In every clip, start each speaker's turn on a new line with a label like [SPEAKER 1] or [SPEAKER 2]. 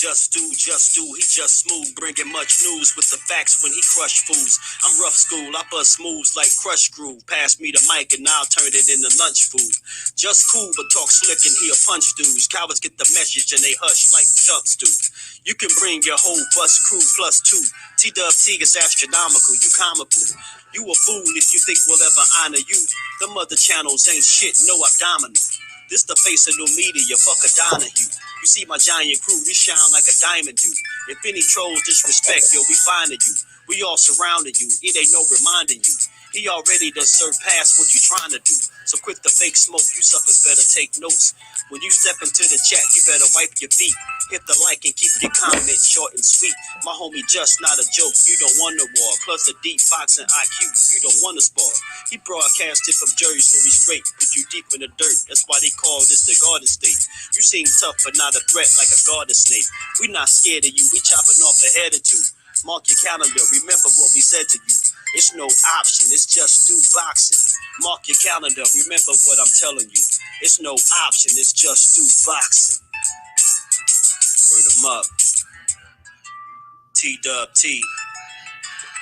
[SPEAKER 1] just do. He just smooth, bringing much news with the facts when he crush fools. I'm rough school, I bust moves like crush groove. Pass me the mic and I'll turn it into lunch food. Just cool, but talk slick and he'll punch dudes. Cowards get the message and they hush like chumps do. You can bring your whole bus crew plus two. TWT is astronomical, you comical. You a fool if you think we'll ever honor you. Them other channels ain't shit, no abdominal. This the face of new media, fuck a Donahue. You see my giant crew, we shine like a diamond do. If any trolls disrespect, yo, we finding you. We all surrounding you, it ain't no reminding you. He already done surpassed what you trying to do. So quit the fake smoke, you suckers better take notes. When you step into the chat, you better wipe your feet. Hit the like and keep your comments short and sweet. My homie just not a joke, you don't want to war. Plus a deep boxing IQ, you don't want to spar. He broadcasted from Jersey, so we straight. Put you deep in the dirt, that's why they call this the Garden State. You seem tough but not a threat like a garden snake. We not scared of you, we chopping off a head or two. Mark your calendar, remember what we said to you. It's no option, it's just do boxing. Mark your calendar, remember what I'm telling you. It's no option, it's just do boxing. Word 'em up. TWT,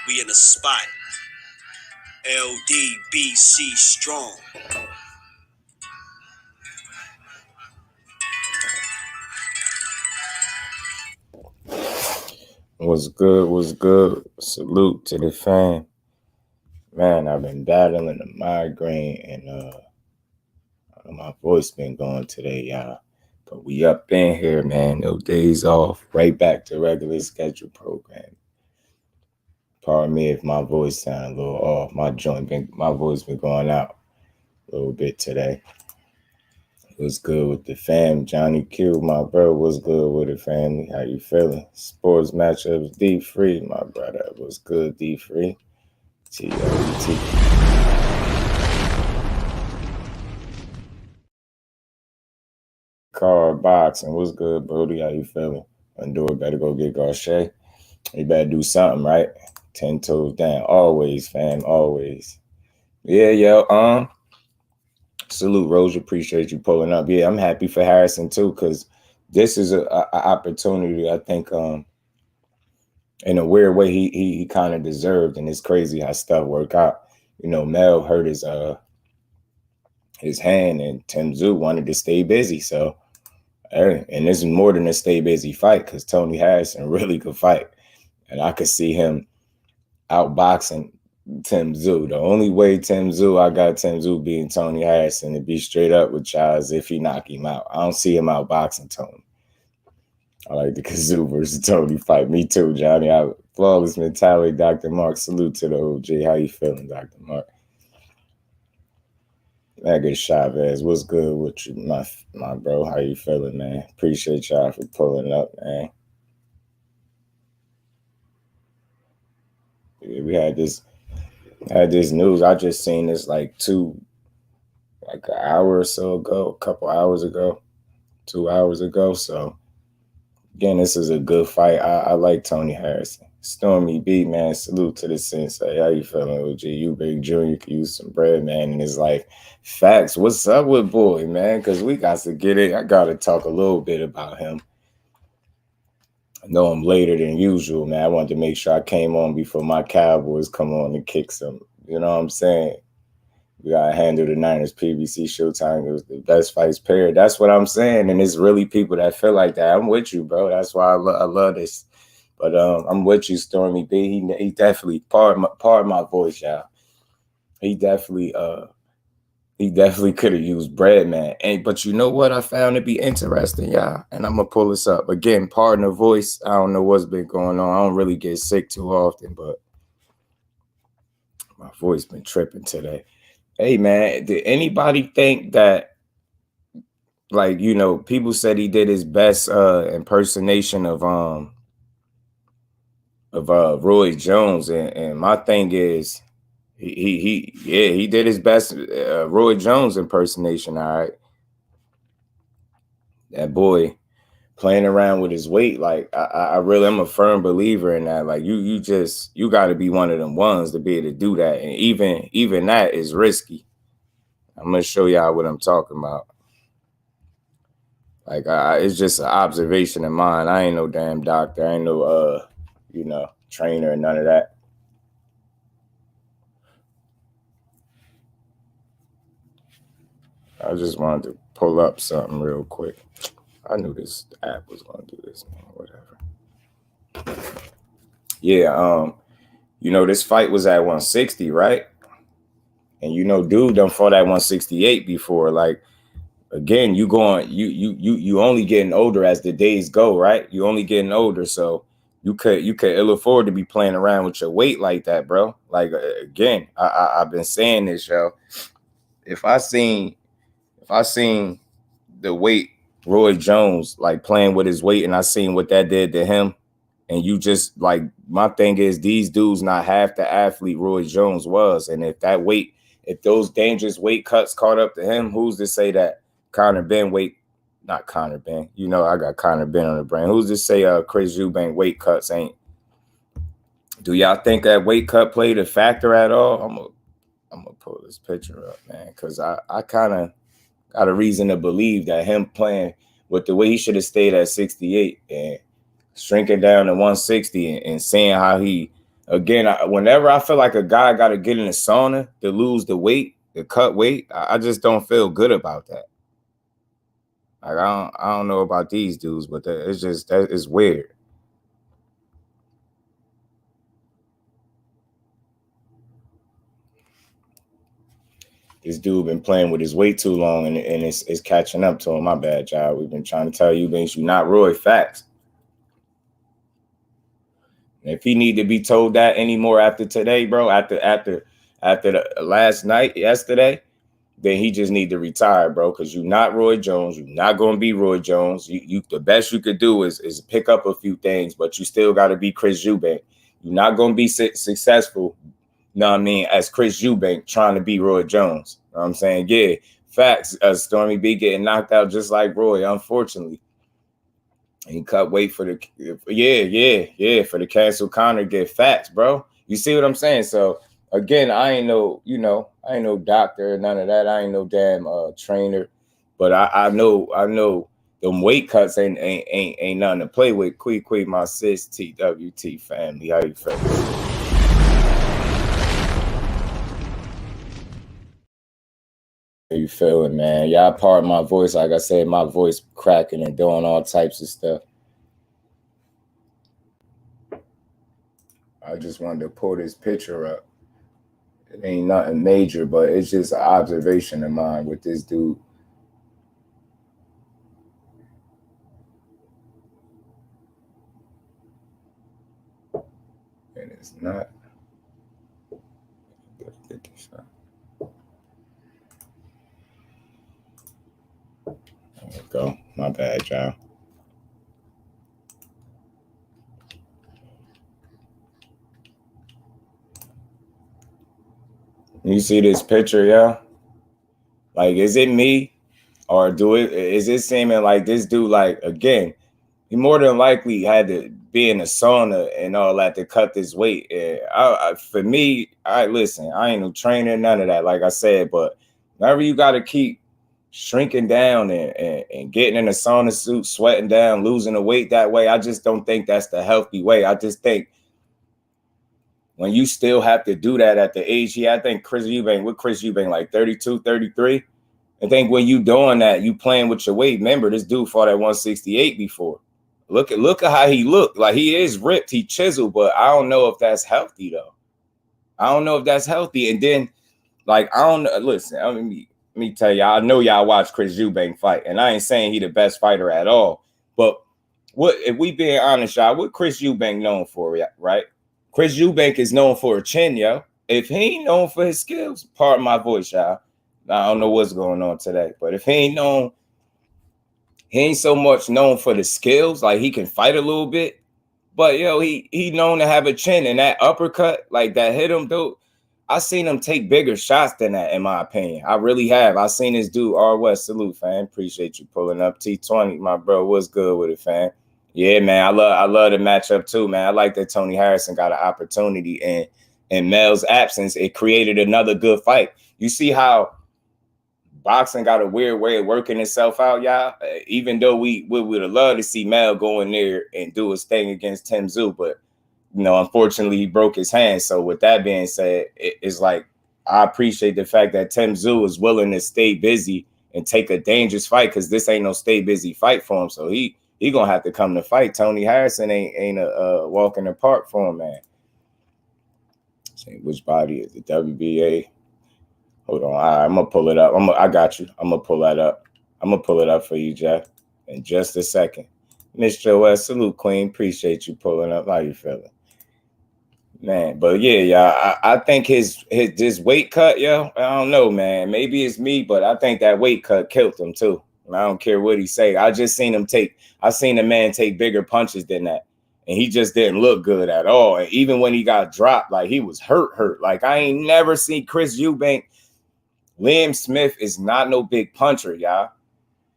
[SPEAKER 1] we in the spot. LDBC strong.
[SPEAKER 2] What's good? What's good? Salute to the fam. Man, I've been battling a migraine and my voice been going today, y'all. But we up in here, man. No days off. Right back to regular schedule program. Pardon me if my voice sound a little off. My voice been going out a little bit today. What's good with the fam? Johnny Q, my bro. What's good with the family? How you feeling? Sports matchups, D-Free, my brother. What's good, D-Free? T-O-T. Car boxing. What's good, Brody? How you feeling? Endure, better go get Garche. You better do something, right? 10 toes down. Always, fam. Always. Yeah. Salute, Rose. Appreciate you pulling up. Yeah, I'm happy for Harrison too, because this is a opportunity. I think, in a weird way, he kind of deserved, and it's crazy how stuff work out. You know, Mel hurt his hand, and Tim Tszyu wanted to stay busy. So, and this is more than a stay busy fight, because Tony Harrison really could fight, and I could see him outboxing Tim Tszyu. The only way I got Tim Tszyu being Tony Harrison, to be straight up with y'all, is if he knock him out. I don't see him outboxing Tony. I like the Kazoo versus Tony fight. Me too, Johnny. Flawless mentality, Dr. Mark. Salute to the OG. How you feeling, Dr. Mark? Megan Chavez, what's good with you, my bro? How you feeling, man? Appreciate y'all for pulling up, man. We had this news. I just seen this like an hour or so ago, a couple hours ago, 2 hours ago. So again, this is a good fight. I like Tony Harrison. Stormy B, man, salute to the sensei. How you feeling, OG? EUBANK Jr. could use some bread, man, in his life. Facts. What's up with boy, man? Because we got to get it. I got to talk a little bit about him. I know I'm later than usual, man. I wanted to make sure I came on before my Cowboys come on and kick some. You know what I'm saying? We got to handle the Niners PBC Showtime. It was the best fights period. That's what I'm saying. And it's really people that feel like that. I'm with you, bro. That's why I love this. But I'm with you, Stormy B. He definitely, pardon my voice, y'all. He definitely could have used bread, man. But you know what I found to be interesting, y'all? And I'm going to pull this up. Again, pardon the voice. I don't know what's been going on. I don't really get sick too often, but my voice been tripping today. Hey, man, did anybody think that, like, you know, people said he did his best impersonation of Roy Jones, and my thing is, he did his best Roy Jones impersonation. All right, that boy playing around with his weight, like I really am a firm believer in that. Like you got to be one of them ones to be able to do that, and even that is risky. I'm gonna show y'all what I'm talking about. Like, it's just an observation of mine. I ain't no damn doctor. I ain't no, trainer and none of that. I just wanted to pull up something real quick. I knew this app was going to do this, man. Whatever. Yeah, this fight was at 160, right? And dude done fought at 168 before. Like, again, you only getting older as the days go, right? You only getting older, so you could ill afford to be playing around with your weight like that, bro. Like, again, I've been saying this, yo. If I seen the weight Roy Jones like playing with his weight, and I seen what that did to him, and you just like, my thing is, these dudes not half the athlete Roy Jones was, and if those dangerous weight cuts caught up to him, who's to say that Conor Ben not Conor Ben, I got Conor Ben on the brain. Who's to say Chris EUBANK weight cuts ain't? Do y'all think that weight cut played a factor at all? I'm gonna pull this picture up, man, because I kind of got a reason to believe that him playing with the way he should have stayed at 68 and shrinking down to 160 and seeing how he, again, whenever I feel like a guy got to get in the sauna to lose the weight, to cut weight, I just don't feel good about that. Like, I don't know about these dudes, but it's weird. This dude been playing with his weight too long, and it's catching up to him. My bad, y'all. We've been trying to tell you, you not Roy. Facts. If he need to be told that anymore after today, bro, after the last night, yesterday, then he just need to retire, bro, because you're not Roy Jones. You're not going to be Roy Jones. You the best you could do is pick up a few things, but you still got to be Chris EUBANK. You're not going to be successful, as Chris EUBANK trying to be Roy Jones. You know what I'm saying? Yeah, facts. Stormy B getting knocked out just like Roy, unfortunately. He cut weight for the for the cancel Conor get facts, bro. You see what I'm saying? So again, I ain't no doctor, none of that. I ain't no damn trainer, but I know them weight cuts ain't nothing to play with. Quick, my sis, TWT family. How you feel? How you feeling, man? Y'all pardon my voice. Like I said, my voice cracking and doing all types of stuff. I just wanted to pull this picture up. It ain't nothing major, but it's just an observation of mine with this dude. And it's not. There we go. My bad, y'all. You see this picture, y'all? Like, is it me? Or is it seeming like this dude, like, again, he more than likely had to be in a sauna and all that to cut this weight. For me, listen, I ain't no trainer, none of that, like I said, but whenever you got to keep shrinking down and getting in a sauna suit, sweating down, losing the weight that way, I just don't think that's the healthy way. I just think when you still have to do that at the age, I think Chris EUBANK, like 32, 33. I think when you doing that, you playing with your weight. Remember, this dude fought at 168 before. Look at how he looked. Like, he is ripped, he chiseled, but I don't know if that's healthy though. I don't know if that's healthy. And then, like, I don't know. Listen, let me tell y'all. I know y'all watch Chris EUBANK fight, and I ain't saying he the best fighter at all. But what, if we being honest, y'all, what Chris EUBANK known for, right? Chris EUBANK is known for a chin, yo. If he ain't known for his skills, pardon my voice, y'all. I don't know what's going on today, but if he ain't so much known for the skills, like he can fight a little bit, but yo, he known to have a chin, and that uppercut, like that hit him, dude. I seen him take bigger shots than that, in my opinion. I really have. I seen this dude, R West, salute, fam. Appreciate you pulling up. T20, my bro, what's good with it, fam? Yeah, man, I love the matchup too, man. I like that Tony Harrison got an opportunity, and in Mel's absence, it created another good fight. You see how boxing got a weird way of working itself out, y'all. Even though we would have loved to see Mel go in there and do his thing against TSZYU, but unfortunately he broke his hand. So with that being said, it's like I appreciate the fact that TSZYU is willing to stay busy and take a dangerous fight, because this ain't no stay busy fight for him. So he gonna have to come to fight. Tony Harrison ain't a walk in the park for him, man. See which body is it? WBA. Hold on. All right, I'm gonna pull it up. I got you. I'm gonna pull that up. I'm gonna pull it up for you, Jeff, in just a second. Miss Joelle, salute, Queen. Appreciate you pulling up. How you feeling, man? But yeah, y'all. I think his weight cut, yo. I don't know, man. Maybe it's me, but I think that weight cut killed him too. I don't care what he say. I just seen him I seen a man take bigger punches than that, and he just didn't look good at all. And even when he got dropped, like he was hurt. Like I ain't never seen Chris Eubank. Liam Smith is not no big puncher, y'all.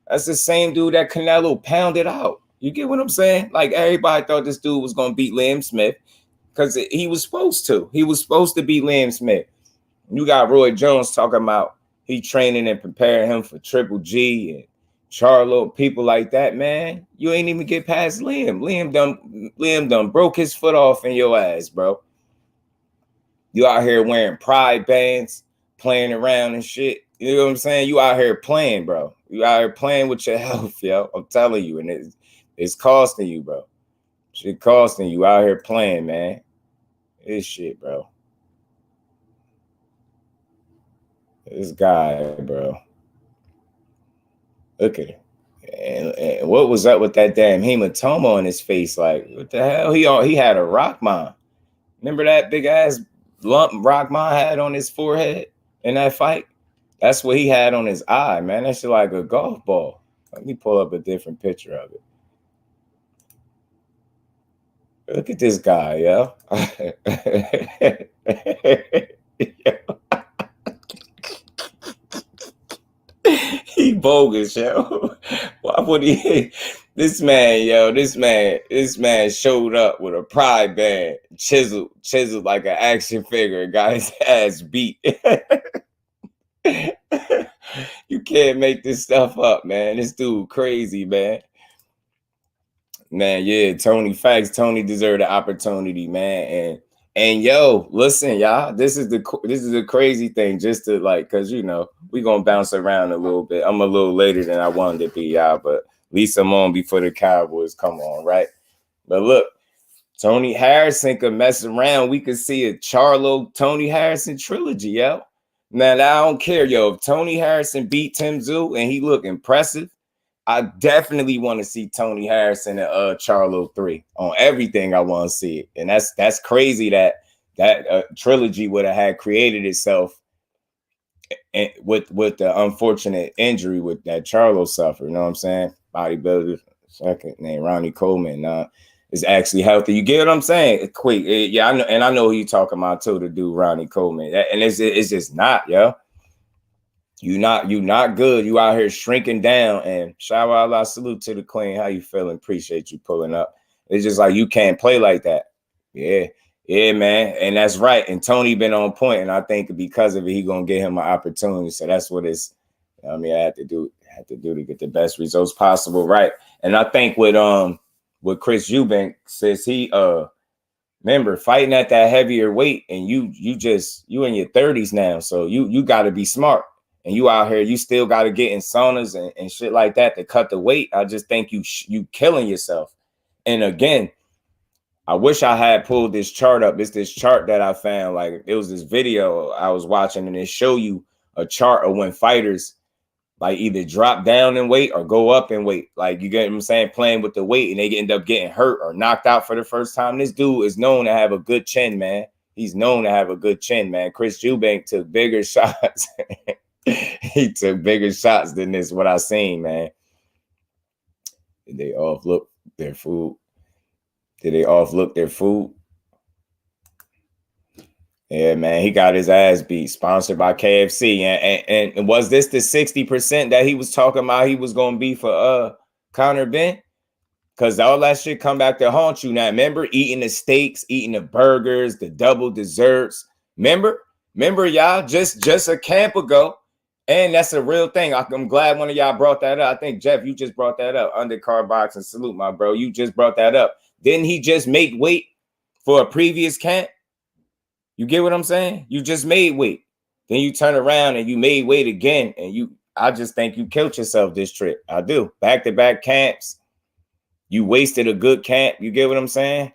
[SPEAKER 2] That's the same dude that Canelo pounded out. You get what I'm saying? Like everybody thought this dude was gonna beat Liam Smith because he was supposed to. He was supposed to beat Liam Smith. You got Roy Jones talking about he training and preparing him for Triple G and Charlo, people like that, man. You ain't even get past Liam. Liam done broke his foot off in your ass, bro. You out here wearing pride bands, playing around and shit. You know what I'm saying? You out here playing, bro. You out here playing with your health, yo. I'm telling you, and it's costing you, bro. Shit costing you out here playing, man. This shit, bro. This guy, bro. Look at it. And what was up with that damn hematoma on his face? Like, what the hell? He had a rock mine. Remember that big ass lump rock mine had on his forehead in that fight? That's what he had on his eye, man. That shit like a golf ball. Let me pull up a different picture of it. Look at this guy, yo. He bogus, yo. Why would he? This man, yo, this man showed up with a pride band, chiseled like an action figure, got his ass beat. You can't make this stuff up, man. This dude crazy, man. Man, yeah, Tony, facts. Tony deserved the opportunity, man. And yo, listen, y'all, this is the crazy thing, just to like, cause we gonna bounce around a little bit. I'm a little later than I wanted to be, y'all, but at least I'm on before the Cowboys come on, right? But look, Tony Harrison could mess around. We could see a Charlo Tony Harrison trilogy, yo. Now, I don't care, yo. If Tony Harrison beat TSZYU and he look impressive, I definitely want to see Tony Harrison and Charlo 3 on everything. I want to see it. And that's crazy that trilogy would have had created itself with the unfortunate injury with that Charlo suffered. You know what I'm saying? Bodybuilder, second name Ronnie Coleman is actually healthy. You get what I'm saying? Quick, yeah, I know, and I know who you talking about too, the dude Ronnie Coleman. And it's just not, yo. You not good. You out here shrinking down. And shout out, Allah, salute to the Queen. How you feeling? Appreciate you pulling up. It's just like you can't play like that. Yeah, man. And that's right. And Tony been on point, and I think because of it, he gonna get him an opportunity. So that's what it's. I mean, I have to do to get the best results possible, right? And I think with Chris Eubank says he remember fighting at that heavier weight, and you in your 30s now, so you got to be smart. And you out here, you still got to get in saunas and shit like that to cut the weight. I just think you killing yourself. And again, I wish I had pulled this chart up. It's this chart that I found. Like it was this video I was watching, and it show you a chart of when fighters like either drop down in weight or go up in weight. Like you get what I'm saying, playing with the weight, and they end up getting hurt or knocked out for the first time. This dude is known to have a good chin, man. He's known to have a good chin, man. Chris Eubank took bigger shots. He took bigger shots than this, what I seen, man. Did they offlook their food? Yeah, man, he got his ass beat. Sponsored by KFC. And was this the 60% that he was talking about he was going to be for Conor Ben? Because all that shit come back to haunt you now. Remember eating the steaks, eating the burgers, the double desserts. Remember, y'all, just a camp ago, And that's a real thing. I'm glad one of y'all brought that up. I think, Jeff, you just brought that up. Undercard boxing, salute, my bro. You just brought that up. Didn't he just make weight for a previous camp? You get what I'm saying? You just made weight. Then you turn around and you made weight again. And I just think you killed yourself this trip. I do. Back-to-back camps. You wasted a good camp. You get what I'm saying?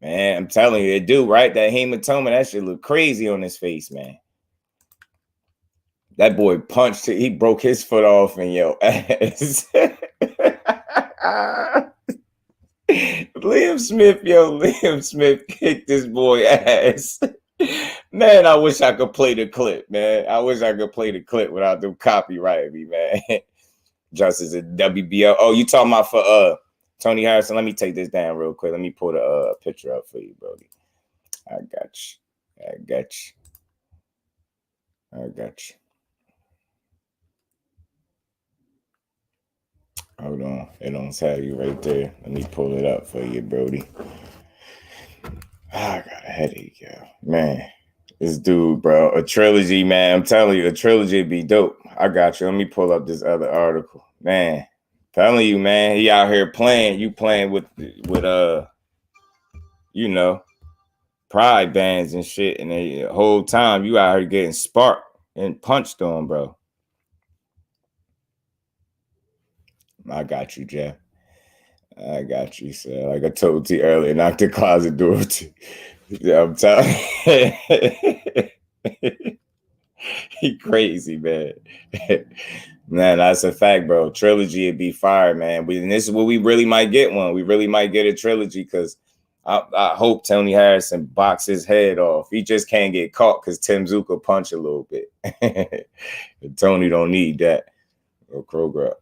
[SPEAKER 2] Man, I'm telling you, it do, right? That hematoma, that shit look crazy on his face, man. That boy punched it. He broke his foot off in your ass. Liam Smith kicked this boy ass. Man, I wish I could play the clip, man. I wish I could play the clip without them copyrighting me, man. Justice at WBO. Oh, you talking about for Tony Harrison? Let me take this down real quick. Let me pull the picture up for you, Brody. I got you. Hold on. It don't tell you right there. Let me pull it up for you, Brody. I got a headache, yo. Man, this dude, bro. A trilogy, man. I'm telling you, a trilogy would be dope. I got you. Let me pull up this other article. Man, telling you, man, he out here playing. You playing with pride bands and shit. And the whole time you out here getting sparked and punched on, bro. I got you, Jeff. I got you, sir. Like I told you earlier, knock the closet door. I'm telling you. He crazy, man. Man, that's a fact, bro. Trilogy would be fire, man. And this is what we really might get one. We really might get a trilogy because I hope Tony Harrison box his head off. He just can't get caught because Tim Zuka punch a little bit. Tony don't need that. Or Kroger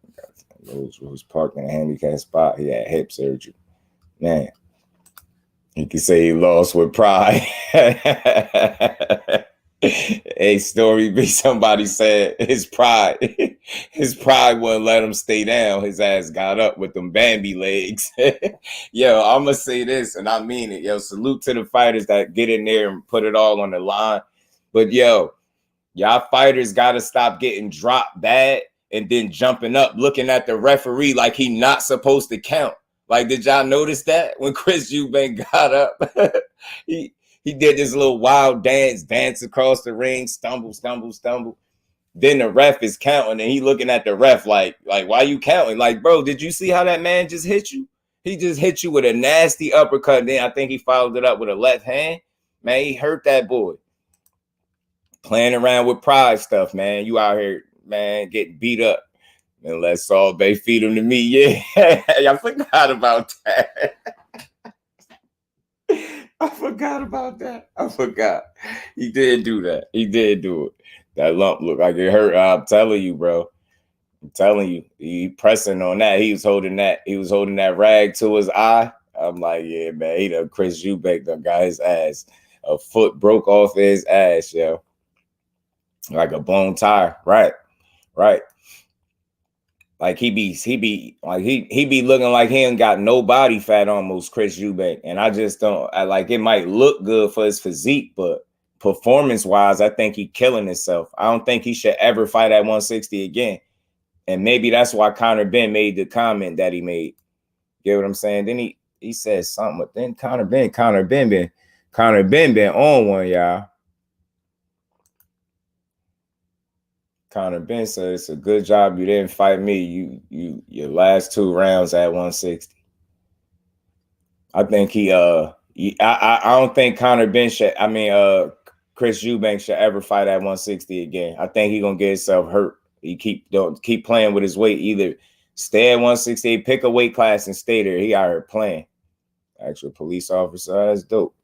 [SPEAKER 2] was parked in a handicapped spot. He had hip surgery. Man, he could say he lost with pride. A story be somebody said his pride wouldn't let him stay down. His ass got up with them Bambi legs. Yo, I'm gonna say this, and I mean it. Yo, salute to the fighters that get in there and put it all on the line. But yo, y'all fighters gotta stop getting dropped bad and then jumping up, looking at the referee like he not supposed to count. Like, did y'all notice that when Chris Eubank got up? He did this little wild dance across the ring, stumble. Then the ref is counting, and he looking at the ref like why you counting? Like, bro, did you see how that man just hit you? He just hit you with a nasty uppercut. Then I think he followed it up with a left hand. Man, he hurt that boy. Playing around with pride stuff, man. You out here, man, getting beat up. And let Saul Bay feed him to me. Yeah, I forgot about that. I forgot. He did do that. He did do it. That lump looked like it hurt. I'm telling you, bro. I'm telling you. He pressing on that. He was holding that rag to his eye. I'm like, yeah, man. He done Chris Eubank done got his ass. A foot broke off his ass, yo. Like a blown tire. Right. Like he be looking like he ain't got no body fat almost, Chris Eubank. And I just don't like it might look good for his physique, but performance wise, I think he killing himself. I don't think he should ever fight at 160 again. And maybe that's why Conor Benn made the comment that he made. Get what I'm saying? Then he said something, but then Conor Benn been on one, y'all. Conor Benn said it's a good job you didn't fight me. Your last 2 rounds at 160. I think I don't think Conor Benn Chris Eubank should ever fight at 160 again. I think he gonna get himself hurt. He keep playing with his weight. Either stay at 160, pick a weight class and stay there. He out here playing. Actual police officer, that's dope.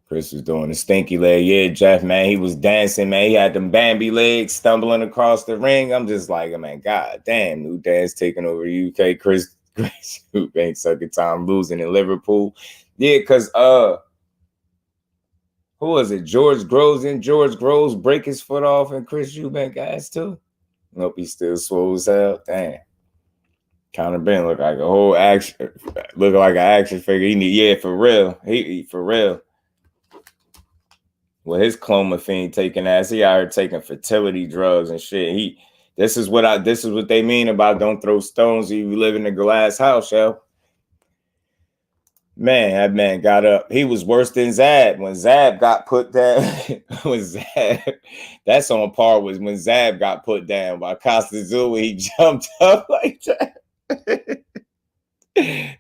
[SPEAKER 2] Chris was doing the stinky leg. Yeah, Jeff, man, he was dancing, man. He had them Bambi legs stumbling across the ring. I'm just like, man, god damn, new dance taking over the UK. Chris Eubank second time losing in Liverpool. Yeah, because who was it? George Groves. And George Groves break his foot off and Chris Eubank ass too. Nope, he's still swole as hell. Damn. Conor Benn look like an action figure. For real. He for real. Well, his clomiphene taking ass, he out here taking fertility drugs and shit. This is what they mean about don't throw stones if you live in a glass house, yo. Man, that man got up. He was worse than Zab. When Zab got put down, that's on par with when Zab got put down by TSZYU. He jumped up like that.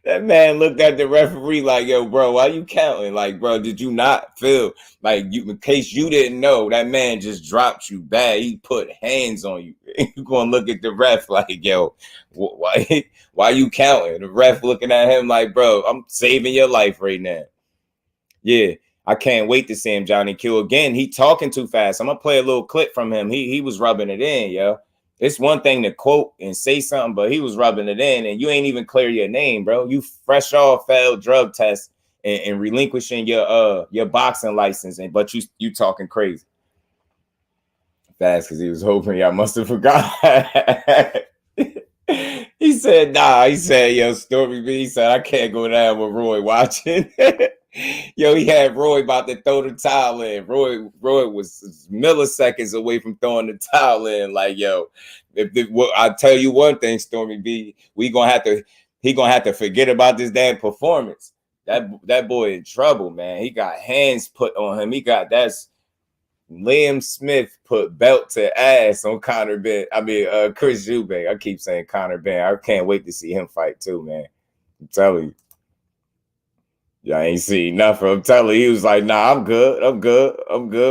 [SPEAKER 2] That man looked at the referee like, yo, bro, why you counting? Like, bro, did you not feel like you, in case you didn't know, that man just dropped you bad. He put hands on you. You gonna look at the ref like, yo, why you counting? The ref looking at him like, bro, I'm saving your life right now. Yeah, I can't wait to see him, Johnny Q. Again, he talking too fast. I'm gonna play a little clip from him. He was rubbing it in, yo. It's one thing to quote and say something, but he was rubbing it in, and you ain't even clear your name, bro. You fresh off failed drug test and relinquishing your boxing license, but you talking crazy fast because he was hoping y'all must have forgot. He said, nah. He said, yo, Stormy B. He said, I can't go down with Roy watching. Yo, he had Roy about to throw the towel in. Roy was milliseconds away from throwing the towel in. Like, yo, I'll tell you one thing, Stormy B, he gonna have to forget about this damn performance. That boy in trouble, man. He got hands put on him. That's Liam Smith put belt to ass on Chris EUBANK. I keep saying Conor Ben. I can't wait to see him fight too, man. I'm telling you. Y'all ain't seen nothing. I'm telling you, he was like, nah, I'm good.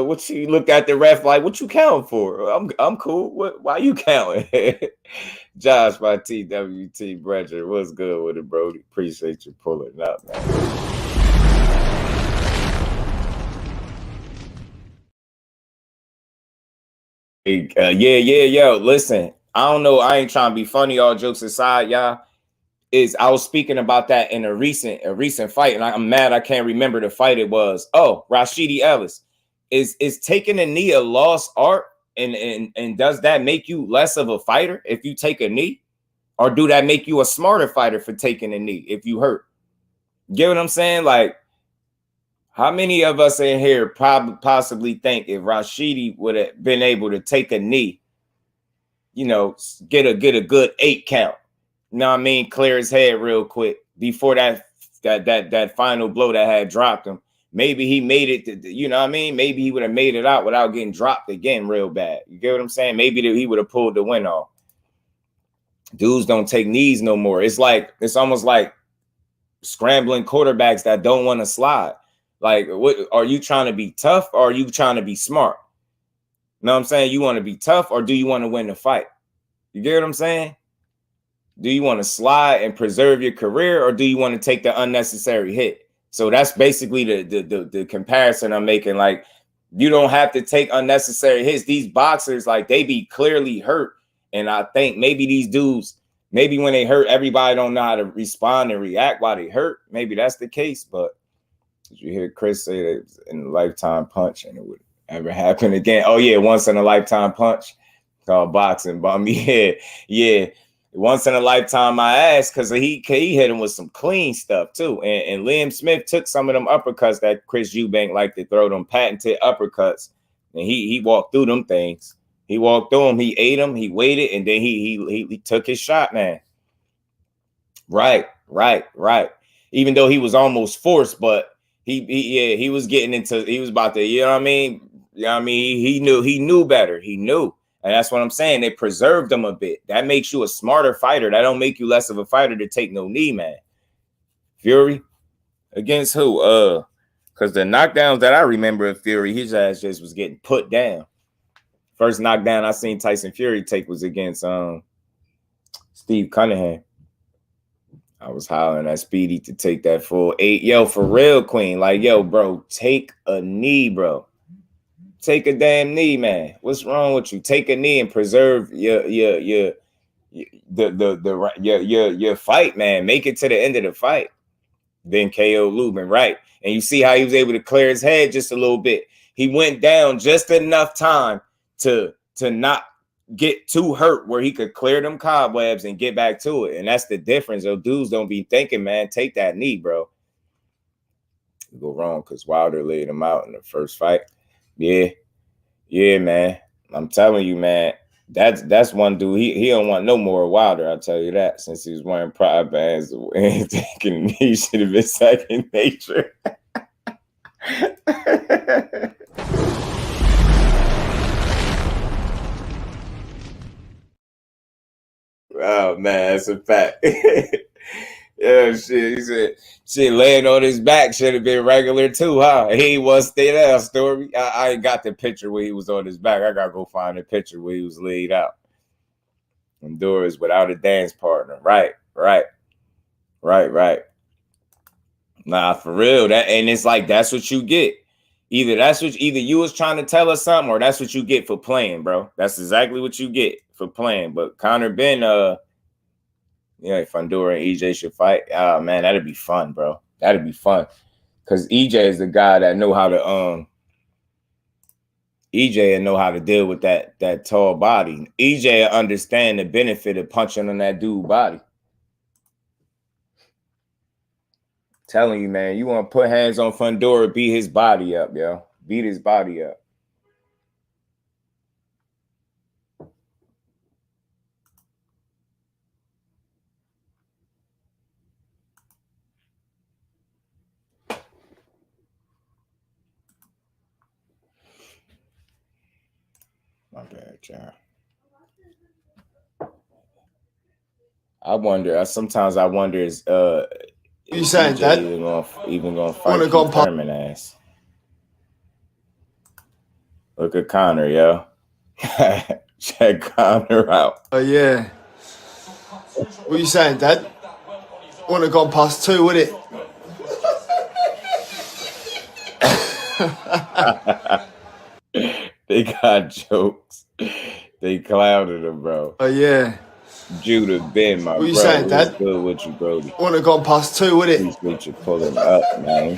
[SPEAKER 2] What you look at the ref like, what you counting for? I'm cool. Why you counting? Josh, my TWT brethren, what's good with it, bro? Appreciate you pulling up, man. Yo. Listen, I don't know. I ain't trying to be funny. All jokes aside, y'all. I was speaking about that in a recent fight, and I'm mad I can't remember the fight it was. Oh, Rashidi Ellis. Is taking a knee a lost art, and does that make you less of a fighter if you take a knee, or do that make you a smarter fighter for taking a knee if you hurt? Get what I'm saying? Like, how many of us in here possibly think if Rashidi would have been able to take a knee, get a good 8 count? You know what I mean? Clear his head real quick before that final blow that had dropped him. Maybe he made it, you know what I mean? Maybe he would have made it out without getting dropped again real bad. You get what I'm saying? Maybe he would have pulled the win off. Dudes don't take knees no more. It's almost like scrambling quarterbacks that don't want to slide. Like, what are you trying to be tough, or are you trying to be smart? You know what I'm saying? You want to be tough, or do you want to win the fight? You get what I'm saying? Do you want to slide and preserve your career, or do you want to take the unnecessary hit? So that's basically the comparison I'm making. Like, you don't have to take unnecessary hits. These boxers, like, they be clearly hurt. And I think maybe these dudes, maybe when they hurt, everybody don't know how to respond and react while they hurt. Maybe that's the case. But did you hear Chris say that it was in a lifetime punch and it would ever happen again? Oh, yeah, once in a lifetime punch called boxing. But yeah. Once in a lifetime, my ass, because he hit him with some clean stuff too. And Liam Smith took some of them uppercuts that Chris EUBANK liked to throw, them patented uppercuts, and he walked through them things. He walked through them. He ate them. He waited, and then he took his shot, man. Right. Even though he was almost forced, but he was getting into. He was about to, you know what I mean? He knew better. He knew. And that's what I'm saying. They preserved him a bit. That makes you a smarter fighter. That don't make you less of a fighter to take no knee, man. Fury against who? Because the knockdowns that I remember of Fury, his ass just was getting put down. First knockdown I seen Tyson Fury take was against Steve Cunningham. I was hollering at Speedy to take that full 8. Yo, for real, Queen. Like, yo, bro, take a knee, bro. Take a damn knee, man. What's wrong with you? Take a knee and preserve your fight, man. Make it to the end of the fight. Then KO Lubin, right? And you see how he was able to clear his head just a little bit. He went down just enough time to not get too hurt where he could clear them cobwebs and get back to it. And that's the difference. Those dudes don't be thinking, man, take that knee, bro. You go wrong because Wilder laid him out in the first fight. Yeah, man. I'm telling you, man. That's one dude. He don't want no more Wilder. I'll tell you that. Since he was wearing pride bands and taking, he should have been second nature. Oh man, that's a fact. Yeah, shit. He said, shit, laying on his back should have been regular too, huh? He was stay there, Story. I ain't got the picture where he was on his back. I gotta go find the picture where he was laid out. Honduras without a dance partner. Right. Nah, for real. That, and it's like that's what you get. Either you was trying to tell us something, or that's what you get for playing, bro. That's exactly what you get for playing. But Conor Ben, if Honduras and EJ should fight, oh man, that'd be fun, bro. That'd be fun. Cause EJ is the guy that know how to EJ know how to deal with that tall body. EJ understand the benefit of punching on that dude's body. Telling you, man, you want to put hands on Fundora, beat his body up, yo. Beat his body up. My bad, child. Sometimes I wonder is
[SPEAKER 3] you saying, Dad?
[SPEAKER 2] Even gonna fight Keith Thurman ass. Look at Conor, yo. Check Conor out.
[SPEAKER 3] Oh yeah. What are you saying, Dad? Wouldn't have gone past 2, would it?
[SPEAKER 2] They got jokes. They clouded him, bro.
[SPEAKER 3] Oh yeah.
[SPEAKER 2] Judah Ben, my bro.
[SPEAKER 3] What are you saying, Dad?
[SPEAKER 2] Good with you, Brody.
[SPEAKER 3] Wouldn't have gone past 2, would it?
[SPEAKER 2] Appreciate you pulling up, man.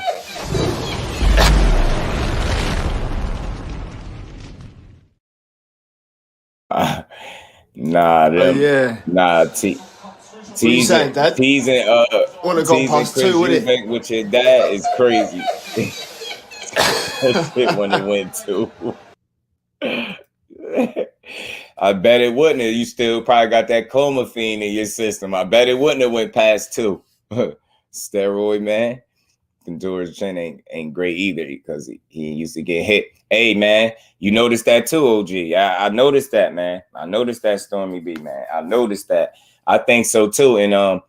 [SPEAKER 2] Nah, them.
[SPEAKER 3] Oh yeah.
[SPEAKER 2] Nah, teasing.
[SPEAKER 3] Wouldn't have gone past 2, would it?
[SPEAKER 2] With your dad is crazy. That shit when it went 2. I bet it wouldn't have. You still probably got that clomiphene in your system. I bet it wouldn't have went past 2. Steroid, man. Honduras chin ain't great either because he used to get hit. Hey, man, you noticed that too, OG. I noticed that, man. I noticed that, Stormy B, man. I noticed that. I think so too. And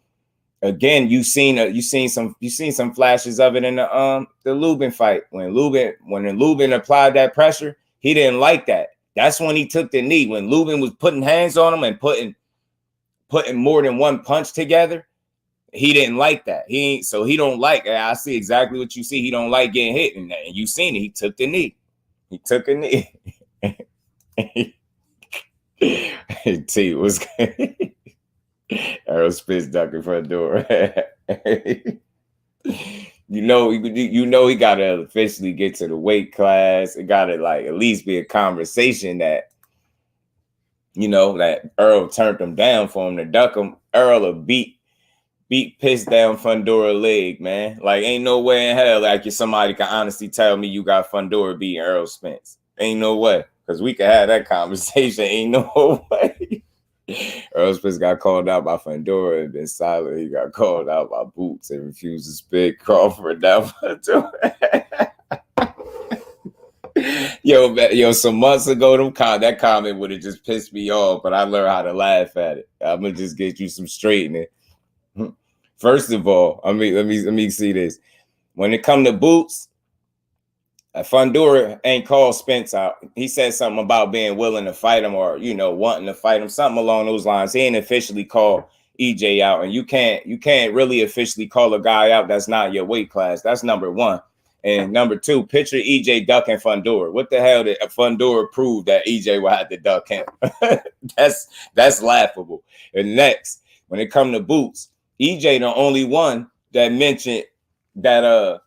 [SPEAKER 2] again, you seen some flashes of it in the Lubin fight when Lubin applied that pressure. He didn't like that. That's when he took the knee. When Lubin was putting hands on him and putting more than one punch together. He didn't like that. He don't like. I see exactly what you see. He don't like getting hit, and you seen it. He took the knee. T was Errol Spitz ducking for a door. you know he gotta officially get to the weight class. It gotta like at least be a conversation that that Earl turned him down for him to duck him. Earl will beat pissed down Fundora leg, man. Like, ain't no way in hell like if somebody can honestly tell me you got Fundora beating Earl Spence. Ain't no way. Because we could have that conversation. Ain't no way. Earl Spence got called out by Fundora and been silent. He got called out by Boots and refused to spit Crawford down Fundora. Yo, some months ago, that comment would have just pissed me off, but I learned how to laugh at it. I'm gonna just get you some straightening. First of all, let me see this. When it come to Boots, Fundora ain't called Spence out. He said something about being willing to fight him or wanting to fight him, something along those lines. He ain't officially called EJ out, and you can't really officially call a guy out that's not your weight class. That's number one. And number two, picture EJ ducking Fundora. What the hell did Fundora prove that EJ will have to duck him? That's laughable. And next, when it come to Boots, EJ the only one that mentioned that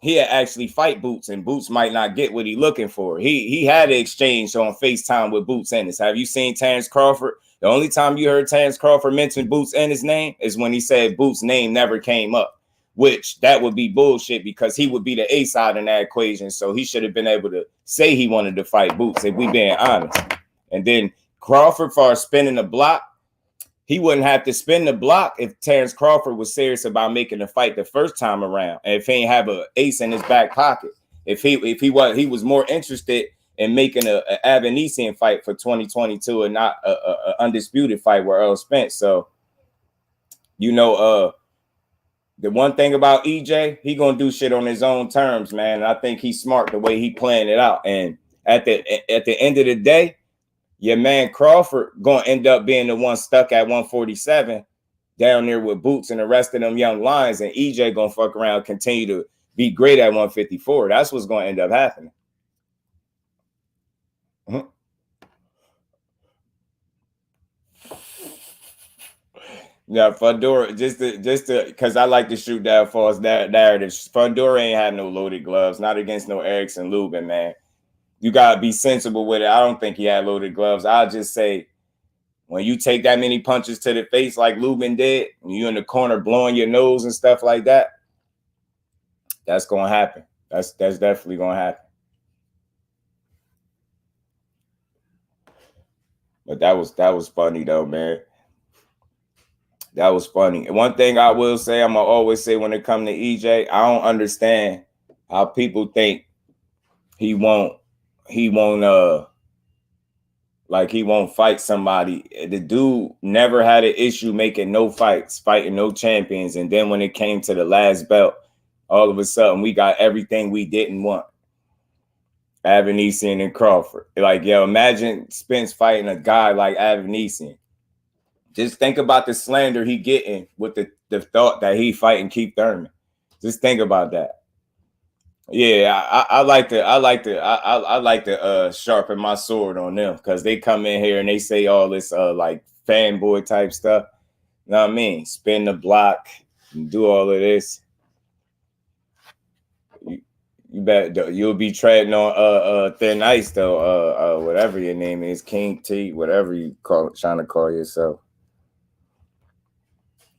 [SPEAKER 2] he'll actually fight Boots, and Boots might not get what he looking for. He had an exchange on FaceTime with Boots Ennis. Have you seen Terrence Crawford? The only time you heard Terrence Crawford mention Boots Ennis' name is when he said Boots' name never came up, which that would be bullshit because he would be the A side in that equation. So he should have been able to say he wanted to fight Boots, if we being honest. And then Crawford, for spinning the block, he wouldn't have to spin the block if Terrence Crawford was serious about making the fight the first time around, and if he ain't have an ace in his back pocket. If he was more interested in making a Avanesian fight for 2022 and not a undisputed fight with Earl Spence. So, you know, the one thing about EJ, he gonna do shit on his own terms, man. And I think he's smart the way he playing it out. And at the end of the day, your man Crawford gonna end up being the one stuck at 147 down there with Boots and the rest of them young lions, and EJ gonna fuck around, continue to be great at 154. That's what's gonna end up happening. Yeah, Fundora, just to, because I like to shoot down false narratives. Fundora ain't had no loaded gloves, not against no Erickson Lubin, man. You gotta be sensible with it. I don't think he had loaded gloves. I'll just say, when you take that many punches to the face like Lubin did, and you in the corner blowing your nose and stuff like that, that's gonna happen. That's definitely gonna happen. But that was funny though, man. That was funny. And one thing I will say, I'm gonna always say when it comes to EJ, I don't understand how people think he won't fight somebody. The dude never had an issue making no fights, fighting no champions. And then when it came to the last belt, all of a sudden we got everything we didn't want. Avanesian and Crawford. Like, yo, imagine Spence fighting a guy like Avanesian. Just think about the slander he getting with the thought that he fighting Keith Thurman. Just think about that. Yeah, I like to sharpen my sword on them, because they come in here and they say all this like fanboy type stuff. You know what I mean? Spin the block and do all of this. You bet you'll be treading on thin ice though. Whatever your name is, King T, whatever you trying to call yourself.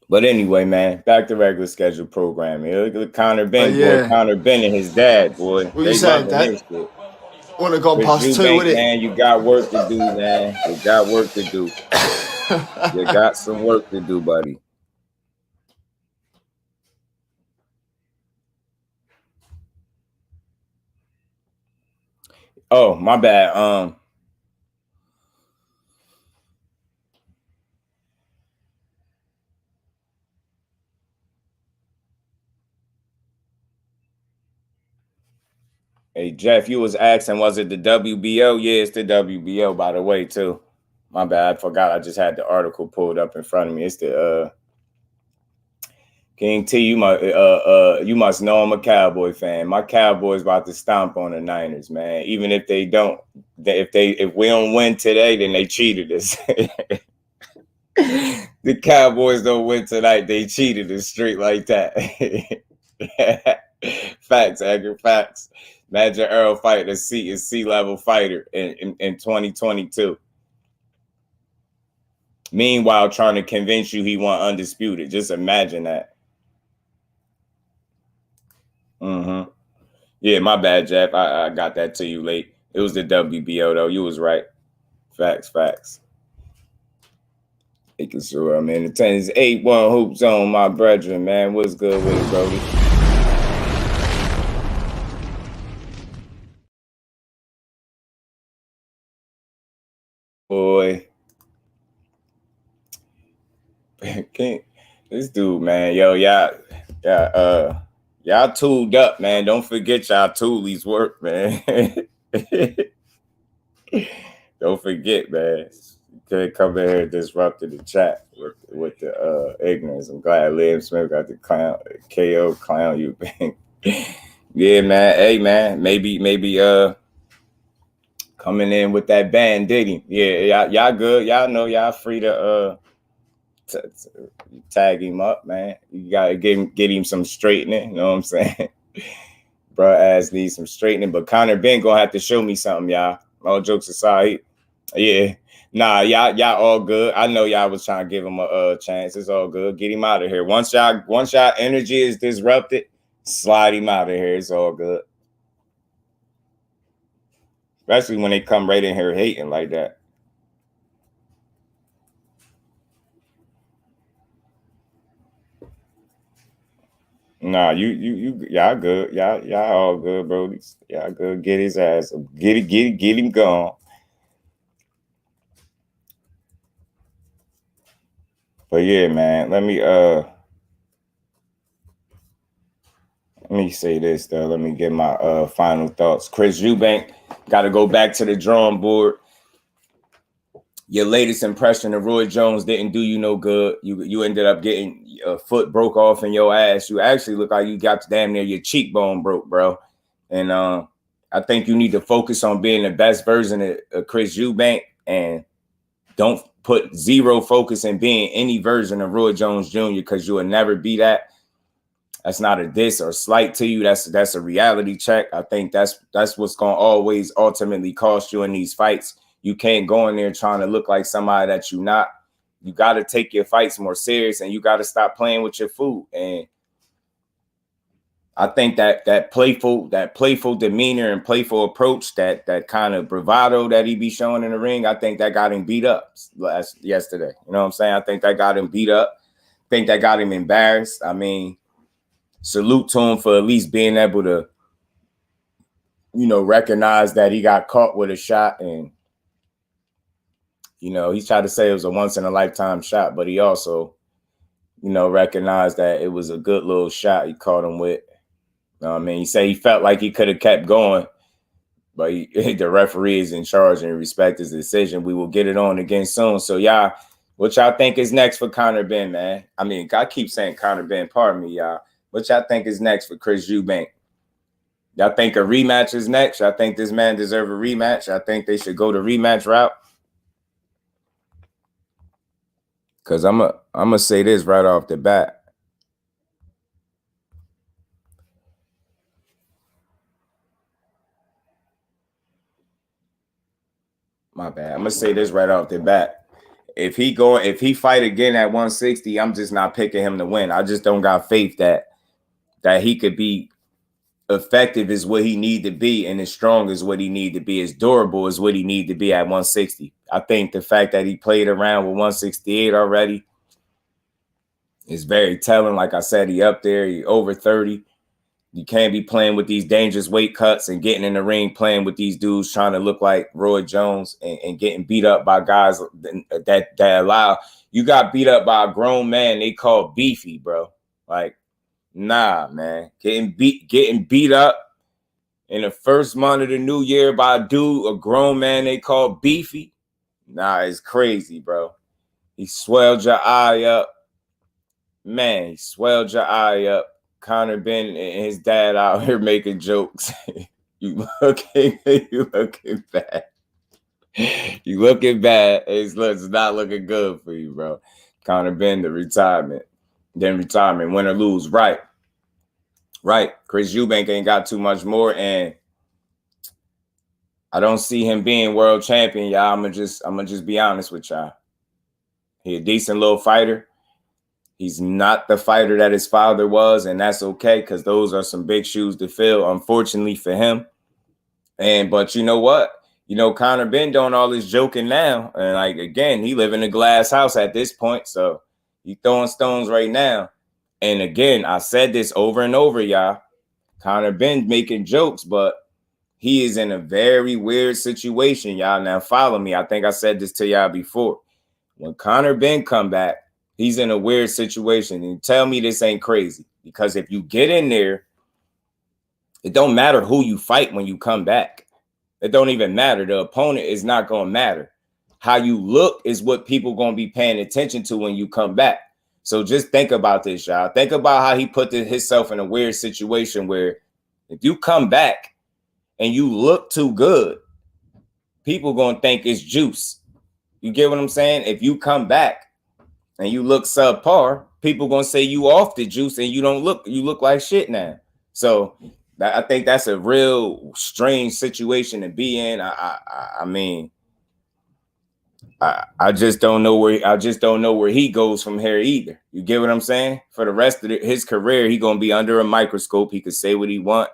[SPEAKER 2] But anyway, man, back to regular schedule programming. Look at Conor Ben, boy. Conor Ben and his dad, boy.
[SPEAKER 3] What you saying, Dad? Wouldn't have gone past two, would it?
[SPEAKER 2] Man, you got work to do, man. You got work to do. You got some work to do, buddy. Oh, my bad. Hey, Jeff, you was asking, was it the WBO? Yeah, it's the WBO, by the way, too. My bad. I forgot. I just had the article pulled up in front of me. It's the King T. You must know I'm a Cowboy fan. My Cowboys about to stomp on the Niners, man. Even if they don't, if we don't win today, then they cheated us. The Cowboys don't win tonight. They cheated us straight like that. Facts, Edgar. Facts. Imagine Earl fighting a C-level fighter in 2022. Meanwhile, trying to convince you he want undisputed. Just imagine that. Yeah, my bad, Jeff. I got that to you late. It was the WBO, though. You was right. Facts. Making sure I'm in attendance. 8-1 Hoop Zone, my brethren, man. What's good with it, Brody? Boy. This dude, man. Yo, y'all tooled up, man. Don't forget y'all toolies work, man. Don't forget, man. You could come in here and disrupted the chat with the ignorance. I'm glad Liam Smith got the KO clown you. Yeah, man. Hey, man. Maybe coming in with that band, did he? Yeah, y'all good. Y'all know y'all free to tag him up, man. You gotta get him some straightening. You know what I'm saying? Bro, ass needs some straightening. But Conor Ben gonna have to show me something, y'all. All jokes aside, yeah. Nah, y'all all good. I know y'all was trying to give him a chance. It's all good. Get him out of here. Once y'all energy is disrupted, slide him out of here. It's all good. especially when they come right in here hating like that. Nah, y'all good. Y'all all good, bro. Y'all good. Get his ass. Get him gone. But yeah, man, let me say this though. Let me get my final thoughts. Chris Eubank got to go back to the drawing board. Your latest impression of Roy Jones didn't do you no good. You ended up getting a foot broke off in your ass. You actually look like you got damn near your cheekbone broke, bro. And I think you need to focus on being the best version of Chris Eubank and don't put zero focus in being any version of Roy Jones Jr. because you will never be that. That's not a diss or slight to you. That's a reality check. I think that's what's going to always ultimately cost you in these fights. You can't go in there trying to look like somebody that you're not. You got to take your fights more serious, and you got to stop playing with your food. And I think that playful demeanor and playful approach, that kind of bravado that he be showing in the ring, I think that got him beat up yesterday. You know what I'm saying? I think that got him beat up. I think that got him embarrassed. I mean, salute to him for at least being able to, recognize that he got caught with a shot. And, he tried to say it was a once in a lifetime shot, but he also, recognized that it was a good little shot he caught him with. He said he felt like he could have kept going, but the referee is in charge and respect his decision. We will get it on again soon. So, y'all, what y'all think is next for Conor Benn, man? I mean, I keep saying Conor Benn, pardon me, y'all. What y'all think is next for Chris Eubank? Y'all think a rematch is next? Y'all think this man deserves a rematch? I think they should go the rematch route. Because I'm gonna say this right off the bat. My bad. I'm gonna say this right off the bat. If he fight again at 160, I'm just not picking him to win. I just don't got faith that he could be effective as what he need to be, and as strong as what he need to be, as durable as what he need to be at 160. I think the fact that he played around with 168 already is very telling. Like I said, he up there, he over 30. You can't be playing with these dangerous weight cuts and getting in the ring playing with these dudes trying to look like Roy Jones and getting beat up by guys that allow. You got beat up by a grown man they call beefy, bro. Like, nah, man. Getting beat up in the first month of the new year by a grown man they call beefy. Nah, it's crazy, bro. He swelled your eye up. Man, he swelled your eye up. Conor Benn and his dad out here making jokes. you looking bad. You looking bad. It's not looking good for you, bro. Conor Benn, the retirement. Then retirement, win or lose. Right. Chris Eubank ain't got too much more, and I don't see him being world champion, y'all. I'm gonna just be honest with y'all. He a decent little fighter. He's not the fighter that his father was, and that's okay because those are some big shoes to fill, unfortunately for him. But you know what? Conor Benn doing all this joking now. And, like, again, he live in a glass house at this point, so he throwing stones right now. And, again, I said this over and over, y'all. Conor Benn making jokes, but he is in a very weird situation, y'all. Now, follow me. I think I said this to y'all before. When Conor Benn come back, he's in a weird situation. And tell me this ain't crazy. Because if you get in there, it don't matter who you fight when you come back. It don't even matter. The opponent is not going to matter. How you look is what people going to be paying attention to when you come back. So just think about this, y'all. Think about how he put himself in a weird situation where if you come back and you look too good, people going to think it's juice. You get what I'm saying? If you come back and you look subpar, people gonna say you off the juice and you look like shit now. So I think that's a real strange situation to be in. I mean, I just don't know where he goes from here either. You get what I'm saying? For the rest of his career, he gonna be under a microscope. He could say what he want.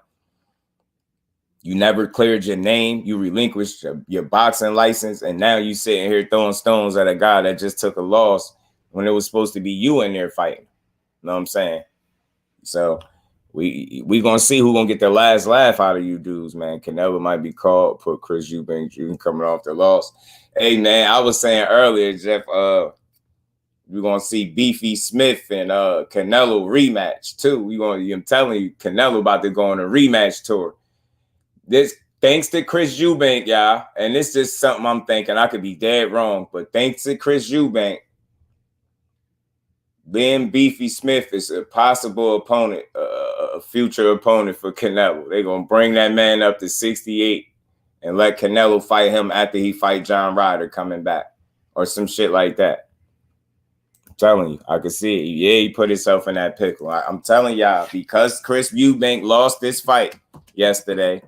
[SPEAKER 2] You never cleared your name. You relinquished your boxing license, and now you sitting here throwing stones at a guy that just took a loss when it was supposed to be you in there fighting. You know what I'm saying? So we gonna see who gonna get the last laugh out of you dudes, man. Canelo might be called, put Chris Eubank coming off the loss. Hey man, I was saying earlier, Jeff, we're gonna see Beefy Smith and Canelo rematch too. I'm telling you, Canelo about to go on a rematch tour. This thanks to Chris Eubank, y'all. And it's just something I'm thinking. I could be dead wrong, but thanks to Chris Eubank, Ben Beefy Smith is a possible opponent, a future opponent for Canelo. They're gonna bring that man up to 68 and let Canelo fight him after he fight John Ryder coming back, or some shit like that. I'm telling you, I can see it. Yeah, he put himself in that pickle. I'm telling y'all, because Chris Eubank lost this fight yesterday,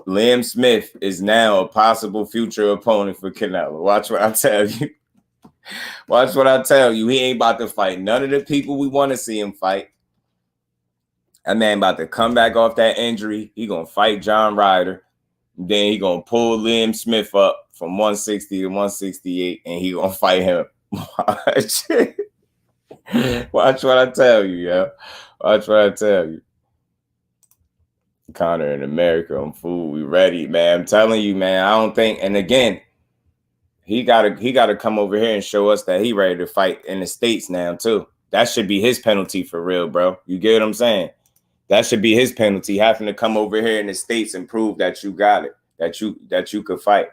[SPEAKER 2] Liam Smith is now a possible future opponent for Canelo. Watch what I tell you. Watch what I tell you. He ain't about to fight none of the people we want to see him fight. That man about to come back off that injury. He going to fight John Ryder. Then he going to pull Liam Smith up from 160 to 168, and he going to fight him. Watch what I tell you, yo. Watch what I tell you. Connor in America, I'm fool. We ready, man. I'm telling you, man. I don't think, and again, he gotta come over here and show us that he ready to fight in the States now, too. That should be his penalty for real, bro. You get what I'm saying? That should be his penalty, having to come over here in the States and prove that you got it, that you could fight.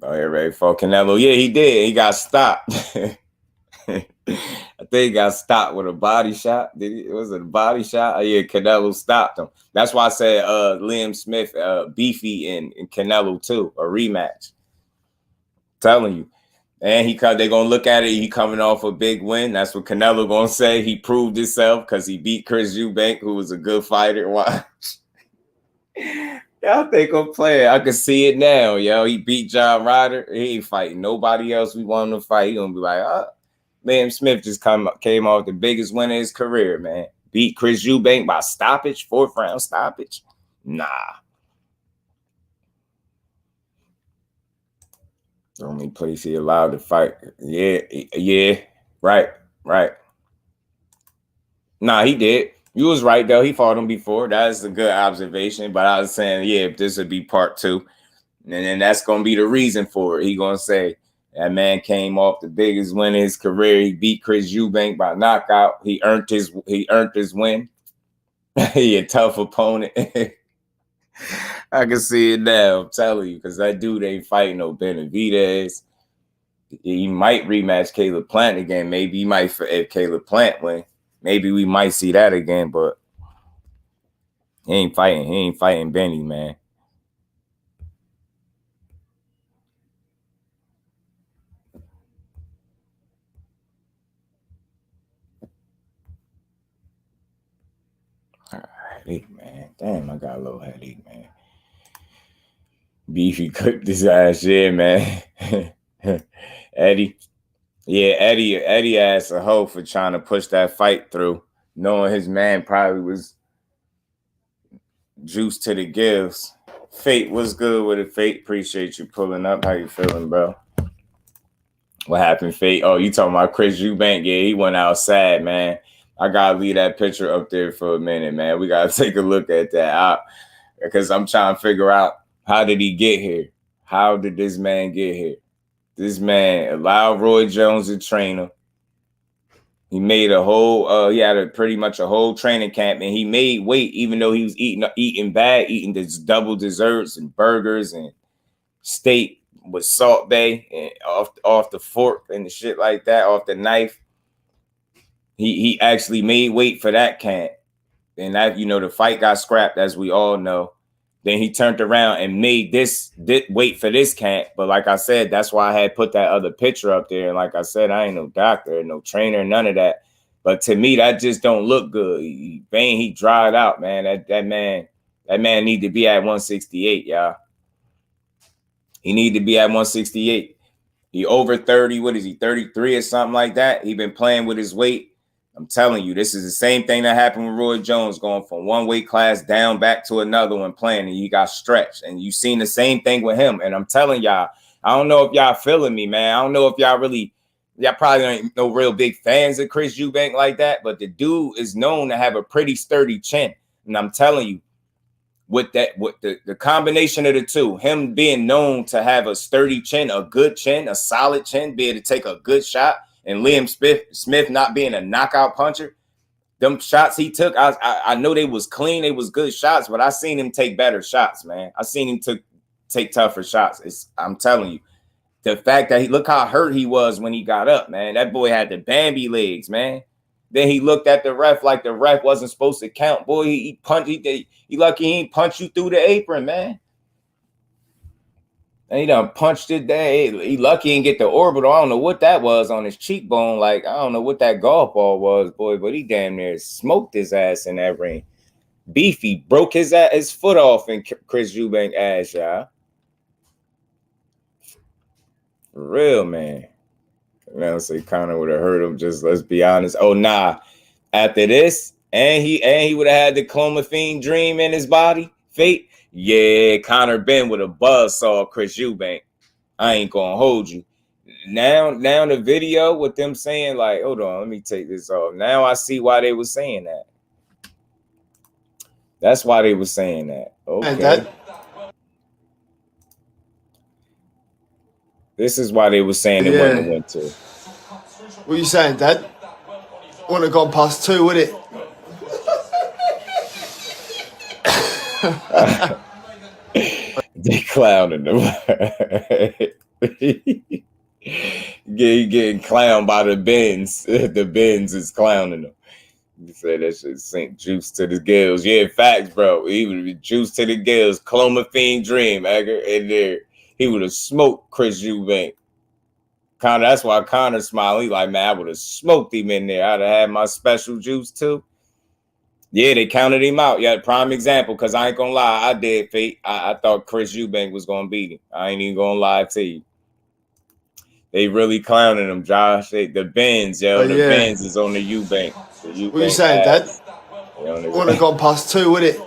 [SPEAKER 2] Oh, you ready for Canelo? Yeah, he did. He got stopped. I think he got stopped with a body shot. Was it a body shot? Oh, yeah, Canelo stopped him. That's why I said Liam Smith, Beefy, and Canelo too, a rematch. Telling you. And they're gonna look at it. He coming off a big win. That's what Canelo gonna say. He proved himself because he beat Chris Eubank, who was a good fighter. Watch. Y'all think I'm playing? I can see it now, yo. He beat John Ryder. He ain't fighting nobody else we want him to fight. He gonna be like, Liam Smith just came off the biggest win of his career, man. Beat Chris Eubank by stoppage, 4th round stoppage. Nah. The only place he allowed to fight. Yeah. Right. Nah, he did. You was right, though. He fought him before. That's a good observation. But I was saying, yeah, if this would be part 2. And then that's going to be the reason for it. He going to say, that man came off the biggest win of his career. He beat Chris Eubank by knockout. He earned his win. He a tough opponent. I can see it now. I'm telling you, because that dude ain't fighting no Benavidez. He might rematch Caleb Plant again. Maybe he might, if Caleb Plant win. Maybe we might see that again, but he ain't fighting. He ain't fighting Benny, man. Headache, man. Damn, I got a little headache, man. Beefy cooked his ass, yeah, man. Eddie asked a hoe for trying to push that fight through, knowing his man probably was juiced to the gills. Fate, what's good with it, Fate? Appreciate you pulling up. How you feeling, bro? What happened, Fate? Oh, you talking about Chris Eubank? Yeah, he went out sad, man. I gotta leave that picture up there for a minute, man. We gotta take a look at that because I'm trying to figure out, how did he get here? How did this man get here? This man allowed Roy Jones to train him. He made a whole, he had pretty much a whole training camp, and he made weight, even though he was eating bad, eating this double desserts and burgers and steak with Salt Bay and off the fork and the shit like that, off the knife. He actually made weight for that camp. And that, the fight got scrapped, as we all know. Then he turned around and made this wait for this camp. But like I said, that's why I had put that other picture up there. And like I said, I ain't no doctor, no trainer, none of that. But to me, that just don't look good. He dried out, man. That man need to be at 168, y'all. He need to be at 168. He over 30. What is he, 33 or something like that? He been playing with his weight. I'm telling you, this is the same thing that happened with Roy Jones, going from one weight class down back to another one playing, and he got stretched. And you seen the same thing with him. And I'm telling y'all, I don't know if y'all feeling me, man. I don't know if y'all probably ain't no real big fans of Chris Eubank like that, but the dude is known to have a pretty sturdy chin. And I'm telling you, with the combination of the two, him being known to have a sturdy chin, a good chin, a solid chin, be able to take a good shot, and Liam Smith not being a knockout puncher, them shots he took, I know they was clean, they was good shots, but I seen him take better shots, man. I seen him take tougher shots. I'm telling you, the fact that look how hurt he was when he got up, man. That boy had the Bambi legs, man. Then he looked at the ref like the ref wasn't supposed to count. Boy, he punched. He lucky he ain't punched you through the apron, man. And he done punched it there. He lucky he didn't get the orbital. I don't know what that was on his cheekbone. Like, I don't know what that golf ball was, boy, but he damn near smoked his ass in that ring. Beefy broke his foot off in Chris Eubank ass, y'all. For real, man. Now say Conor would have hurt him. Just let's be honest. Oh nah. After this, and he would have had the clomiphene dream in his body. Fate. Yeah, Conor Ben would have buzzsaw Chris Eubank. I ain't gonna hold you. Now the video with them saying, like, hold on, let me take this off. Now I see why they were saying that. That's why they were saying that. Okay. This is why they were saying it wouldn't have went to.
[SPEAKER 3] What are you saying, Dad? Wouldn't have gone past 2, would it?
[SPEAKER 2] They clowning them. Getting clowned by the Benz. The Benz is clowning them. You say that shit sink juice to the gills. Yeah, facts, bro. Even juice to the gills. Clomiphene dream, Edgar, in there. He would have smoked Chris Eubank. Conor, that's why Conor smiled. He like, man, I would have smoked him in there. I'd have had my special juice too. Yeah, they counted him out. Yeah, prime example, because I ain't gonna lie, I did, Fate. I thought Chris Eubank was gonna beat him. I ain't even gonna lie to you. They really clowning him, Josh. The Benz, yo. The Benz is on the Eubank.
[SPEAKER 3] What are you saying, Dad? Wouldn't have gone past 2, would it?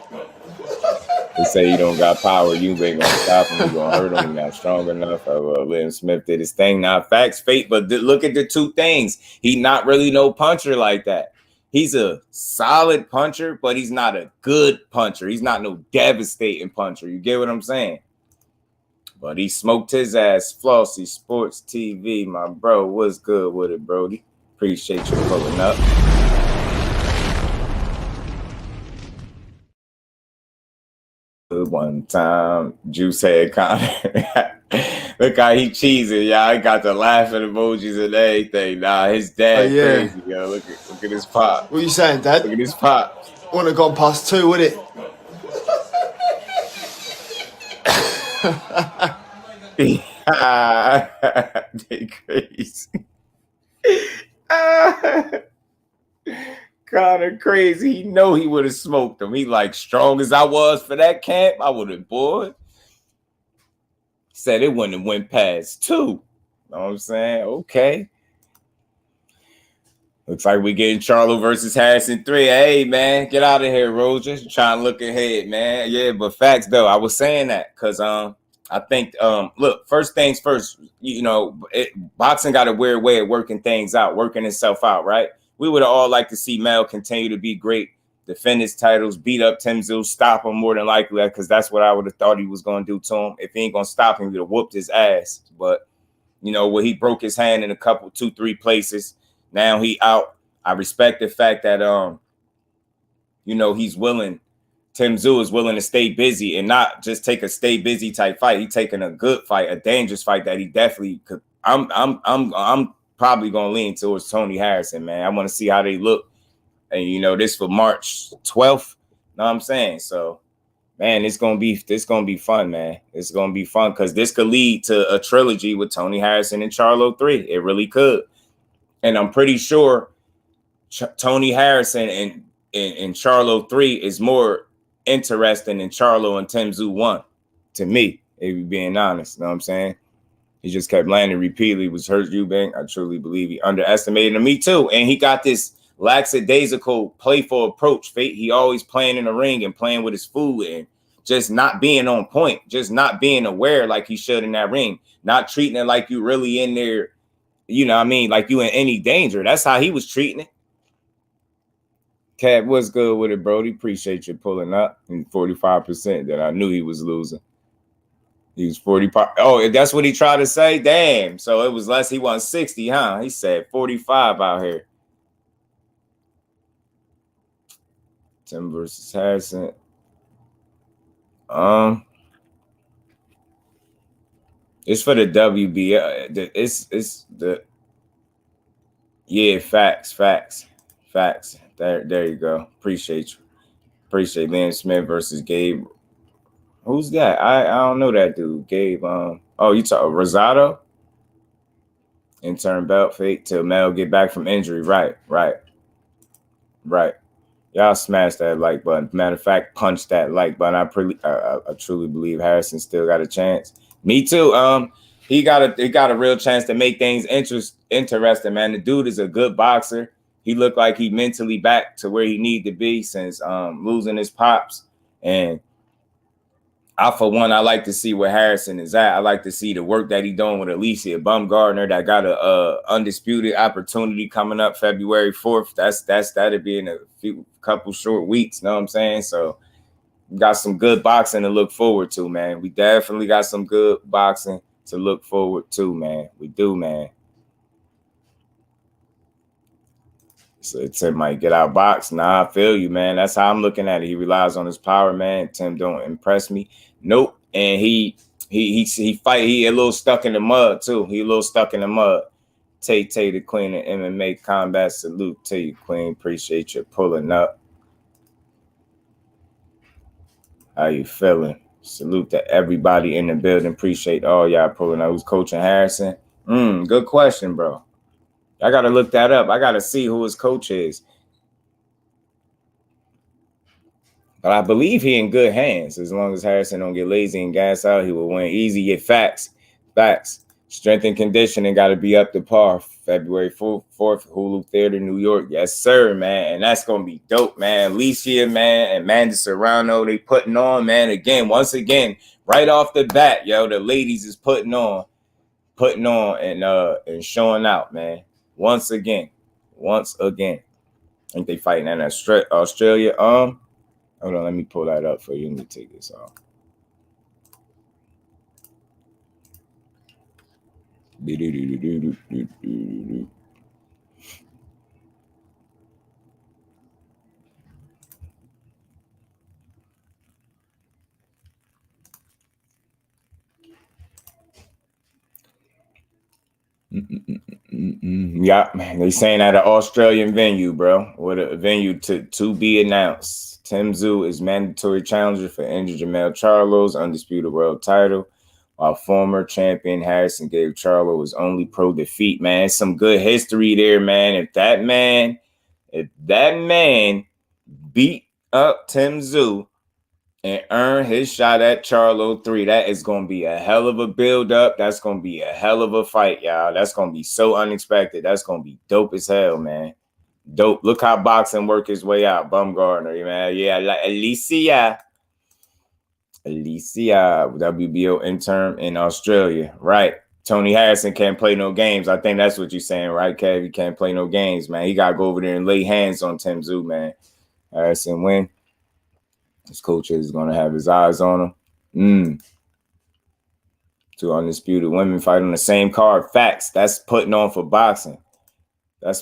[SPEAKER 2] They say he don't got power. Eubank gonna stop him. He gonna hurt him. He not strong enough. Liam Smith did his thing. Now, facts, Fate, but look at the two things. He not really no puncher like that. He's a solid puncher, but he's not a good puncher. He's not no devastating puncher. You get what I'm saying? But he smoked his ass. Flossy Sports TV, my bro. What's good with it, Brody? Appreciate you pulling up. One time, Juice had Conor. Look how he cheesing, y'all. He got the laughing emojis and everything. Nah, his dad crazy, yo. Look at his pop.
[SPEAKER 3] What are you saying, Dad?
[SPEAKER 2] Look at his pop.
[SPEAKER 3] Wouldn't have gone past 2, would it?
[SPEAKER 2] They crazy. Conor crazy. He know he would have smoked him. He like, strong as I was for that camp, I would have, boy. Said it wouldn't have went past 2. Know what I'm saying? Okay. Looks like we getting Charlo versus Harrison 3. Hey, man, get out of here, Roger. Trying to look ahead, man. Yeah, but facts, though. I was saying that because I think, look, first things first, you know, boxing got a weird way of working things out, working itself out, right? We would have all liked to see Mel continue to be great, defend his titles, beat up TSZYU, stop him more than likely, because that's what I would have thought he was going to do to him. If he ain't going to stop him, he would have whooped his ass. But, you know, he broke his hand in a couple, 2-3 places. Now he out. I respect the fact that, you know, he's willing. TSZYU is willing to stay busy and not just take a stay busy type fight. He's taking a good fight, a dangerous fight that he definitely could. I'm probably gonna lean towards Tony Harrison, man. I want to see how they look, and you know, this for March 12th. Know what I'm saying? So, man, it's gonna be fun, man. It's gonna be fun because this could lead to a trilogy with Tony Harrison and Charlo 3. It really could, and I'm pretty sure Tony Harrison and Charlo 3 is more interesting than Charlo and TSZYU 1 to me, if you're being honest. You know what I'm saying? He just kept landing repeatedly. Was hurt Eubank. I truly believe he underestimated him. Me too. And he got this lackadaisical, playful approach. He always playing in the ring and playing with his food and just not being on point, just not being aware like he should in that ring, not treating it like you really in there, you know what I mean, like you in any danger. That's how he was treating it. Cat, what's good with it, Brody? Appreciate you pulling up. And 45% that I knew he was losing. He was 45. Oh, that's what he tried to say? Damn. So it was less. He won 60, huh? He said 45 out here. Tim versus Harrison. It's for the WB. It's the facts. There you go. Appreciate you. Liam Smith versus Gabe. Who's that? I don't know that dude. Gabe. You talk Rosado? Intern belt fake till Mel get back from injury. Right. Y'all smash that like button. Matter of fact, punch that like button. I truly believe Harrison still got a chance. Me too. He got a real chance to make things interesting, man. The dude is a good boxer. He looked like he mentally back to where he need to be since losing his pops. And for one, I like to see where Harrison is at. I like to see the work that he's doing with Alicia Baumgardner that got a undisputed opportunity coming up February 4th. That'll be in a couple short weeks. Know what I'm saying? So we got some good boxing to look forward to, man. We definitely got some good boxing to look forward to, man. We do, man. So Tim might get out box. Nah, I feel you, man. That's how I'm looking at it. He relies on his power, man. Tim don't impress me. Nope. And he fight. He a little stuck in the mud too. He a little stuck in the mud. Tay the queen of MMA combat. Salute to you, queen. Appreciate you pulling up. How you feeling? Salute to everybody in the building. Appreciate all y'all pulling up. Who's coaching Harrison? Good question, bro. I got to look that up. I got to see who his coach is. But I believe he in good hands. As long as Harrison don't get lazy and gas out, he will win easy. Get facts. Strength and conditioning got to be up to par. February 4th, Hulu Theater, New York. Yes, sir, man. And that's going to be dope, man. Alicia, man, and Amanda Serrano, they putting on, man. Once again, right off the bat, yo, the ladies is putting on and showing out, man. Once again. I think they fighting in Australia. Hold on, let me pull that up for you. Let me take this off. Yeah, man. They saying at an Australian venue, bro. With a venue to be announced. TSZYU is mandatory challenger for injured Jermell Charlo's undisputed world title, while former champion Harrison gave Charlo his only pro defeat, man. It's some good history there, man. If that man beat up TSZYU and earn his shot at Charlo 3, that is going to be a hell of a build-up. That's going to be a hell of a fight, y'all. That's going to be so unexpected. That's going to be dope as hell, man. Dope. Look how boxing work his way out. Baumgardner, man. Yeah, like Alicia, WBO intern in Australia. Right. Tony Harrison can't play no games. I think that's what you're saying, right, Kev? He can't play no games, man. He got to go over there and lay hands on TSZYU, man. Harrison win. His coach is going to have his eyes on him. Two undisputed women fight on the same card. Facts. That's putting on for boxing. Man.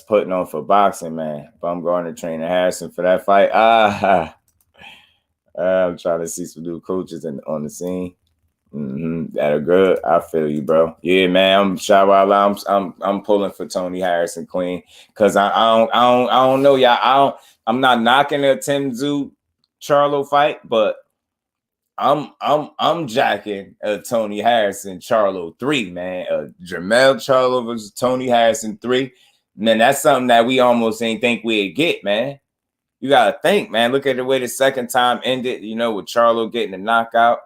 [SPEAKER 2] Baumgardner training Harrison for that fight. I'm trying to see some new coaches on the scene. That are good. I feel you, bro. Yeah, man. I'm pulling for Tony Harrison, Queen, because I don't know, y'all. I'm not knocking the TSZYU Charlo fight, but I'm jacking Tony Harrison Charlo 3, man. Jermell Charlo versus Tony Harrison 3. Man, that's something that we almost ain't think we'd get, man. You gotta think, man. Look at the way the second time ended, with Charlo getting the knockout.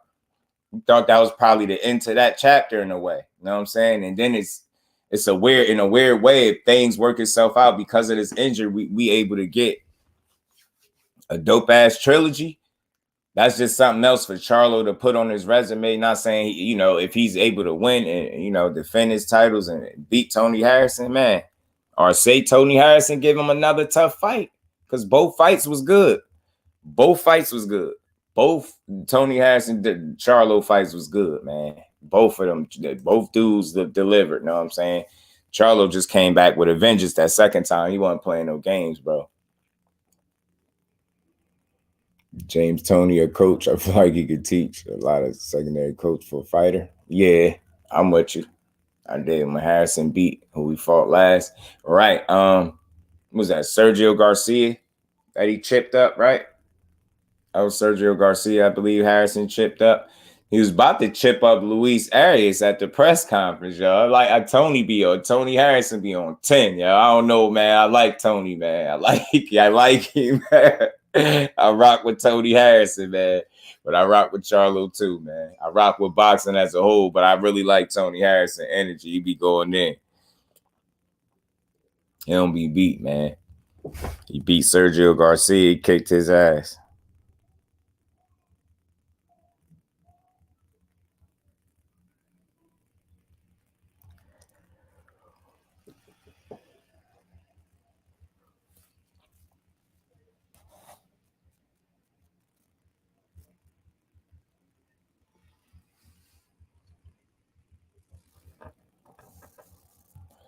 [SPEAKER 2] We thought that was probably the end to that chapter in a way. You know what I'm saying? And then it's it's in a weird way, if things work itself out because of this injury, we able to get a dope ass trilogy. That's just something else for Charlo to put on his resume. Not saying, you know, if he's able to win and, you know, defend his titles and beat Tony Harrison, man, or say Tony Harrison give him another tough fight, because both fights was good. Both fights was good. Both Tony Harrison, Charlo fights was good, man. Both of them, both dudes delivered. You know what I'm saying? Charlo just came back with a vengeance that second time. He wasn't playing no games, bro. James Toney, a coach, I feel like he could teach a lot of secondary coach for a fighter. Yeah, I'm with you. I did when Harrison beat who we fought last. Right. What was that? Sergio Garcia that he chipped up, right? That was Sergio Garcia, I believe Harrison chipped up. He was about to chip up Luis Arias at the press conference, y'all. Like Tony Harrison be on 10, yo. I don't know, man. I like Tony, man. I like him, man. I rock with Tony Harrison, man. But I rock with Charlo too, man. I rock with boxing as a whole, but I really like Tony Harrison energy. He be going in. He don't be beat, man. He beat Sergio Garcia. He kicked his ass.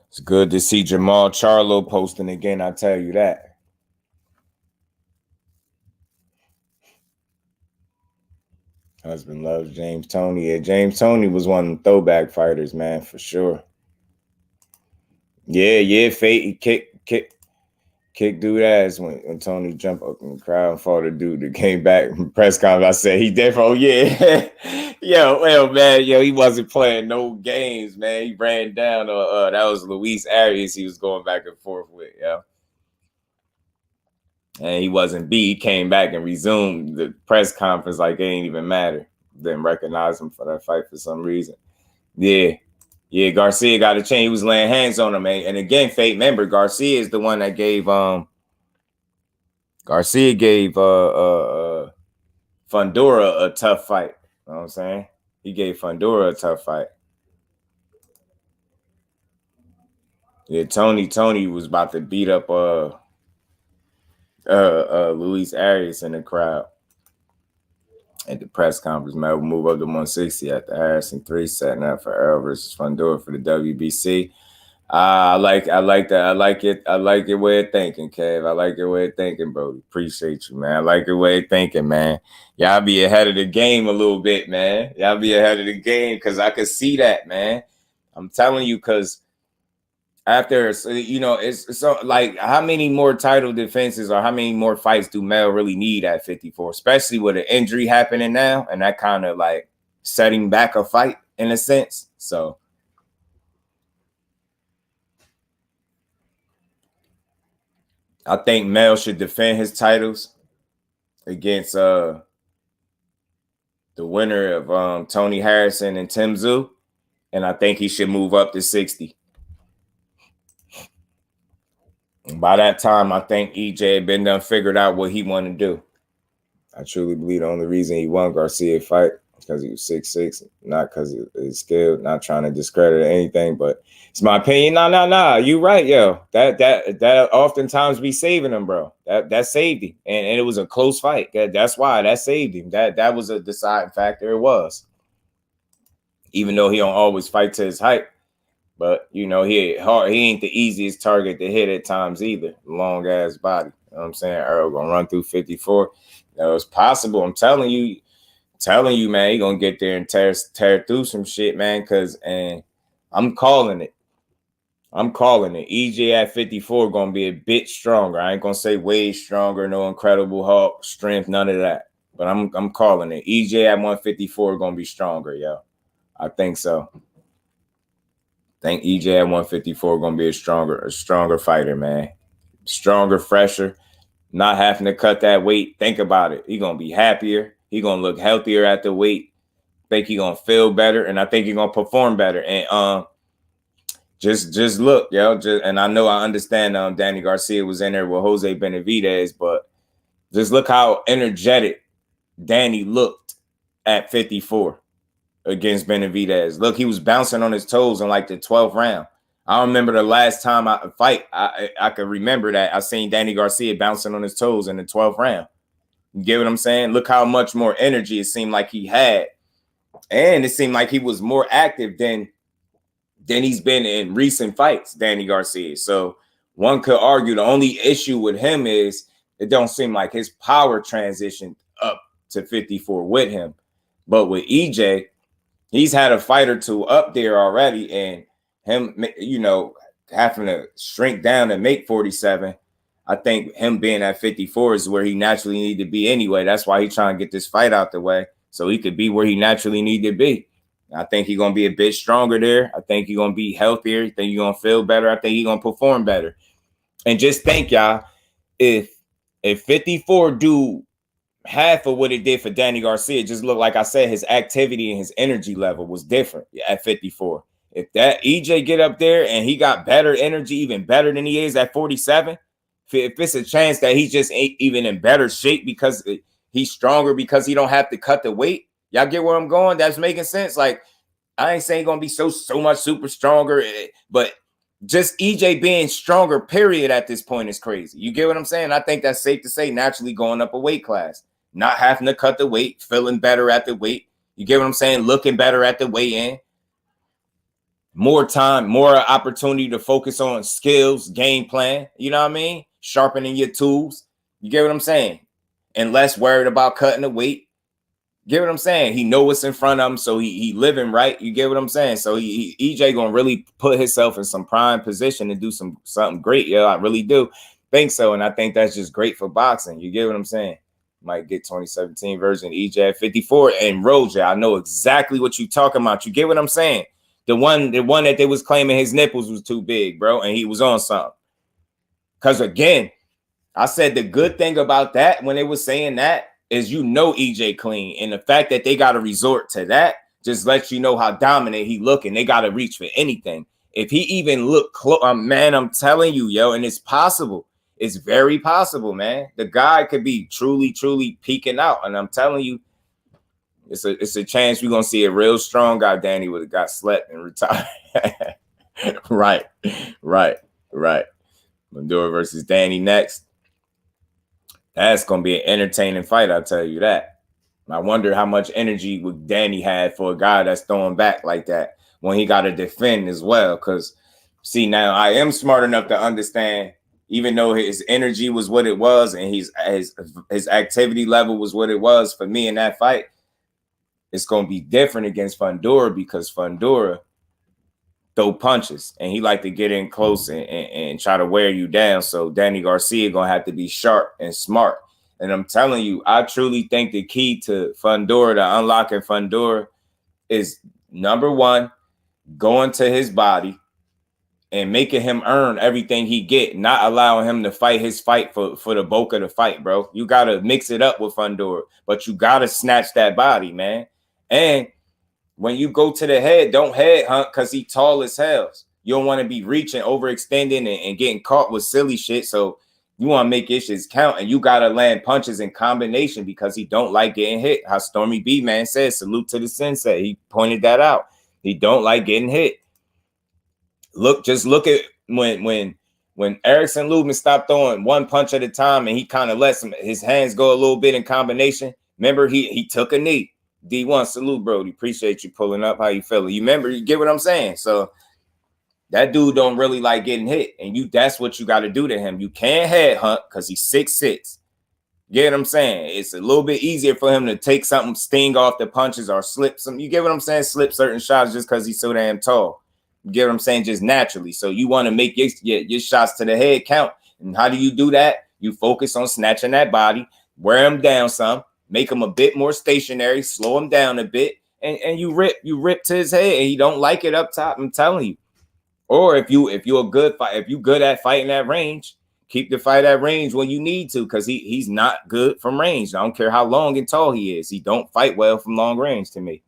[SPEAKER 2] It's good to see Jamal Charlo posting again, I tell you that. Husband loves James Toney. Yeah, James Toney was one of them throwback fighters, man, for sure. Yeah, Fate, he kick dude ass when Tony jumped up in the crowd and fought a dude that came back from press conference. I said he definitely, he wasn't playing no games, man. He ran down that was Luis Arias he was going back and forth with, and he wasn't beat. He came back and resumed the press conference like it ain't even matter. Didn't recognize him for that fight for some reason. Yeah, Garcia got a chance. He was laying hands on him, man. And again, Fate, remember, Garcia is the one that gave Fundora a tough fight. You know what I'm saying? He gave Fundora a tough fight. Yeah, Tony was about to beat up Luis Arias in the crowd at the press conference. Man, we'll move up to 160 at the Harrison 3, setting up for Earl versus Fundora for the WBC. I like that. I like it. I like your way of thinking, Kev. I like your way of thinking, bro. Appreciate you, man. I like your way of thinking, man. Y'all be ahead of the game a little bit, man. Y'all be ahead of the game because I could see that, man. I'm telling you, because after, you know, it's so like how many more title defenses or how many more fights do Mel really need at 54, especially with an injury happening now and that kind of like setting back a fight in a sense. So I think Mel should defend his titles against the winner of Tony Harrison and TSZYU, and I think he should move up to 60. And by that time, I think EJ had been done figured out what he wanted to do. I truly believe the only reason he won Garcia fight was because he was 6'6", not because of his skill, not trying to discredit anything, but it's my opinion. Nah. You right, yo. That oftentimes be saving him, bro. That saved him. And it was a close fight. That's why that saved him. That was a deciding factor. It was. Even though he don't always fight to his height. But you know, he ain't the easiest target to hit at times either. Long ass body. You know what I'm saying? Earl gonna run through 54. You know, it's possible. I'm telling you, man, he gonna get there and tear through some shit, man. And I'm calling it. EJ at 54 gonna be a bit stronger. I ain't gonna say way stronger, no incredible Hulk strength, none of that. But I'm calling it. EJ at 154 gonna be stronger, yo. I think so. I think EJ at 154 gonna be a stronger fighter, man. Stronger, fresher, not having to cut that weight. Think about it. He gonna be happier. He gonna look healthier at the weight. I think he gonna feel better, and I think he gonna perform better. And Just look, yo. And I know I understand Danny Garcia was in there with Jose Benavidez, but just look how energetic Danny looked at 54 against Benavidez. Look, he was bouncing on his toes in like the 12th round. I remember the last time I could remember that I seen Danny Garcia bouncing on his toes in the 12th round. You get what I'm saying? Look how much more energy it seemed like he had. And it seemed like he was more active than he's been in recent fights, Danny Garcia. So one could argue the only issue with him is it don't seem like his power transitioned up to 54 with him. But with EJ, he's had a fight or two up there already, and him, you know, having to shrink down and make 47, I think him being at 54 is where he naturally need to be anyway. That's why he's trying to get this fight out the way so he could be where he naturally need to be. I think he's going to be a bit stronger there. I think he's going to be healthier. I think he's going to feel better. I think he's going to perform better. And just think, y'all, if 54 do half of what it did for Danny Garcia, it just looked like I said, his activity and his energy level was different at 54. If that EJ get up there and he got better energy, even better than he is at 47, if it's a chance that he just ain't even in better shape because he's stronger because he don't have to cut the weight. Y'all get where I'm going? That's making sense. Like, I ain't saying gonna be so much super stronger, but just EJ being stronger, period, at this point is crazy. You get what I'm saying? I think that's safe to say, naturally going up a weight class, not having to cut the weight, feeling better at the weight. You get what I'm saying? Looking better at the weigh-in. More time, more opportunity to focus on skills, game plan. You know what I mean? Sharpening your tools. You get what I'm saying? And less worried about cutting the weight. Get what I'm saying? He know what's in front of him, so he living right. You get what I'm saying? So EJ gonna really put himself in some prime position to do something great. Yeah, I really do think so, and I think that's just great for boxing. You get what I'm saying? Might get 2017 version EJ at 54 and Roja. I know exactly what you talking about. You get what I'm saying? The one that they was claiming his nipples was too big, bro, and he was on something. Because again, I said the good thing about that when they was saying that is, you know, EJ clean, and the fact that they got to resort to that just lets you know how dominant he looking. They got to reach for anything. If he even look close, man, I'm telling you, yo, and it's possible. It's very possible, man. The guy could be truly peeking out, and I'm telling you, it's a chance we're gonna see a real strong guy. Danny would have got slept and retired. right. Maduro versus Danny next. That's going to be an entertaining fight, I'll tell you that. I wonder how much energy would Danny have for a guy that's throwing back like that when he got to defend as well. Because, see, now I am smart enough to understand, even though his energy was what it was and his activity level was what it was for me in that fight, it's going to be different against Fundora because Fundora throw punches and he like to get in close and try to wear you down. So Danny Garcia gonna have to be sharp and smart. And I'm telling you, I truly think the key to Fundora, to unlocking Fundora, is number one, going to his body and making him earn everything he get, not allowing him to fight his fight for the bulk of the fight, bro. You gotta mix it up with Fundora, but you gotta snatch that body, man. And when you go to the head, don't head hunt because he tall as hell. You don't want to be reaching, overextending, and getting caught with silly shit. So you want to make issues count, and you got to land punches in combination because he don't like getting hit. How Stormy B, man, said, salute to the sensei. He pointed that out. He don't like getting hit. Just look at when Erickson Lubin stopped throwing one punch at a time and he kind of lets his hands go a little bit in combination. Remember, he took a knee. D1, salute, Brody. Appreciate you pulling up. How you feeling? You remember, you get what I'm saying? So that dude don't really like getting hit. And that's what you got to do to him. You can't head hunt because he's 6'6". You get what I'm saying? It's a little bit easier for him to take something, sting off the punches or slip some. You get what I'm saying? Slip certain shots just because he's so damn tall. You get what I'm saying? Just naturally. So you want to make your shots to the head count. And how do you do that? You focus on snatching that body, wear him down some, make him a bit more stationary, slow him down a bit, and you rip to his head, and he don't like it up top. I'm telling you. Or if you're a good fight, if you good at fighting at range, keep the fight at range when you need to, because he's not good from range. I don't care how long and tall he is. He don't fight well from long range to me.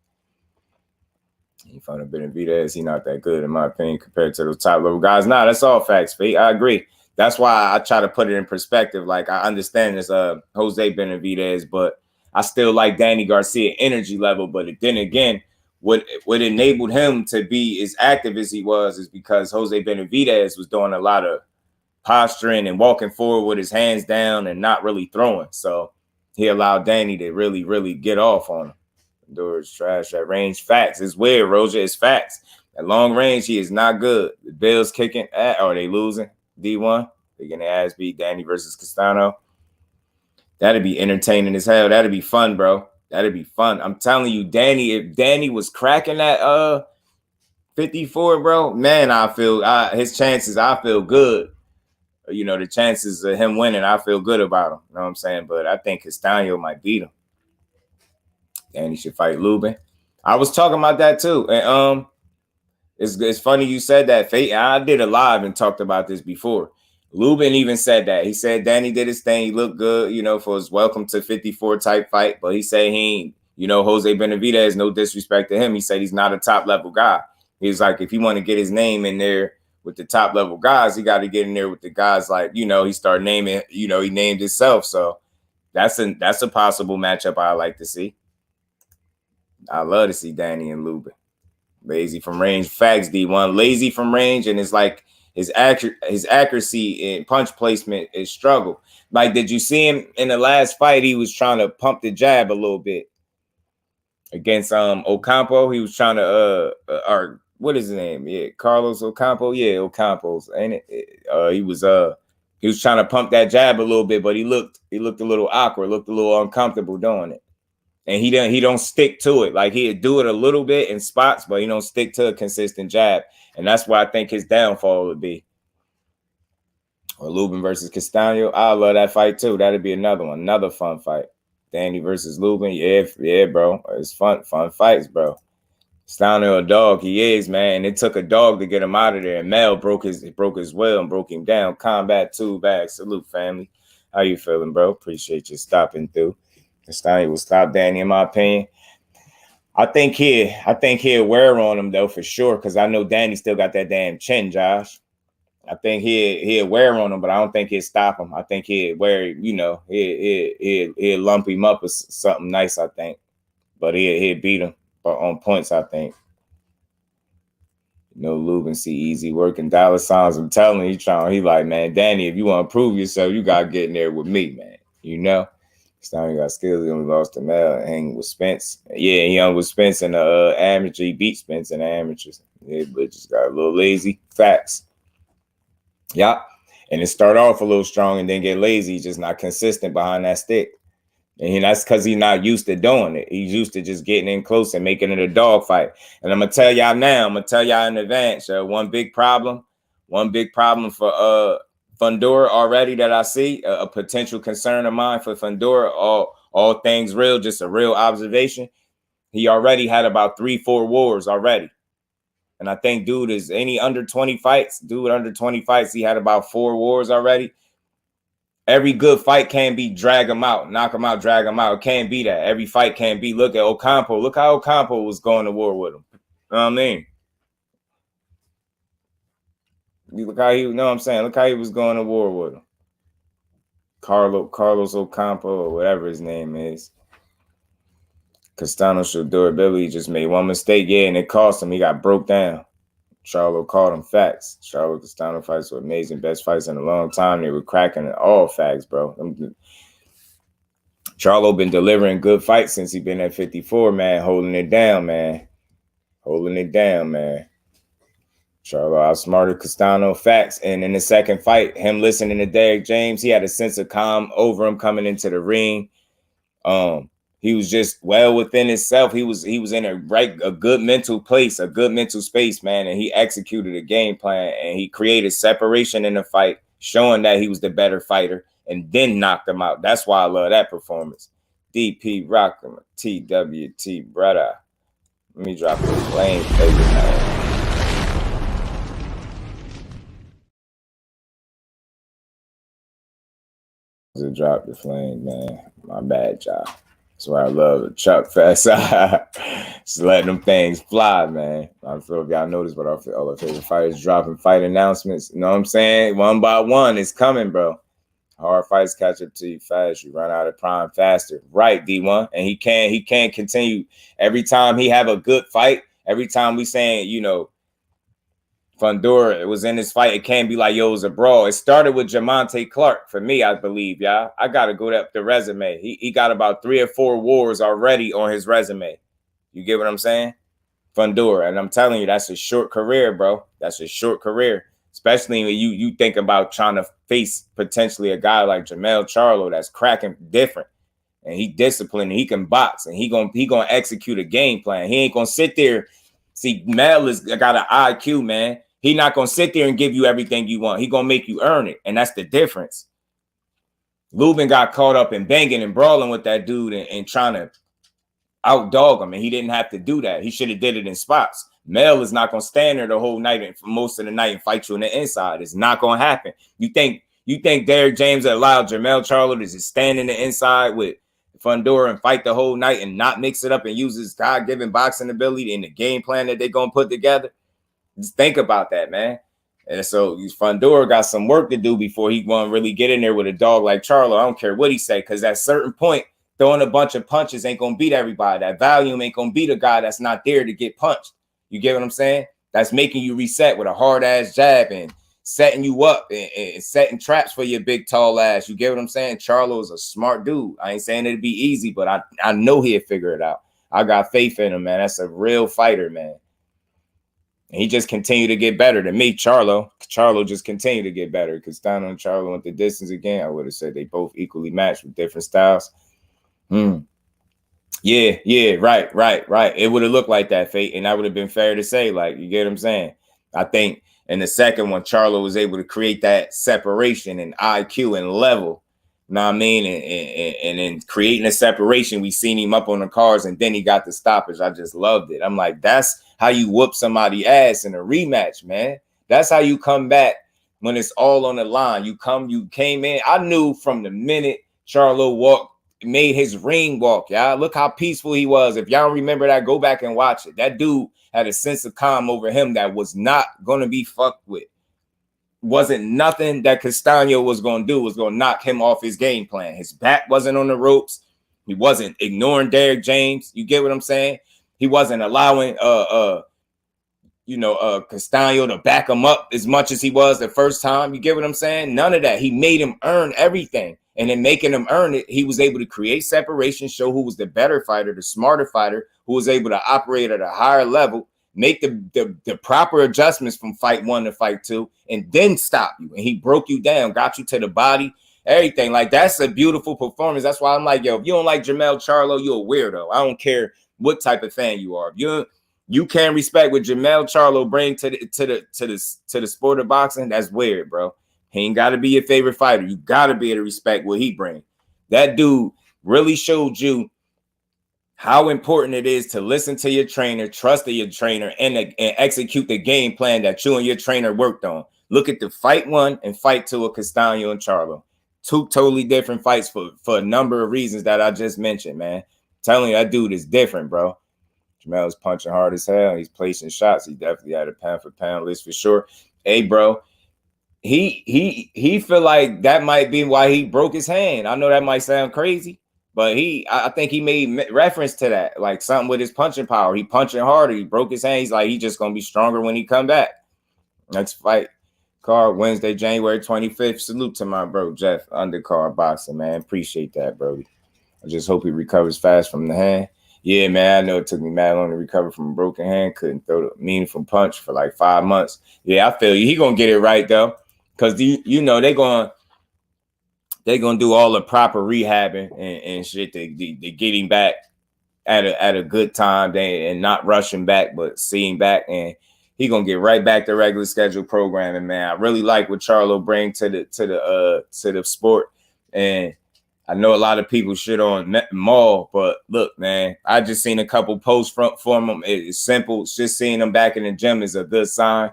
[SPEAKER 2] He found a Benavidez. He not that good in my opinion compared to those top level guys. Nah, that's all facts, Fate. I agree. That's why I try to put it in perspective. Like I understand this Jose Benavidez, but I still like Danny Garcia energy level. But then again, what enabled him to be as active as he was is because Jose Benavidez was doing a lot of posturing and walking forward with his hands down and not really throwing. So he allowed Danny to really, really get off on him. Doors trash at range. Facts. It's weird, Roger. It's facts. At long range, he is not good. The Bills kicking are they losing? D1. They're getting their ass beat. Danny versus Castano. That'd be entertaining as hell. That'd be fun, bro. That'd be fun. I'm telling you, Danny, if Danny was cracking that 54, bro, man, I feel his chances, I feel good. You know, the chances of him winning, I feel good about him. You know what I'm saying? But I think Castano might beat him. Danny should fight Lubin. I was talking about that too. And it's funny you said that, Fate. I did a live and talked about this before. Lubin even said that. He said Danny did his thing. He looked good, you know, for his welcome to 54 type fight. But he said he ain't, you know, Jose Benavidez, no disrespect to him. He said he's not a top level guy. He's like, if you want to get his name in there with the top level guys, he got to get in there with the guys like, you know, he started naming, you know, he named himself. So that's a possible matchup I like to see. I love to see Danny and Lubin. Lazy from range. Facts, D1. Lazy from range, and it's like his accuracy and punch placement is struggle. Like, did you see him in the last fight? He was trying to pump the jab a little bit against Ocampo. He was trying to or what is his name? Yeah, Carlos Ocampo. Yeah, Ocampo's. Ain't it? He was trying to pump that jab a little bit, but he looked a little awkward, looked a little uncomfortable doing it. And he don't stick to it. Like he'd do it a little bit in spots, but he don't stick to a consistent jab. And that's why I think his downfall would be. Or Lubin versus Castano. I love that fight too. That'd be another one, another fun fight. Danny versus Lubin. Yeah, bro. It's fun fights, bro. Castano a dog. He is, man. It took a dog to get him out of there. And Mel broke his will and broke him down. Combat 2 back. Salute, family. How you feeling, bro? Appreciate you stopping through. Castano will stop Danny, in my opinion. I think he'll wear on him though for sure, because I know Danny still got that damn chin, Josh. I think he'll wear on him, but I don't think he'll stop him. I think he'll wear, you know, he'll lump him up with something nice, I think. But he'll beat him on points, I think. You know, Lubin see easy working dollar signs. I'm telling you, he like, man, Danny, if you want to prove yourself, you gotta get in there with me, man. You know? He got skills. He only lost to Mel, hanging with Spence. Yeah, he hung with Spence in the amateur. He beat Spence in the amateurs. Yeah, but just got a little lazy. Facts. Yeah. And it start off a little strong and then get lazy, just not consistent behind that stick. And that's because he's not used to doing it. He's used to just getting in close and making it a dog fight. And I'm going to tell y'all now, in advance, one big problem for Fundora already that I see, a potential concern of mine for Fundora, all things real, just a real observation. He already had about 3-4 wars already. And I think dude is under 20 fights, he had about 4 wars already. Every good fight can be drag him out, knock him out, drag him out. It can't be that. Every fight can be. Look at Ocampo. Look how Ocampo was going to war with him. You know what I mean? Look how Look how he was going to war with him. Carlos Ocampo or whatever his name is. Castano showed durability, just made one mistake, and it cost him. He got broke down. Charlo called him facts. Charlo Castano fights were amazing, best fights in a long time. They were cracking all facts, bro. Charlo been delivering good fights since he been at 54, man, holding it down, man. Charlo outsmarted Castano, facts. And in the second fight, him listening to Derek James, he had a sense of calm over him coming into the ring. He was just well within himself. He was in a good mental place, a good mental space, man. And he executed a game plan and he created separation in the fight, showing that he was the better fighter, and then knocked him out. That's why I love that performance. DP Rocker, TWT, brother. Let me drop the flame, baby, man. To drop the flame, man. My bad, y'all. That's why I love it. Chuck Fast. Just letting them things fly, man. I don't know if y'all noticed, but all our favorite fighters dropping fight announcements. You know what I'm saying? One by one, it's coming, bro. Hard fights catch up to you fast. You run out of prime faster. Right, D1. And he can't continue. Every time he have a good fight, every time we saying, you know, Fundora was in this fight, it can't be like, yo, it was a brawl. It started with Jamonte Clark for me, I believe, y'all. I got to go up the resume. He got about 3 or 4 wars already on his resume. You get what I'm saying? Fundora. And I'm telling you, that's a short career, bro. That's a short career. Especially when you think about trying to face potentially a guy like Jermell Charlo that's cracking different. And he disciplined, and he can box, and he gonna execute a game plan. He ain't gonna sit there. See, Mel has got an IQ, man. He not gonna sit there and give you everything you want. He gonna make you earn it, and that's the difference. Lubin got caught up in banging and brawling with that dude and trying to outdog him, and he didn't have to do that. He should have did it in spots. Mel is not gonna stand there the whole night and for most of the night and fight you on the inside. It's not gonna happen. You think Derrick James allowed Jermell Charlo to just stand in the inside with Fundora and fight the whole night and not mix it up and use his God-given boxing ability in the game plan that they're gonna put together? Just think about that, man. And so Fundora got some work to do before he gonna really get in there with a dog like Charlo. I don't care what he say, because at a certain point, throwing a bunch of punches ain't gonna beat everybody. That volume ain't gonna beat a guy that's not there to get punched. You get what I'm saying? That's making you reset with a hard ass jab and setting you up and setting traps for your big tall ass. You get what I'm saying? Charlo is a smart dude. I ain't saying it'd be easy, but I know he'll figure it out. I got faith in him, man. That's a real fighter, man. And he just continued to get better than me. Charlo just continued to get better. Castano and Charlo went the distance again. I would have said they both equally matched with different styles. Yeah, right. It would have looked like that, Fate, and that would have been fair to say. Like, you get what I'm saying? I think in the second one, Charlo was able to create that separation and IQ and level. You know what I mean? And in creating a separation, we seen him up on the cars, and then he got the stoppage. I just loved it. I'm like, that's how you whoop somebody's ass in a rematch, man. That's how you come back when it's all on the line. You came in. I knew from the minute Charlo made his ring walk, y'all. Look how peaceful he was. If y'all remember that, go back and watch it. That dude had a sense of calm over him that was not going to be fucked with. Wasn't nothing that Castano was going to do was going to knock him off his game plan. His back wasn't on the ropes. He wasn't ignoring Derrick James. You get what I'm saying? He wasn't allowing Castano to back him up as much as he was the first time. You get what I'm saying? None of that. He made him earn everything. And in making him earn it, he was able to create separation, show who was the better fighter, the smarter fighter, who was able to operate at a higher level, make the proper adjustments from fight 1 to fight 2, and then stop you. And he broke you down, got you to the body, everything. Like, that's a beautiful performance. That's why I'm like, yo, if you don't like Jermell Charlo, you're a weirdo. I don't care what type of fan you are. If you can't respect what Jermell Charlo bring to the sport of boxing, that's weird, bro. He ain't got to be your favorite fighter. You got to be able to respect what he brings. That dude really showed you how important it is to listen to your trainer, trust your trainer, and execute the game plan that you and your trainer worked on. Look at the fight 1 and fight 2 of Castano and Charlo. 2 totally different fights for a number of reasons that I just mentioned, man. I'm telling you, that dude is different, bro. Jermell's punching hard as hell. He's placing shots. He definitely had a pound for pound list for sure. Hey, bro. He feel like that might be why he broke his hand. I know that might sound crazy, but I think he made reference to that, like something with his punching power. He punching harder. He broke his hand. He's like, he's just gonna be stronger when he come back. Next fight card Wednesday, January 25th. Salute to my bro Jeff, undercard boxing, man. Appreciate that, bro. I just hope he recovers fast from the hand. Yeah, man, I know it took me mad long to recover from a broken hand. Couldn't throw the meaningful punch for like 5 months. Yeah, I feel you. He gonna get it right though. Because you know they're gonna do all the proper rehabbing and shit to get him back at a good time and not rushing back, but seeing back, and he gonna get right back to regular scheduled programming, man. I really like what Charlo bring to the sport, and I know a lot of people shit on Maul, but look, man, I just seen a couple posts from him. It's simple. It's just seeing him back in the gym is a good sign.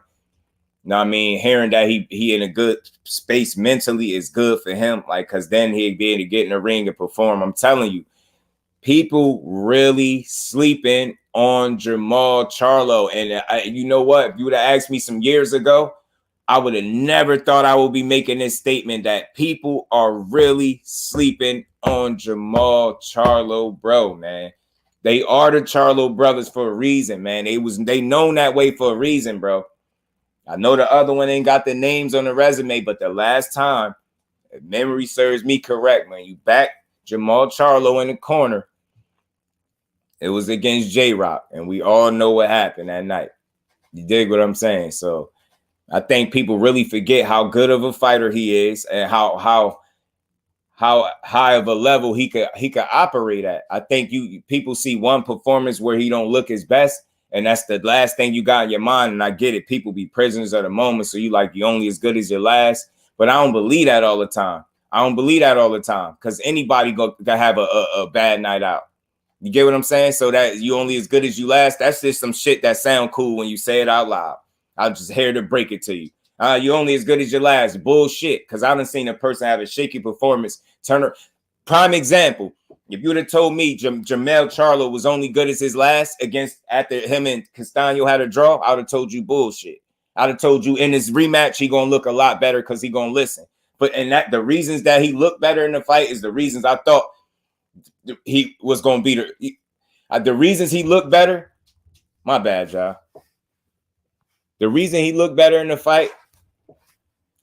[SPEAKER 2] You know what I mean? Hearing that he in a good space mentally is good for him, like, because then he'd be able to get in the ring and perform. I'm telling you, people really sleeping on Jermall Charlo. And you know what? If you would have asked me some years ago, I would have never thought I would be making this statement that people are really sleeping on Jermall Charlo, bro, man. They are the Charlo brothers for a reason, man. They known that way for a reason, bro. I know the other one ain't got the names on the resume, but the last time, if memory serves me correct, man, you back Jermall Charlo in the corner, it was against J-Rock, and we all know what happened that night. You dig what I'm saying? So I think people really forget how good of a fighter he is and how high of a level he could operate at. I think people see one performance where he don't look his best, and that's the last thing you got in your mind. And I get it. People be prisoners of the moment, so you only as good as your last. But I don't believe that all the time. Because anybody gonna have a bad night out. You get what I'm saying? So that you only as good as you last. That's just some shit that sound cool when you say it out loud. I'm just here to break it to you. You only as good as your last. Bullshit. Because I done seen a person have a shaky performance. Prime example. If you would have told me Jermall Charlo was only good as his last after him and Castaño had a draw, I would have told you bullshit. I'd have told you in this rematch he gonna look a lot better because he gonna listen. The reasons that he looked better in the fight is the reasons I thought he was gonna beat her. The reasons he looked better. My bad, y'all. The reason he looked better in the fight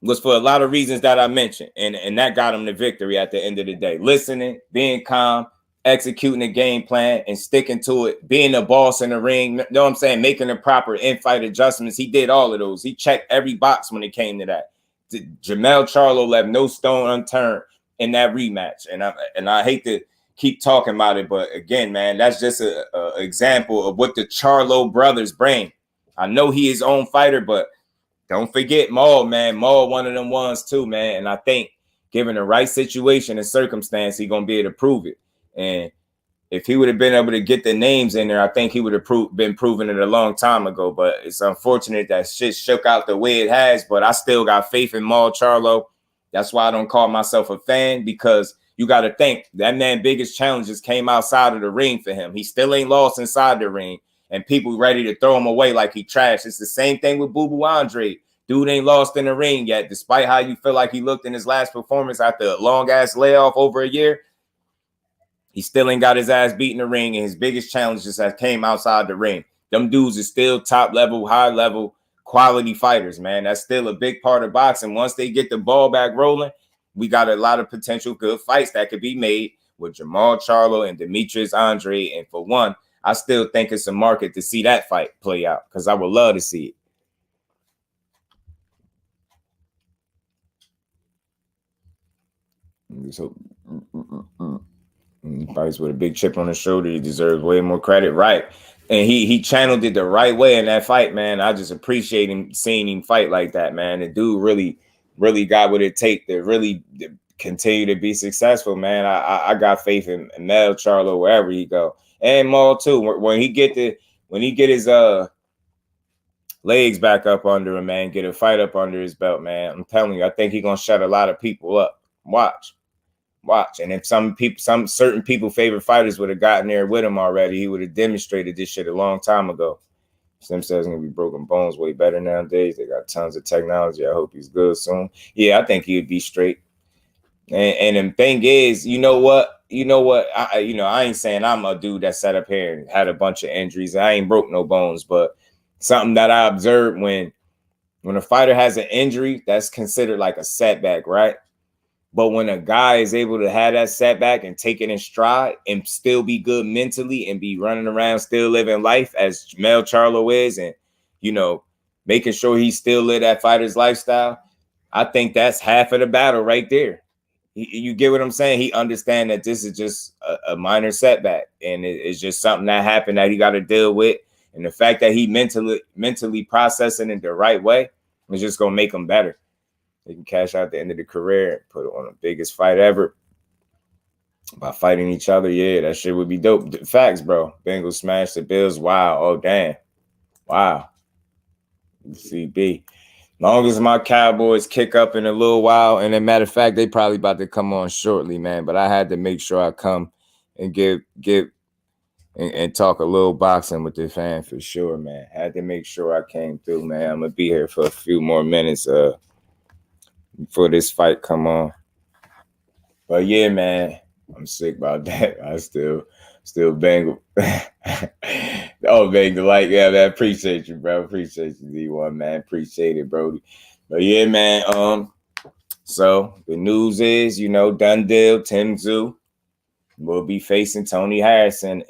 [SPEAKER 2] was for a lot of reasons that I mentioned. And that got him the victory at the end of the day. Listening, being calm, executing the game plan and sticking to it, being a boss in the ring, you know what I'm saying? Making the proper in-fight adjustments. He did all of those. He checked every box when it came to that. Jermall Charlo left no stone unturned in that rematch. And I hate to keep talking about it, but again, man, that's just an example of what the Charlo brothers bring. I know he is his own fighter, but don't forget Maul, man. Maul, one of them ones too, man. And I think given the right situation and circumstance, he's going to be able to prove it. And if he would have been able to get the names in there, I think he would have been proving it a long time ago. But it's unfortunate that shit shook out the way it has. But I still got faith in Maul Charlo. That's why I don't call myself a fan, because you got to think that man biggest challenges came outside of the ring for him. He still ain't lost inside the ring. And people ready to throw him away like he trash. It's the same thing with Boo Boo Andre. Dude ain't lost in the ring yet, despite how you feel like he looked in his last performance after a long-ass layoff over a year. He still ain't got his ass beat in the ring, and his biggest challenges that came outside the ring. Them dudes are still top-level, high-level, quality fighters, man. That's still a big part of boxing. Once they get the ball back rolling, we got a lot of potential good fights that could be made with Jermall Charlo and Demetrius Andre. And for one, I still think it's a market to see that fight play out, because I would love to see it. So he fights with a big chip on his shoulder. He deserves way more credit, right? And he channeled it the right way in that fight, man. I just appreciate him, seeing him fight like that, man. The dude really got what it takes to really continue to be successful, man. I got faith in Mel Charlo wherever he go, and Maul too. When he get his legs back up under him, man, get a fight up under his belt, man. I'm telling you, I think he's gonna shut a lot of people up. Watch. And if some certain people favorite fighters would have gotten there with him already, he would have demonstrated this shit a long time ago. Stem cells gonna be broken bones way better nowadays. They got tons of technology. I hope he's good soon. Yeah, I think he'd be straight. And the thing is, you know what? I ain't saying I'm a dude that sat up here and had a bunch of injuries. I ain't broke no bones, but something that I observed when a fighter has an injury, that's considered like a setback, right? But when a guy is able to have that setback and take it in stride and still be good mentally and be running around, still living life as Jermall Charlo is, and, making sure he still live that fighter's lifestyle, I think that's half of the battle right there. You get what I'm saying? He understands that this is just a minor setback, and it's just something that happened that he got to deal with. And the fact that he mentally processing it the right way is just going to make him better. They can cash out at the end of the career and put it on the biggest fight ever by fighting each other. Yeah, that shit would be dope. Facts, bro. Bengals smash the Bills. Wow. Oh, damn. Wow. CB. Long as my Cowboys kick up in a little while, and as a matter of fact, they probably about to come on shortly, man. But I had to make sure I come and and talk a little boxing with the fan for sure, man. Had to make sure I came through, man. I'm gonna be here for a few more minutes before this fight come on. But yeah, man, I'm sick about that. I still bang. Oh, bang the light. Yeah, man. Appreciate you, bro. Appreciate you, D1, man. Appreciate it, Brody. But yeah, man. So the news is, done deal. TSZYU will be facing Tony Harrison,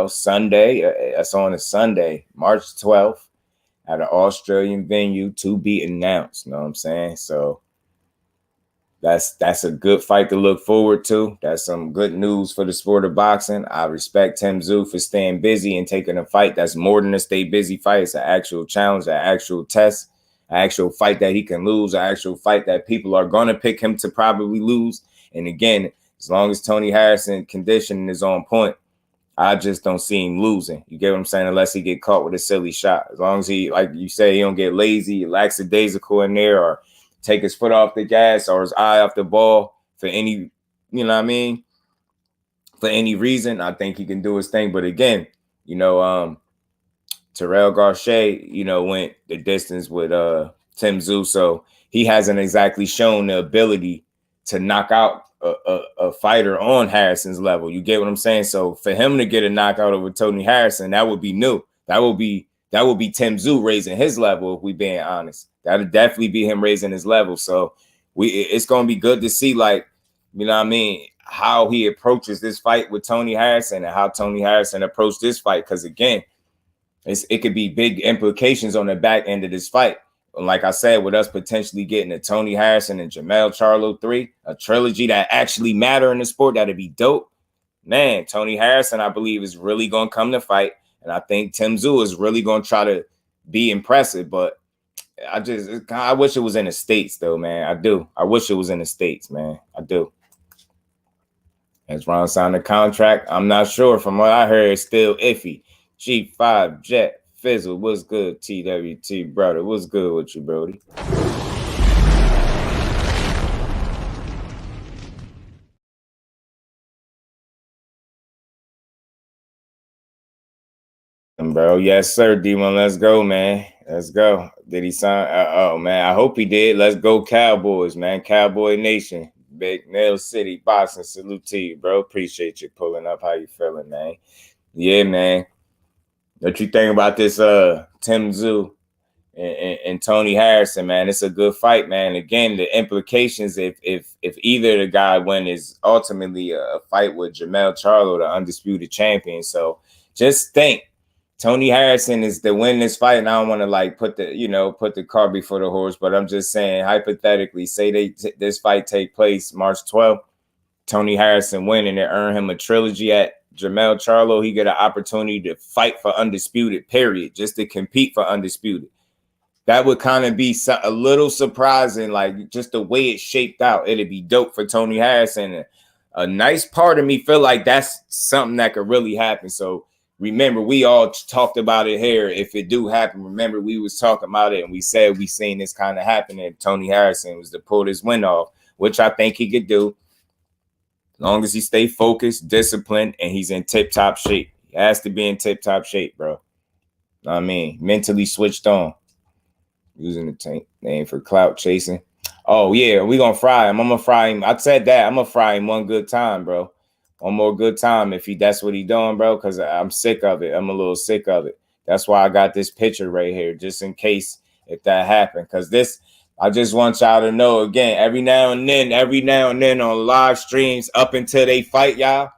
[SPEAKER 2] Sunday. That's on a Sunday, March 12th, at an Australian venue to be announced. You know what I'm saying? So that's a good fight to look forward to. That's some good news for the sport of boxing. I respect TSZYU for staying busy and taking a fight that's more than a stay busy fight. It's an actual challenge, an actual test, an actual fight that he can lose, an actual fight that people are going to pick him to probably lose. And again, as long as Tony Harrison conditioning is on point, I just don't see him losing. You get what I'm saying? Unless he get caught with a silly shot. As long as he, like you say, he don't get lazy, lackadaisical in there, or take his foot off the gas or his eye off the ball for any, for any reason, I think he can do his thing. But again, Terrell Gausha, went the distance with TSZYU, so he hasn't exactly shown the ability to knock out a fighter on Harrison's level. You get what I'm saying? So for him to get a knockout over Tony Harrison, that would be new. That would be TSZYU raising his level, if we being honest. That would definitely be him raising his level. So it's going to be good to see, how he approaches this fight with Tony Harrison and how Tony Harrison approached this fight. Because again, it could be big implications on the back end of this fight. And like I said, with us potentially getting a Tony Harrison and Jermell Charlo 3, a trilogy that actually matter in the sport, that'd be dope. Man, Tony Harrison, I believe, is really going to come to fight. And I think TSZYU is really going to try to be impressive. But I wish it was in the States, though, man. I do. I wish it was in the States, man. I do. As Ron signed the contract, I'm not sure. From what I heard, it's still iffy. G5 Jet Fizzle, what's good? TWT brother, what's good with you, Brody? Bro, yes, sir, D1. Let's go, man. Let's go. Did he sign? Oh, man, I hope he did. Let's go, Cowboys, man. Cowboy Nation. Big Nail City Boxing. Salute to you, bro. Appreciate you pulling up. How you feeling, man? Yeah, man. What you think about this TSZYU and Tony Harrison, man? It's a good fight, man. Again, the implications if either the guy win is ultimately a fight with Jermell Charlo, the undisputed champion. So just think, Tony Harrison is to win this fight, and I don't want to put the cart before the horse, but I'm just saying, hypothetically, say this fight take place March 12th, Tony Harrison win and they earn him a trilogy at Jermell Charlo, he get an opportunity to fight for undisputed, period, just to compete for undisputed. That would kind of be a little surprising, just the way it shaped out. It'd be dope for Tony Harrison. A nice part of me feel like that's something that could really happen. So remember, we all talked about it here. If it do happen, remember we was talking about it and we said we seen this kind of happen. And Tony Harrison was to pull this win off, which I think he could do. As long as he stay focused, disciplined, and he's in tip-top shape. He has to be in tip-top shape, bro. I mean, mentally switched on. Using the tank name for clout chasing. Oh, yeah, we going to fry him. I'm going to fry him. I said that. I'm going to fry him one good time, bro. One more good time if that's what he doing, bro, because I'm sick of it. I'm a little sick of it. That's why I got this picture right here, just in case if that happened. Because I just want y'all to know, again, every now and then on live streams up until they fight, y'all,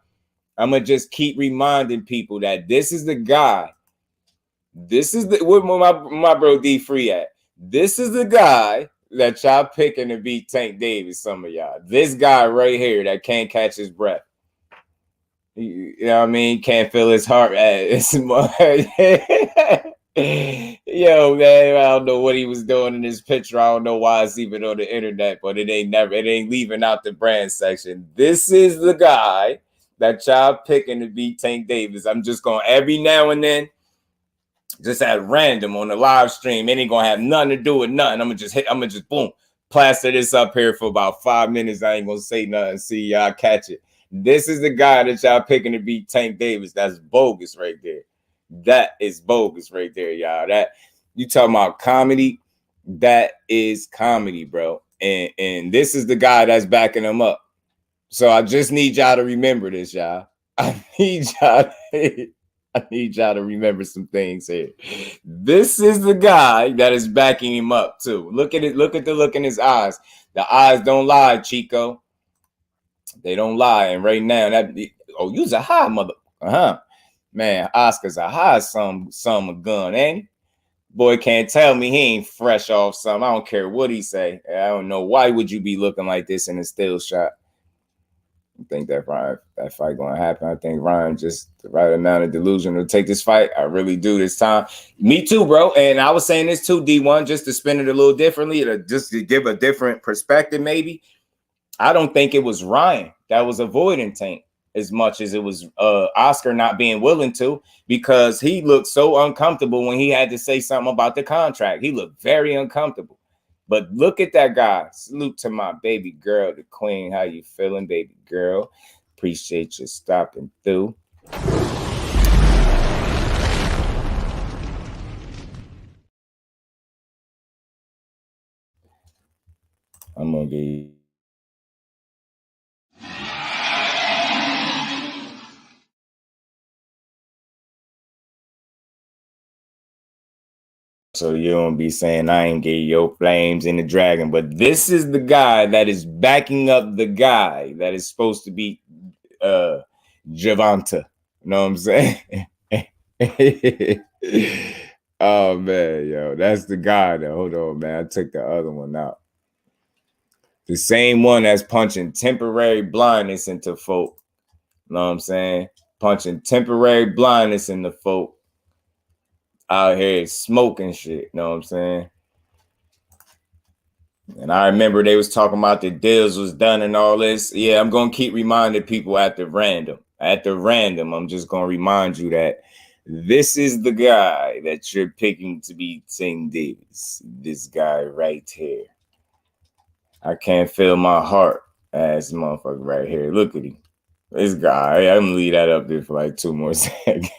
[SPEAKER 2] I'm going to just keep reminding people that this is the guy. This is where my bro D Free at. This is the guy that y'all picking to beat Tank Davis, some of y'all. This guy right here that can't catch his breath. You know what I mean? Can't feel his heart. Yo, man, I don't know what he was doing in this picture. I don't know why it's even on the internet, but it ain't leaving out the brand section. This is the guy that y'all picking to beat Tank Davis. I'm just going every now and then, just at random on the live stream. It ain't gonna have nothing to do with nothing. I'm gonna just boom, plaster this up here for about 5 minutes. I ain't gonna say nothing. See y'all catch it. This is the guy that y'all picking to beat Tank Davis. That's bogus right there. That is bogus right there, y'all. That you talking about comedy? That is comedy, bro. And this is the guy that's backing him up. So I just need y'all to remember this, y'all. I need y'all to remember some things here. This is the guy that is backing him up too. Look at it. Look at the look in his eyes. The eyes don't lie, Chico. They don't lie. And right now, you's a high mother. Man, Oscar's a high some gun, ain't he? Boy can't tell me he ain't fresh off something. I don't care what he say. I don't know why would you be looking like this in a still shot. I think that fight gonna happen. I think Ryan just the right amount of delusion to take this fight. I really do this time. Me too, bro. And I was saying this too, D1, just to spin it a little differently, just to give a different perspective, maybe. I don't think it was Ryan that was avoiding Tank as much as it was Oscar not being willing to, because he looked so uncomfortable when he had to say something about the contract. He looked very uncomfortable. But look at that guy. Salute to my baby girl, the queen. How you feeling, baby girl? Appreciate you stopping through. I'm going to be... So you don't be saying I ain't get your flames in the dragon, but this is the guy that is backing up the guy that is supposed to be Javante. You know what I'm saying? Oh man, yo, that's the guy that. Hold on, man. I took the other one out. The same one that's punching temporary blindness into folk. You know what I'm saying? Punching temporary blindness into folk. Out here smoking shit, you know what I'm saying? And I remember they was talking about the deals was done and all this. Yeah, I'm gonna keep reminding people at the random. I'm just gonna remind you that this is the guy that you're picking to be Tank Davis. This guy right here. I can't feel my heart ass motherfucker right here. Look at him. This guy. I'm gonna leave that up there for like 2 more seconds.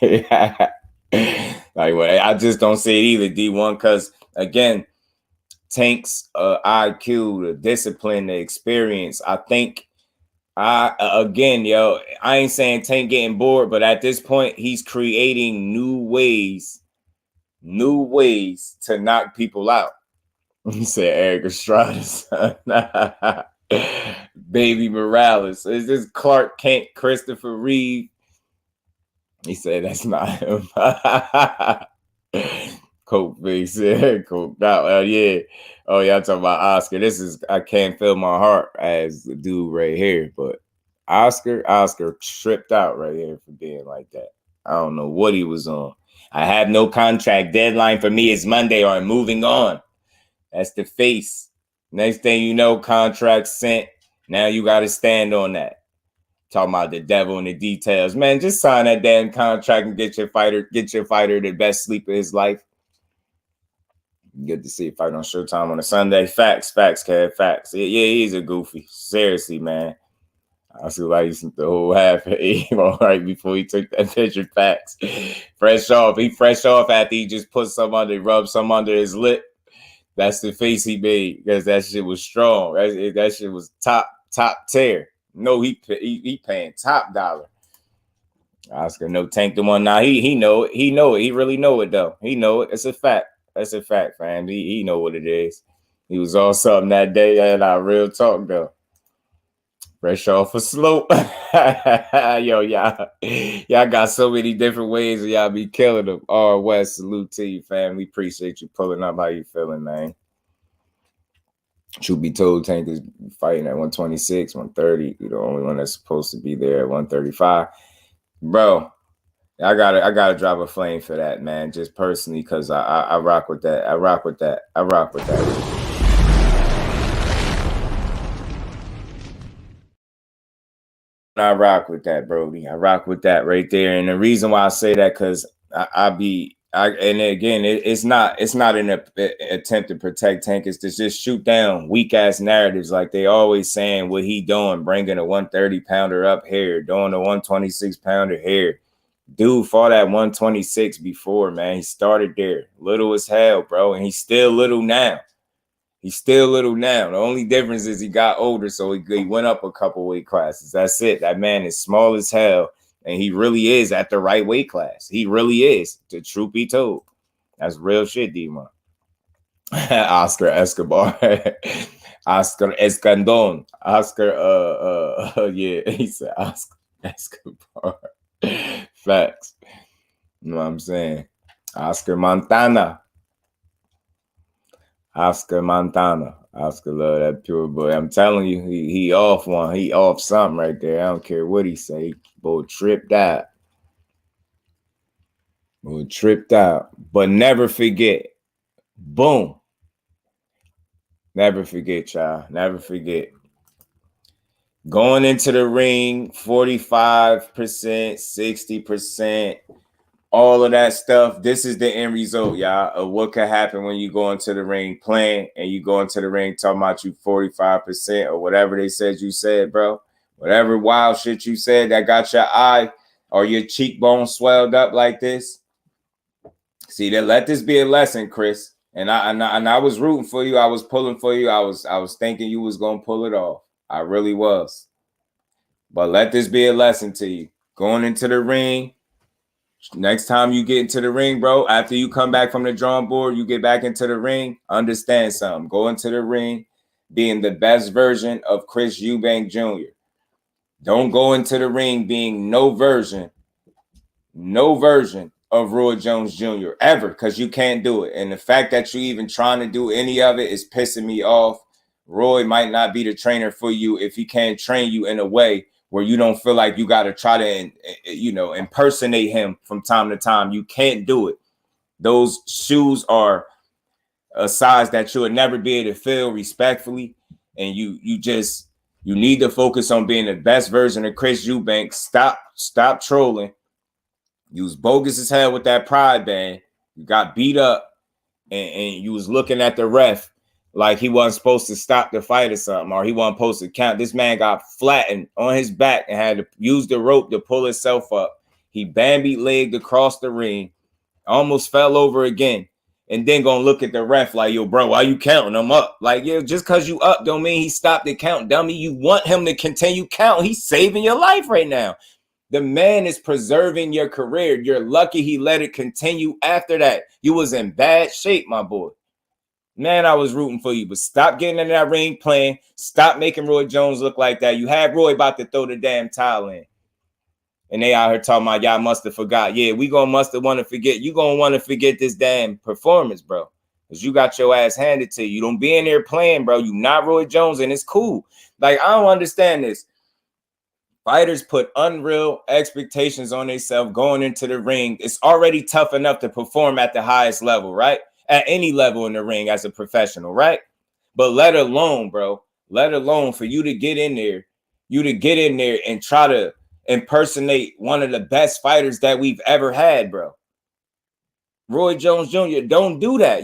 [SPEAKER 2] Like, well, I just don't see it either, D1, because again, Tank's IQ, the discipline, the experience. I think again, yo, I ain't saying Tank getting bored, but at this point, he's creating new ways to knock people out. He said Eric Estrada, Baby Morales. Is this Clark Kent, Christopher Reeve? He said that's not him. Coke face, yeah, Coke out. Yeah. Oh, y'all talking about Oscar. This is I can't feel my heart as the dude right here, but Oscar tripped out right here for being like that. I don't know what he was on. I have no contract. Deadline for me is Monday, or I'm moving on. That's the face. Next thing you know, contract sent. Now you got to stand on that. Talking about the devil and the details, man. Just sign that damn contract and get your fighter the best sleep of his life. Good to see a fight on Showtime on a Sunday. Facts, Kev, facts. Yeah, he's a goofy. Seriously, man. I see why he sent the whole half right before he took that picture. Facts. Fresh off. He fresh off after he just put rubbed some under his lip. That's the face he made, because that shit was strong. That shit was top tier. No, he paying top dollar. Oscar, no Tank the one. Now he know it. He know it. He really know it though. He know it. It's a fact. That's a fact, fam. He know what it is. He was on something that day, and real talk though. Fresh off a slope. Yo, y'all got so many different ways of y'all be killing them. R West, salute to you, fam. We appreciate you pulling up. How you feeling, man? Truth be told, Tank is fighting at 126, 130. You're the only one that's supposed to be there at 135. Bro, I gotta drop a flame for that, man. Just personally, because I rock with that. I rock with that. I rock with that, Brody. I rock with that right there. And the reason why I say that, because I be And again, it's not an attempt to protect Tank. It's to just shoot down weak ass narratives like they always saying what he doing, bringing a 130 pounder up here, doing a 126 pounder here. Dude fought at 126 before, man. He started there, little as hell, bro, and he's still little now. The only difference is he got older, so he went up a couple weight classes. That's it. That man is small as hell. And he really is at the right weight class. He really is. The truth be told. That's real shit, D-Mon. Oscar Escobar. Oscar Escandon. Oscar, yeah, he said Oscar Escobar. Facts. You know what I'm saying? Oscar Montana. Oscar love that pure boy. I'm telling you, he off one. He off something right there. I don't care what he say. Boy, tripped out. But never forget. Boom. Never forget, y'all. Never forget. Going into the ring, 45%, 60%. All of that stuff. This is the end result, y'all, of what could happen when you go into the ring playing and you go into the ring talking about you 45% or whatever they said you said, bro. Whatever wild shit you said that got your eye or your cheekbone swelled up like this. See, that let this be a lesson, Chris. And I was rooting for you. I was pulling for you. I was thinking you was gonna pull it off. I really was. But let this be a lesson to you. Going into the ring. Next time you get into the ring, bro, after you come back from the drawing board, you get back into the ring, understand something. Go into the ring being the best version of Chris EUBANK Jr. Don't go into the ring being no version of Roy Jones Jr. ever, because you can't do it. And the fact that you even trying to do any of it is pissing me off. Roy might not be the trainer for you if he can't train you in a way where you don't feel like you got to try to, impersonate him from time to time. You can't do it. Those shoes are a size that you'll never be able to fill respectfully. And you need to focus on being the best version of Chris EUBANK. Stop trolling. You was bogus as hell with that pride band. You got beat up and you was looking at the ref like he wasn't supposed to stop the fight or something, or he wasn't supposed to count. This man got flattened on his back and had to use the rope to pull himself up. He Bambi-legged across the ring, almost fell over again, and then gonna look at the ref like, yo, bro, why you counting him up? Like, yeah, just because you up don't mean he stopped the count, dummy. You want him to continue count. He's saving your life right now. The man is preserving your career. You're lucky he let it continue after that. You was in bad shape, my boy. Man, I was rooting for you, but stop getting in that ring playing. Stop making Roy Jones look like that. You had Roy about to throw the damn towel in. And they out here talking about y'all must have forgot. Yeah, we must have want to forget. You going to want to forget this damn performance, bro. Because you got your ass handed to you. You don't be in there playing, bro. You not Roy Jones, and it's cool. Like, I don't understand this. Fighters put unreal expectations on themselves going into the ring. It's already tough enough to perform at the highest level, right? At any level in the ring as a professional, right? But let alone for you to get in there, and try to impersonate one of the best fighters that we've ever had, bro. Roy Jones Jr., don't do that.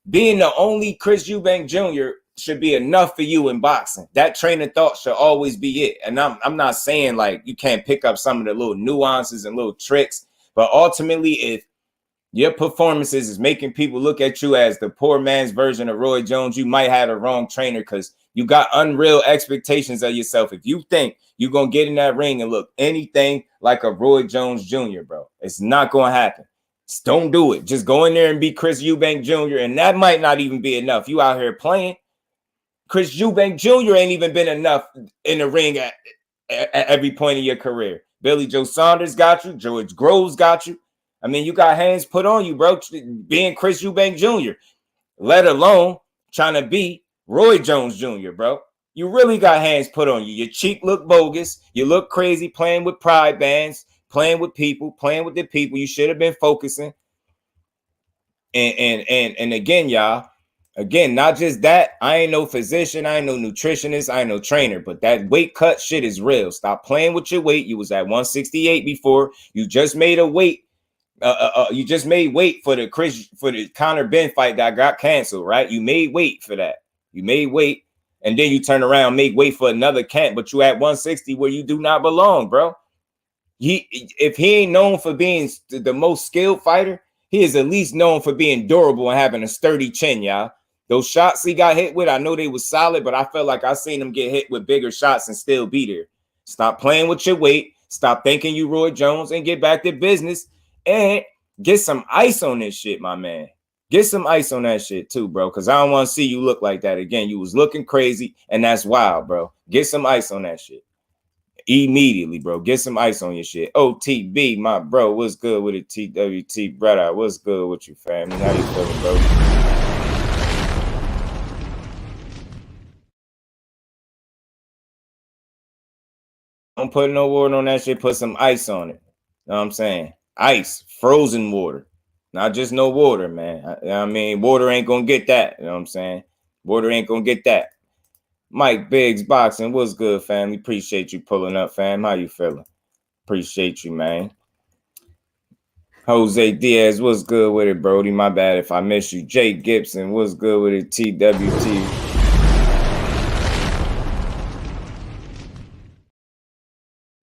[SPEAKER 2] Being the only Chris EUBANK Jr. should be enough for you in boxing. That train of thought should always be it. And I'm not saying like you can't pick up some of the little nuances and little tricks, but ultimately, if your performances is making people look at you as the poor man's version of Roy Jones, you might have the wrong trainer, because you got unreal expectations of yourself. If you think you're going to get in that ring and look anything like a Roy Jones Jr., bro, it's not going to happen. Just don't do it. Just go in there and be Chris EUBANK Jr., and that might not even be enough. You out here playing. Chris EUBANK Jr. ain't even been enough in the ring at every point of your career. Billy Joe Saunders got you. George Groves got you. I mean, you got hands put on you, bro, being Chris EUBANK Jr., let alone trying to be Roy Jones Jr., bro. You really got hands put on you. Your cheek look bogus. You look crazy playing with pride bands, playing with the people. You should have been focusing. And again, y'all, not just that. I ain't no physician. I ain't no nutritionist. I ain't no trainer. But that weight cut shit is real. Stop playing with your weight. You was at 168 before. You just made a weight You just made weight for the Conor Ben fight that got canceled, right? You made weight for that. You made weight, and then you turn around, make weight for another camp, but you at 160 where you do not belong, bro. If he ain't known for being the most skilled fighter, he is at least known for being durable and having a sturdy chin, y'all. Those shots he got hit with, I know they was solid, but I felt like I seen him get hit with bigger shots and still be there. Stop playing with your weight. Stop thinking you Roy Jones and get back to business and get some ice on this shit, my man. Get some ice on that shit too, bro, because I don't want to see you look like that again. You was looking crazy, and that's wild, bro. Get some ice on that shit. Immediately, bro. Get some ice on your shit. OTB, my bro. What's good with it? TWT, brother. What's good with you, family? How you feeling, bro? Don't put no water on that shit. Put some ice on it. Know what I'm saying? Ice, frozen water. Not just no water, man. I mean, water ain't gonna get that. You know what I'm saying? Water ain't gonna get that. Mike Biggs Boxing, what's good, family? Appreciate you pulling up, fam. How you feeling? Appreciate you, man. Jose Diaz, what's good with it, Brody? My bad if I miss you. Jake Gibson, what's good with it? TWT.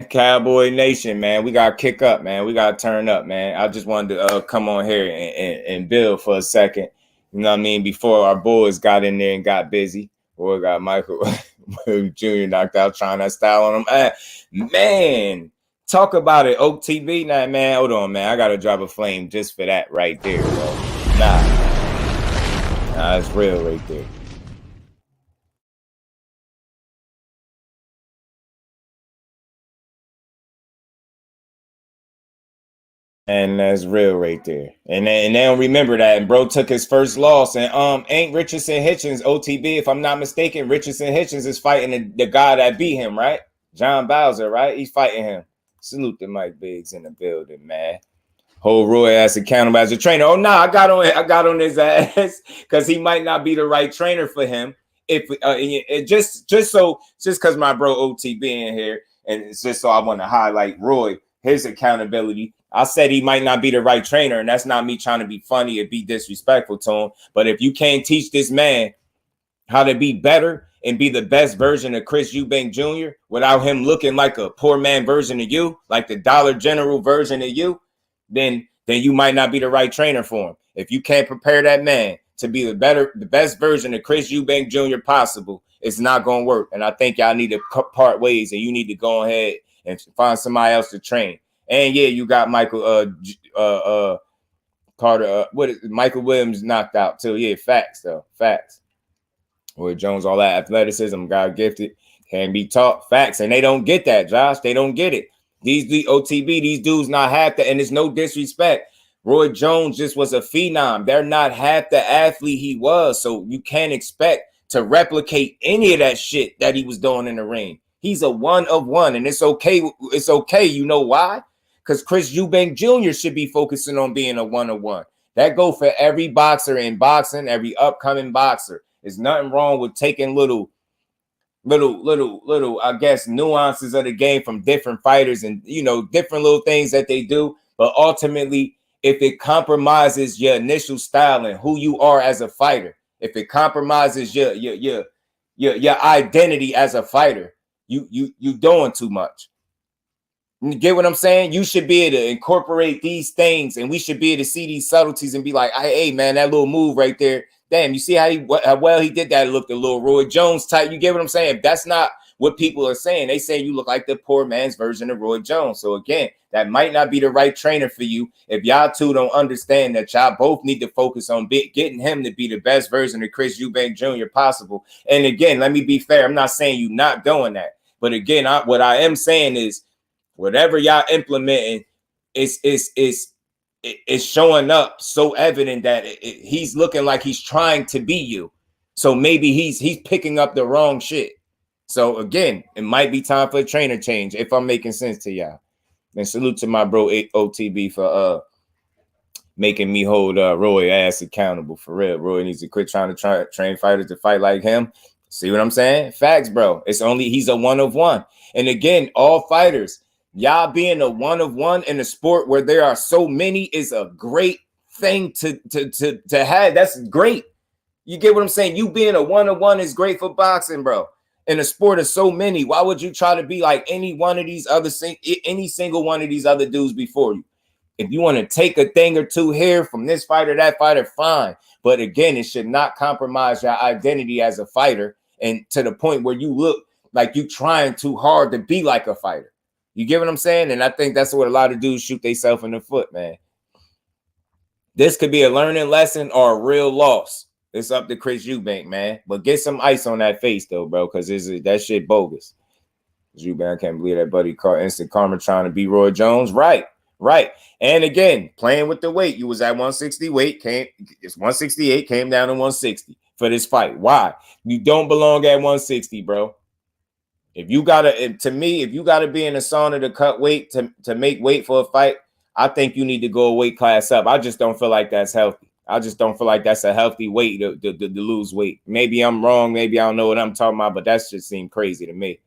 [SPEAKER 2] Cowboy Nation, man. We got to kick up, man. We got to turn up, man. I just wanted to come on here and build for a second. You know what I mean? Before our boys got in there and got busy. Or got Michael Jr. knocked out trying that style on him. Man, talk about it. Oak TV now, man. Hold on, man. I got to drop a flame just for that right there, bro. Nah, it's real right there. And that's real right there. And they don't remember that. And bro took his first loss. And ain't Richardson Hitchens, OTB, if I'm not mistaken, Richardson Hitchens is fighting the guy that beat him, right? John Bowser, right? He's fighting him. Salute to Mike Biggs in the building, man. Hold Roy ass accountable as a trainer. Oh no, I got on his ass because he might not be the right trainer for him. If just because my bro OTB in here, and it's just so I want to highlight Roy, his accountability. I said he might not be the right trainer, and that's not me trying to be funny or be disrespectful to him. But if you can't teach this man how to be better and be the best version of Chris Eubank Jr. without him looking like a poor man version of you, like the Dollar General version of you, then you might not be the right trainer for him. If you can't prepare that man to be the best version of Chris Eubank Jr. possible, it's not going to work. And I think y'all need to part ways, and you need to go ahead and find somebody else to train. And yeah, you got Michael Carter. Michael Williams knocked out too? Yeah, facts though. Facts. Roy Jones, all that athleticism, God gifted, can be taught. Facts, and they don't get that, Josh. They don't get it. These OTB, these dudes not half that, and it's no disrespect. Roy Jones just was a phenom. They're not half the athlete he was, so you can't expect to replicate any of that shit that he was doing in the ring. He's a one of one, and it's okay. It's okay. You know why? Because Chris Eubank Jr. should be focusing on being a one-on-one. That go for every boxer in boxing, every upcoming boxer. There's nothing wrong with taking little, I guess, nuances of the game from different fighters and, you know, different little things that they do. But ultimately, if it compromises your initial style and who you are as a fighter, if it compromises your identity as a fighter, you doing too much. You get what I'm saying? You should be able to incorporate these things, and we should be able to see these subtleties and be like, hey, man, that little move right there. Damn, you see how well he did that? It looked a little Roy Jones type. You get what I'm saying? That's not what people are saying. They say you look like the poor man's version of Roy Jones. So again, that might not be the right trainer for you if y'all two don't understand that y'all both need to focus on getting him to be the best version of Chris Eubank Jr. possible. And again, let me be fair. I'm not saying you not doing that. But again, what I am saying is, whatever y'all implementing is showing up so evident that he's looking like he's trying to be you. So maybe he's picking up the wrong shit. So again, it might be time for a trainer change if I'm making sense to y'all. And salute to my bro OTB for making me hold Roy ass accountable for real. Roy needs to quit trying to train fighters to fight like him. See what I'm saying? Facts, bro. It's only he's a one of one. And again, all fighters, Y'all being a one of one in a sport where there are so many is a great thing to have. That's great. You get what I'm saying? You being a one of one is great for boxing, bro. In a sport of so many, why would you try to be like any one of these other any single one of these other dudes before you? If you want to take a thing or two here from this fighter, that fighter, fine. But again, it should not compromise your identity as a fighter, and to the point where you look like you trying too hard to be like a fighter. You get what I'm saying? And I think that's what a lot of dudes shoot themselves in the foot, man. This could be a learning lesson or a real loss. It's up to Chris Eubank, man. But get some ice on that face, though, bro, because that shit bogus. Eubank, I can't believe that buddy caught instant karma trying to beat Roy Jones. Right. And again, playing with the weight. You was at 160 weight, it's 168, came down to 160 for this fight. Why? You don't belong at 160, bro. If you gotta be in a sauna to cut weight to make weight for a fight, I think you need to go a weight class up. I just don't feel like that's healthy. I just don't feel like that's a healthy weight to lose weight. Maybe I'm wrong. Maybe I don't know what I'm talking about, but that just seemed crazy to me.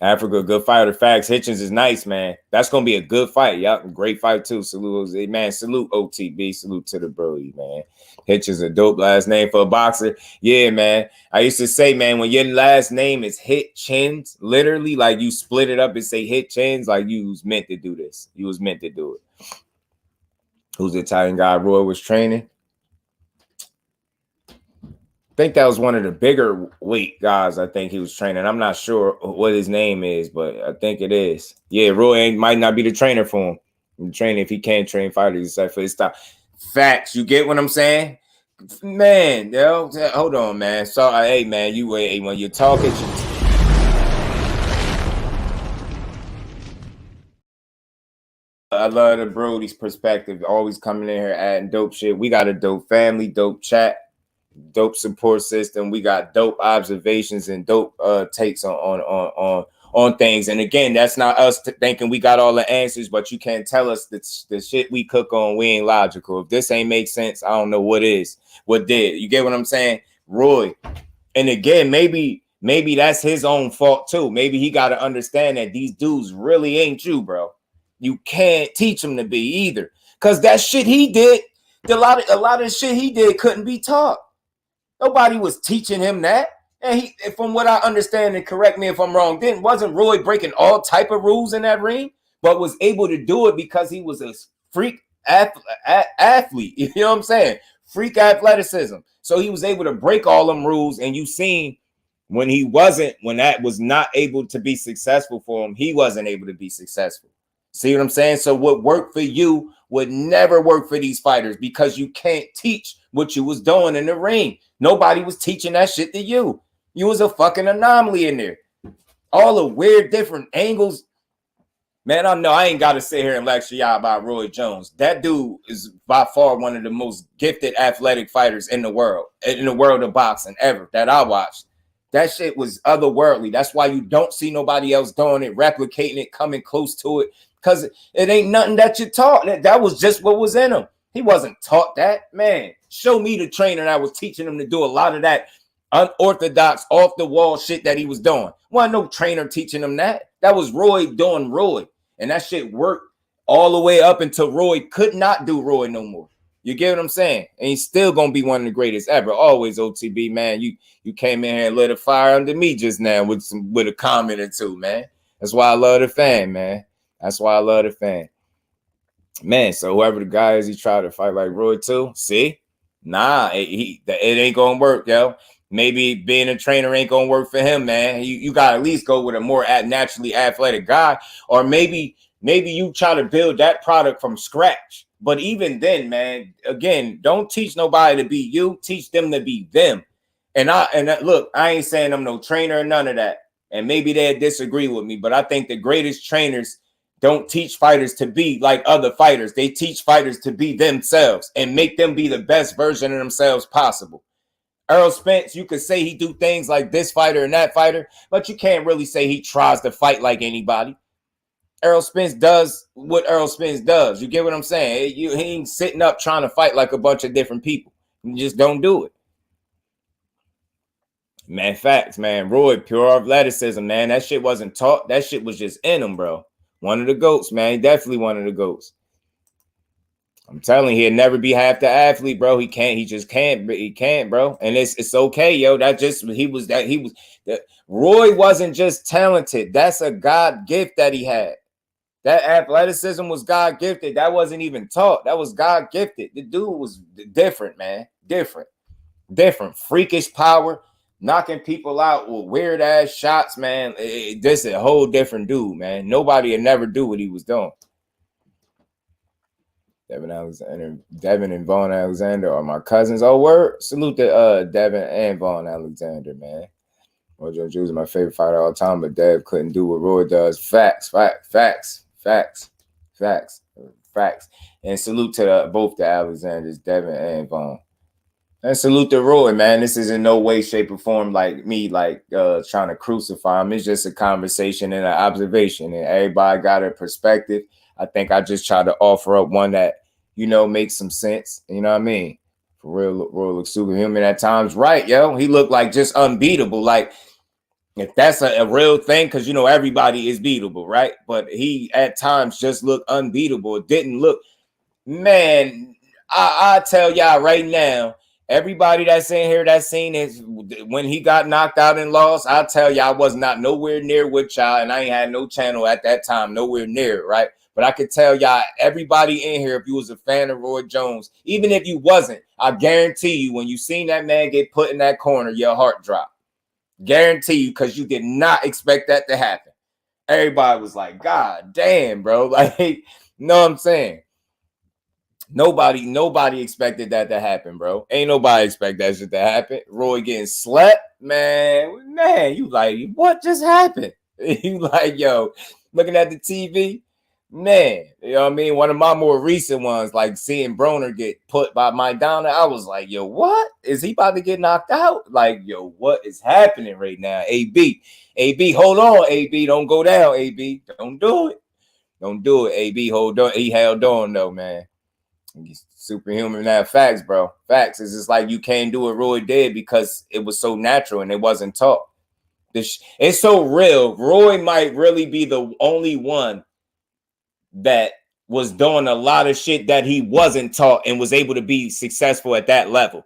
[SPEAKER 2] Africa, good fighter. Facts. Hitchens is nice, man. That's gonna be a good fight. Yep, great fight too. Salute, man. Salute OTB. Salute to the Brody, man. Hitchens a dope last name for a boxer. Yeah, man. I used to say, man, when your last name is Hitchens, literally, like you split it up and say Hitchens, like you was meant to do this. You was meant to do it. Who's the Italian guy Roy was training? I think that was one of the bigger weight guys. I think he was training. I'm not sure what his name is, but I think it is. Yeah, Roy might not be the trainer for him. Training if he can't train fighters except for his style. Facts. You get what I'm saying? Man, yo, hold on, man. So, hey, man, when you're talking, I love the Brody's perspective. Always coming in here adding dope shit. We got a dope family, dope chat, dope support system. We got dope observations and dope takes on things. And again, that's not us thinking we got all the answers, but you can't tell us the shit we cook on. We ain't logical. If this ain't make sense, I don't know what is. What did. You get what I'm saying? Roy. And again, maybe that's his own fault too. Maybe he got to understand that these dudes really ain't you, bro. You can't teach him to be either. Because that shit he did, a lot of shit he did couldn't be taught. Nobody was teaching him that. And he, from what I understand, and correct me if I'm wrong, wasn't Roy breaking all type of rules in that ring, but was able to do it because he was a freak athlete. You know what I'm saying? Freak athleticism. So he was able to break all them rules, and you seen when that was not able to be successful for him, he wasn't able to be successful. See what I'm saying? So what worked for you would never work for these fighters because you can't teach what you was doing in the ring. Nobody was teaching that shit to you. You was a fucking anomaly in there. All the weird different angles. Man, I know I ain't got to sit here and lecture y'all about Roy Jones. That dude is by far one of the most gifted athletic fighters in the world of boxing ever that I watched. That shit was otherworldly. That's why you don't see nobody else doing it, replicating it, coming close to it. Because it ain't nothing that you taught. That was just what was in him. He wasn't taught that. Man, show me the trainer that was teaching him to do a lot of that unorthodox, off-the-wall shit that he was doing. Wasn't no trainer teaching him that. That was Roy doing Roy. And that shit worked all the way up until Roy could not do Roy no more. You get what I'm saying? And he's still going to be one of the greatest ever. Always, OTB, man. You came in here and lit a fire under me just now with a comment or two, man. That's why I love the fan, man. That's why I love the fan. Man, so whoever the guy is, he tried to fight like Roy too. See? Nah, it ain't going to work, yo. Maybe being a trainer ain't going to work for him, man. You got to at least go with a more naturally athletic guy. Or maybe you try to build that product from scratch. But even then, man, again, don't teach nobody to be you. Teach them to be them. And look, I ain't saying I'm no trainer or none of that. And maybe they'll disagree with me. But I think the greatest trainers don't teach fighters to be like other fighters. They teach fighters to be themselves and make them be the best version of themselves possible. Errol Spence, you could say he do things like this fighter and that fighter, but you can't really say he tries to fight like anybody. Errol Spence does what Errol Spence does. You get what I'm saying? He ain't sitting up trying to fight like a bunch of different people. You just don't do it. Man, facts, man. Roy, pure athleticism, man. That shit wasn't taught. That shit was just in him, bro. One of the GOATs, man. Definitely one of the GOATs. I'm telling you, he'll never be half the athlete, bro. He can't. He just can't. He can't, bro. And it's okay, yo. That just he was that Roy wasn't just talented. That's a God gift that he had. That athleticism was God gifted. That wasn't even taught. That was God gifted. The dude was different, man. Different. Freakish power, knocking people out with weird ass shots, man. This is a whole different dude, man. Nobody would never do what he was doing. Devin and Vaughn Alexander are my cousins. Oh, word. Salute to Devin and Vaughn Alexander, man. Mojo Juice is my favorite fighter all time, but Dev couldn't do what Roy does. Facts. And salute to both the Alexanders, Devin and Vaughn. And salute to Roy, man. This is in no way, shape, or form like me, trying to crucify him. It's just a conversation and an observation, and everybody got a perspective. I think I just tried to offer up one that, makes some sense. You know what I mean? For real, Roy looks superhuman at times. Right, yo. He looked like just unbeatable. Like, if that's a real thing, because, everybody is beatable, right? But he, at times, just looked unbeatable. It didn't look, man, I tell y'all right now, everybody that's in here that's seen it when he got knocked out and lost, I'll tell you, I was not nowhere near with y'all, and I ain't had no channel at that time, nowhere near, right? But I could tell y'all, everybody in here, if you was a fan of Roy Jones, even if you wasn't, I guarantee you, when you seen that man get put in that corner, your heart dropped. Guarantee you, because you did not expect that to happen. Everybody was like, God damn, bro. Like, you know what I'm saying? Nobody expected that to happen, bro. Ain't nobody expect that shit to happen. Roy getting slept, man, you like, what just happened? You like, yo, looking at the TV, man, you know what I mean? One of my more recent ones, like seeing Broner get put by Maidana, I was like, yo, what? Is he about to get knocked out? Like, yo, what is happening right now? AB, hold on, AB, don't go down, AB. Don't do it. Don't do it, AB. Hold on. He held on, though, man. He's superhuman. Now, facts, bro. Facts. It's just like you can't do what Roy did because it was so natural and it wasn't taught. It's so real. Roy might really be the only one that was doing a lot of shit that he wasn't taught and was able to be successful at that level.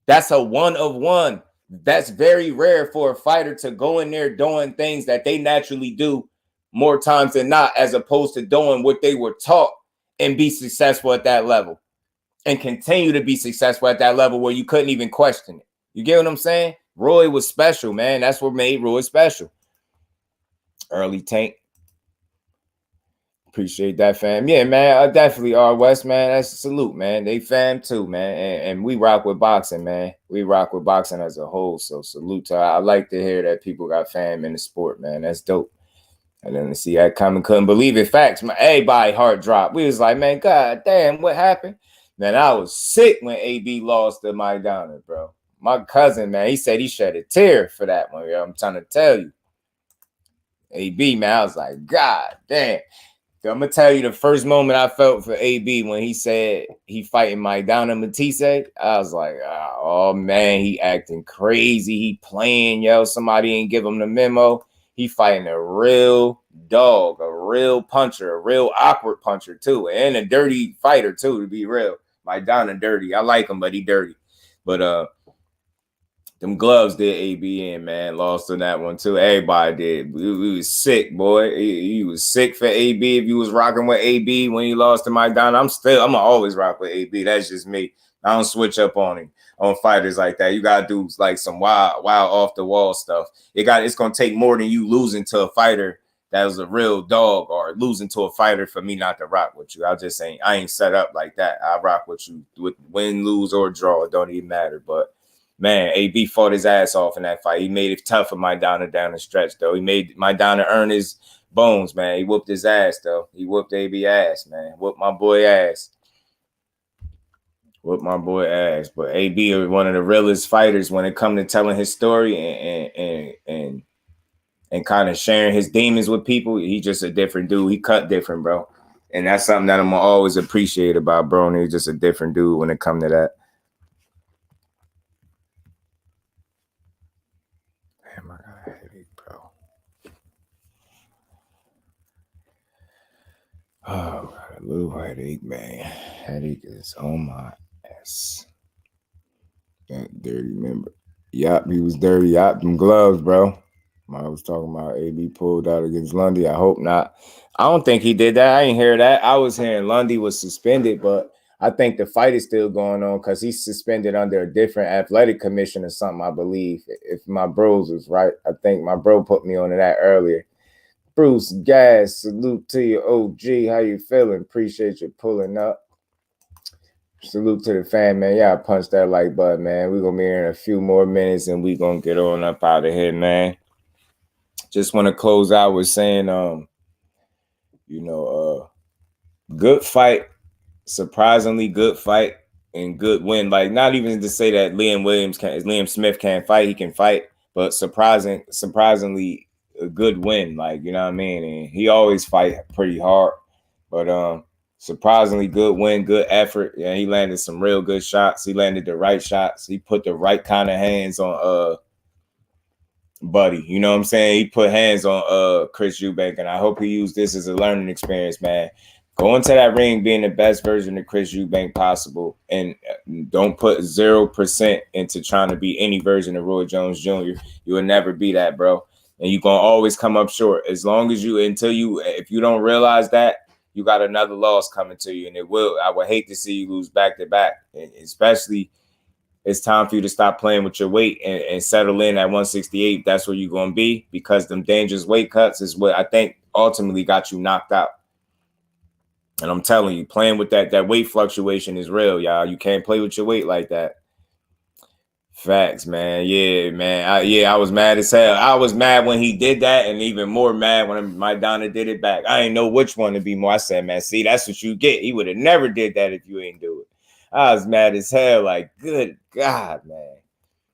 [SPEAKER 2] That's a one of one. That's very rare for a fighter to go in there doing things that they naturally do more times than not, as opposed to doing what they were taught and be successful at that level and continue to be successful at that level where you couldn't even question it. You get what I'm saying? Roy was special, man. That's what made Roy special. Early Tank. Appreciate that, fam. Yeah, man. Definitely R West, man. That's a salute, man. They fam too, man. And we rock with boxing, man. We rock with boxing as a whole. So salute to I like to hear that people got fam in the sport, man. That's dope. And then to see that coming, couldn't believe it. Facts, man. Everybody heart dropped. We was like, man, God damn, what happened? Man, I was sick when AB lost to Maidana, bro. My cousin, man, he said he shed a tear for that one, yo. I'm trying to tell you. AB, man, I was like, God damn. I'm going to tell you the first moment I felt for AB when he said he fighting Maidana Matisse. I was like, oh, man, he acting crazy. He playing, yo. Somebody ain't give him the memo. He fighting a real dog, a real puncher, a real awkward puncher, too, and a dirty fighter, too, to be real. Maidana dirty. I like him, but he dirty. But them gloves did AB in, man. Lost on that one, too. Everybody did. We was sick, boy. He was sick for AB. If you was rocking with AB when he lost to Maidana, I'm going to always rock with AB. That's just me. I don't switch up on him, on fighters like that. You got to do like some wild off-the-wall stuff. It's going to take more than you losing to a fighter that was a real dog or losing to a fighter for me not to rock with you. I ain't set up like that. I rock with you with win, lose, or draw. It don't even matter, but man, AB fought his ass off in that fight. He made it tough for Maidana down the stretch, though. He made Maidana earn his bones, man. He whooped his ass, though. He whooped AB ass, man. Whooped my boy ass. But AB is one of the realest fighters when it comes to telling his story and kind of sharing his demons with people. He's just a different dude. He cut different, bro. And that's something that I'm going to always appreciate about Broner. He's just a different dude when it comes to that. Oh, got a little headache, man. Headache is on my ass. That dirty member. Yup, he was dirty. Yup, them gloves, bro. I was talking about AB pulled out against Lundy. I hope not. I don't think he did that. I ain't hear that. I was hearing Lundy was suspended, but I think the fight is still going on because he's suspended under a different athletic commission or something, I believe. If my bros was right, I think my bro put me on to that earlier. Bruce Gas, salute to you, OG. How you feeling? Appreciate you pulling up. Salute to the fan, man. Y'all punch that like button, man. We're going to be here in a few more minutes and we're going to get on up out of here, man. Just want to close out with saying, good fight, surprisingly good fight, and good win. Like, not even to say that Liam Smith can't fight, he can fight, but surprisingly a good win. Like, you know what I mean? And he always fight pretty hard, but surprisingly good win, good effort. Yeah, he landed some real good shots. He landed the right shots. He put the right kind of hands on Buddy. You know what I'm saying? He put hands on Chris Eubank, and I hope he used this as a learning experience, man. Go into that ring being the best version of Chris Eubank possible, and don't put 0% into trying to be any version of Roy Jones Jr. You will never be that, bro. And you're going to always come up short. As long as if you don't realize that, you got another loss coming to you, and I would hate to see you lose back-to-back, especially it's time for you to stop playing with your weight and settle in at 168. That's where you're going to be, because them dangerous weight cuts is what I think ultimately got you knocked out. And I'm telling you, playing with that weight fluctuation is real, y'all. You can't play with your weight like that. Facts, man. Yeah, man. I was mad as hell. I was mad when he did that, and even more mad when Maidana did it back. I didn't know which one to be more. I said, man, see, that's what you get. He would have never did that if you ain't do it. I was mad as hell. Like, good God, man.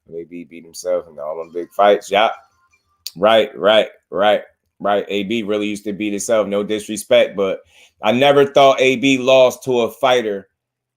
[SPEAKER 2] Maybe he beat himself in all them big fights. Yeah. Right. AB really used to beat himself. No disrespect, but I never thought AB lost to a fighter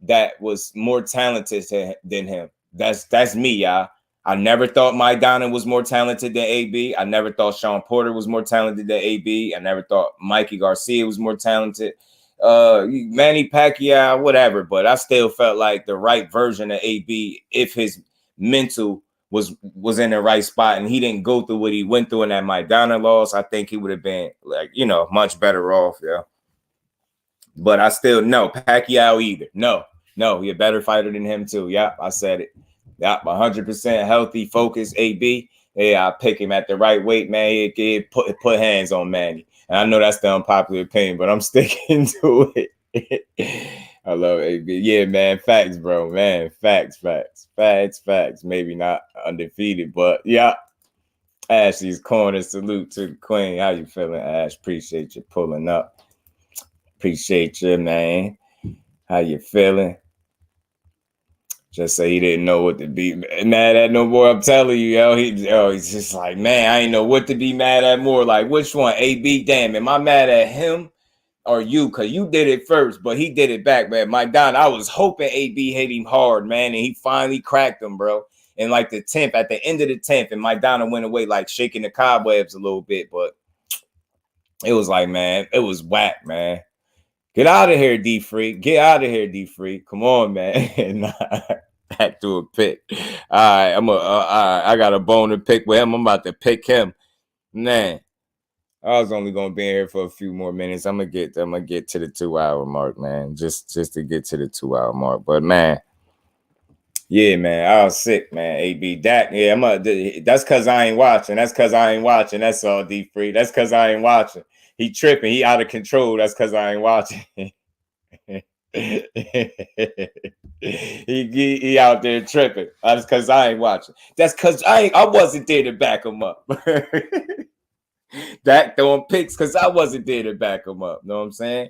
[SPEAKER 2] that was more talented than him. That's me, y'all. I never thought Maidana was more talented than AB. I never thought Sean Porter was more talented than AB. I never thought Mikey Garcia was more talented. Manny Pacquiao, whatever. But I still felt like the right version of AB, if his mental was in the right spot and he didn't go through what he went through in that Maidana loss, I think he would have been, like, much better off, yeah. But I still no Pacquiao either. No, he a better fighter than him too. Yeah, I said it. Yeah, 100% healthy, focused AB. Yeah, I pick him at the right weight, man. He put hands on Manny. And I know that's the unpopular opinion, but I'm sticking to it. I love AB. Yeah, man. Facts, bro. Man, facts. Maybe not undefeated, but yeah. Ashley's corner. Salute to the queen. How you feeling, Ash? Appreciate you pulling up. Appreciate you, man. How you feeling? Just say he didn't know what to be mad at no more. I'm telling you, he's just like, man, I ain't know what to be mad at more. Like, which one? AB, damn, am I mad at him or you? Because you did it first, but he did it back, man. Maidana, I was hoping AB hit him hard, man, and he finally cracked him, bro. And like at the end of the 10th, and Maidana went away like shaking the cobwebs a little bit, but it was like, man, it was whack, man. Get out of here, D-Free. Get out of here, D-Free. Come on, man. Back to a pick. All right, I got a bone to pick with him. I'm about to pick him. Man, I was only gonna be here for a few more minutes. I'm gonna get to the 2-hour mark, man. Just to get to the 2-hour mark. But man, yeah, man, I was sick, man. AB Dak. Yeah, that's cause I ain't watching. That's all, D-Free. That's cause I ain't watching. He tripping. He out of control. That's because I ain't watching. he out there tripping. That's because I ain't watching. That's because I wasn't there to back him up. Dak throwing picks because I wasn't there to back him up. Know what I'm saying?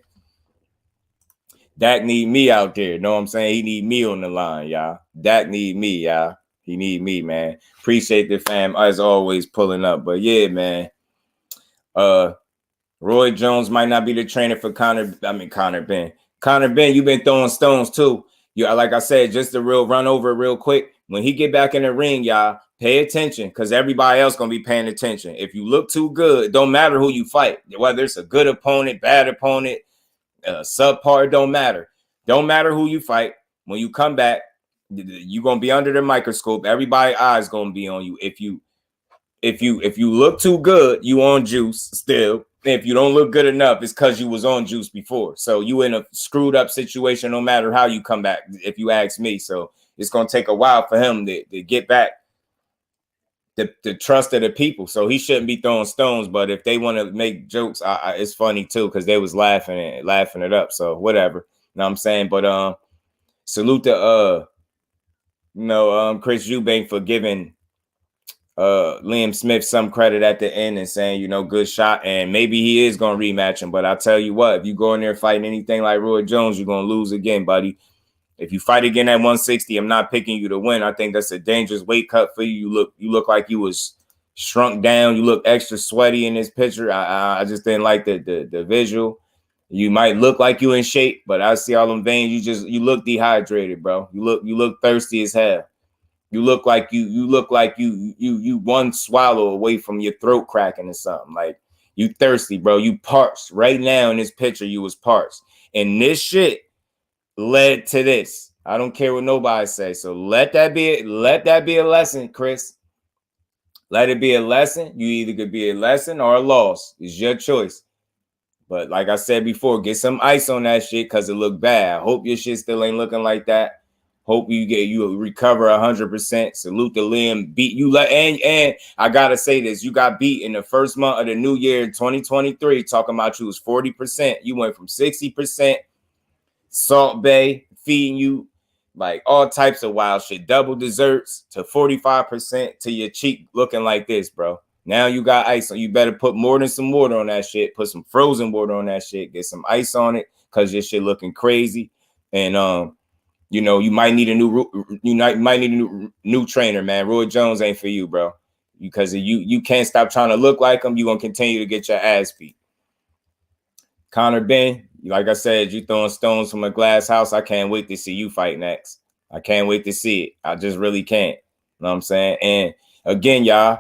[SPEAKER 2] Dak need me out there. Know what I'm saying? He need me on the line, y'all. Dak need me, y'all. He need me, man. Appreciate the fam as always pulling up. But yeah, man. Roy Jones might not be the trainer for Conor Ben. Conor Ben, you've been throwing stones too. Like I said, just a real run over real quick. When he get back in the ring, y'all, pay attention because everybody else going to be paying attention. If you look too good, it don't matter who you fight, whether it's a good opponent, bad opponent, subpar, don't matter. Don't matter who you fight. When you come back, you're gonna be under the microscope. Everybody's eyes gonna be on you. If you look too good, you on juice still. If you don't look good enough, it's because you was on juice before. So you in a screwed up situation no matter how you come back, if you ask me. So it's gonna take a while for him to get back the trust of the people. So he shouldn't be throwing stones. But if they want to make jokes, it's funny too, because they was laughing it up. So whatever. You know what I'm saying? But salute to Chris Eubank for giving Liam Smith some credit at the end and saying, good shot. And maybe he is gonna rematch him. But I'll tell you what, if you go in there fighting anything like Roy Jones, you're gonna lose again, buddy. If you fight again at 160, I'm not picking you to win. I think that's a dangerous weight cut for you. You look like you was shrunk down. You look extra sweaty in this picture. I just didn't like the visual. You might look like you in shape, but I see all them veins. You look dehydrated, bro. You look thirsty as hell. You look like you one swallow away from your throat cracking or something. Like, you thirsty, bro. You parched. Right now in this picture, you was parched. And this shit led to this. I don't care what nobody says. So let that be a lesson, Chris. Let it be a lesson. You either could be a lesson or a loss. It's your choice. But like I said before, get some ice on that shit because it look bad. I hope your shit still ain't looking like that. Hope you recover 100%. Salute to Liam. Beat you, and I gotta say this: you got beat in the first month of the new year in 2023. Talking about you was 40%. You went from 60%. Salt Bay feeding you like all types of wild shit, double desserts, to 45% to your cheek looking like this, bro. Now you got ice on. You better put more than some water on that shit. Put some frozen water on that shit. Get some ice on it because your shit looking crazy. And you might need a new trainer, man. Roy Jones ain't for you, bro. Because you can't stop trying to look like him. You're gonna continue to get your ass beat. Conor Ben, like I said, you throwing stones from a glass house. I can't wait to see you fight next. I can't wait to see it. I just really can't. You know what I'm saying? And again, y'all,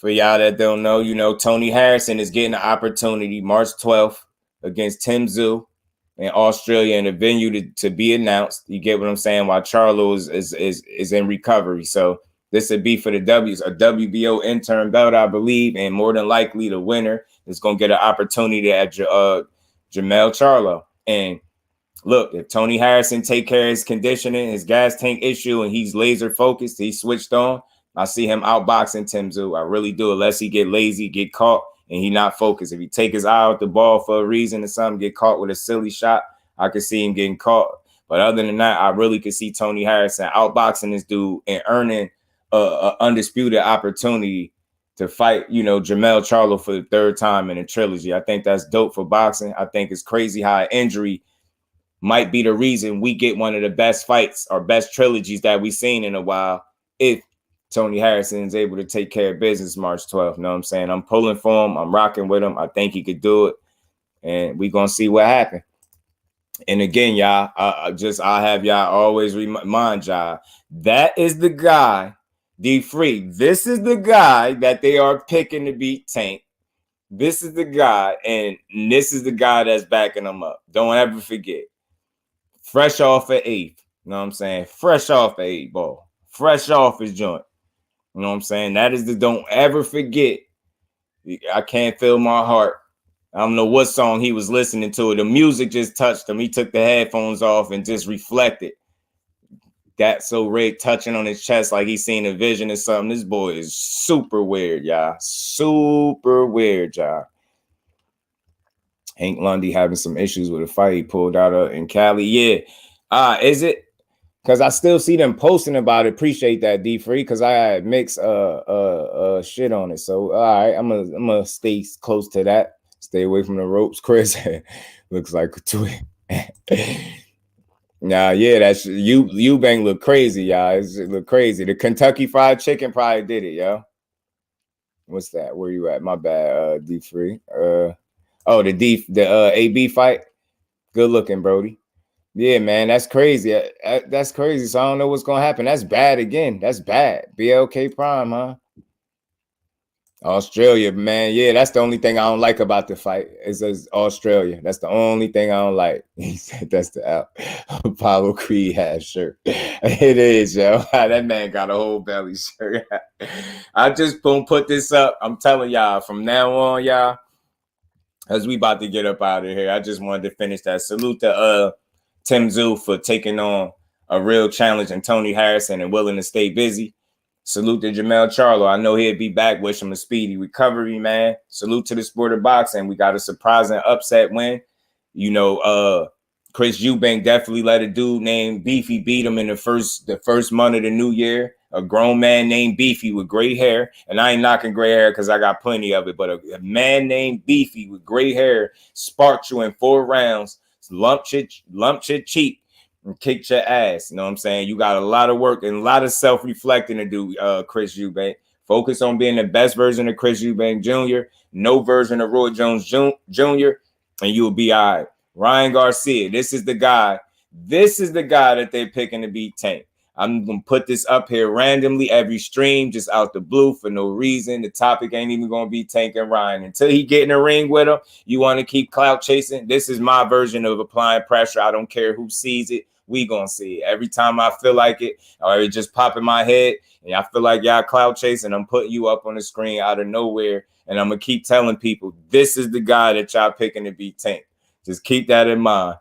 [SPEAKER 2] for y'all that don't know, Tony Harrison is getting an opportunity March 12th against TSZYU in Australia in a venue to be announced. You get what I'm saying? While Charlo is in recovery. So this would be for the W's, a WBO interim belt, I believe, and more than likely the winner is going to get an opportunity at Jamel Charlo. And look, if Tony Harrison take care of his conditioning, his gas tank issue, and he's laser focused, he's switched on, I see him outboxing TSZYU. I really do, unless he get lazy, get caught, and he not focused. If he take his eye off the ball for a reason or something, get caught with a silly shot, I could see him getting caught. But other than that, I really could see Tony Harrison outboxing this dude and earning a undisputed opportunity to fight, Jamel Charlo for the third time in a trilogy. I think that's dope for boxing. I think it's crazy how an injury might be the reason we get one of the best fights or best trilogies that we've seen in a while if Tony Harrison is able to take care of business March 12th. You know what I'm saying? I'm pulling for him. I'm rocking with him. I think he could do it. And we're going to see what happens. And again, y'all, I have y'all always remind y'all, that is the guy, D-Free. This is the guy that they are picking to beat Tank. This is the guy, and this is the guy that's backing him up. Don't ever forget. Fresh off at 8th. You know what I'm saying? Fresh off at 8 ball. Fresh off his joint. You know what I'm saying? That is don't ever forget. I can't feel my heart. I don't know what song he was listening to. The music just touched him. He took the headphones off and just reflected. Got so red, touching on his chest like he's seen a vision or something. This boy is super weird, y'all. Super weird, y'all. Hank Lundy having some issues with a fight he pulled out in Cali. Yeah. Is it? Because I still see them posting about it. Appreciate that, D-Free, because I had mixed shit on it. So all right, I'm gonna stay close to that. Stay away from the ropes, Chris. Looks like a tweet. Nah, yeah, that's EUBANK look crazy, y'all. It look crazy. The Kentucky Fried Chicken probably did it, yo. What's that? Where you at? My bad, D-Free. The AB fight. Good looking, Brody. Yeah, man, that's crazy. That's crazy. So I don't know what's gonna happen. That's bad again. That's bad. BLK Prime, huh? Australia, man. Yeah, that's the only thing I don't like about the fight is Australia. That's the only thing I don't like. He said that's the Apollo Creed hat shirt. It is, yo. That man got a whole belly shirt. I just gonna put this up. I'm telling y'all from now on, y'all, as we about to get up out of here. I just wanted to finish that. Salute to TSZYU for taking on a real challenge and Tony Harrison and willing to stay busy. Salute to Jamel Charlo. I know he'll be back. Wish him a speedy recovery, man. Salute to the sport of boxing. We got a surprising upset win. You know, Chris Eubank definitely let a dude named Beefy beat him in the first month of the new year. A grown man named Beefy with gray hair. And I ain't knocking gray hair because I got plenty of it. But a man named Beefy with gray hair sparked you in 4 rounds, lumped your cheek, and kicked your ass. You know what I'm saying? You got a lot of work and a lot of self-reflecting to do, Chris Eubank. Focus on being the best version of Chris Eubank Jr., no version of Roy Jones Jr., and you'll be all right. Ryan Garcia, this is the guy. This is the guy that they're picking to beat Tank. I'm going to put this up here randomly every stream, just out the blue for no reason. The topic ain't even going to be Tank and Ryan. Until he get in the ring with him, you want to keep clout chasing? This is my version of applying pressure. I don't care who sees it. We gonna see it. Every time I feel like it, or it just pop in my head, and I feel like y'all clout chasing, I'm putting you up on the screen out of nowhere, and I'm gonna keep telling people, this is the guy that y'all picking to beat Tank. Just keep that in mind.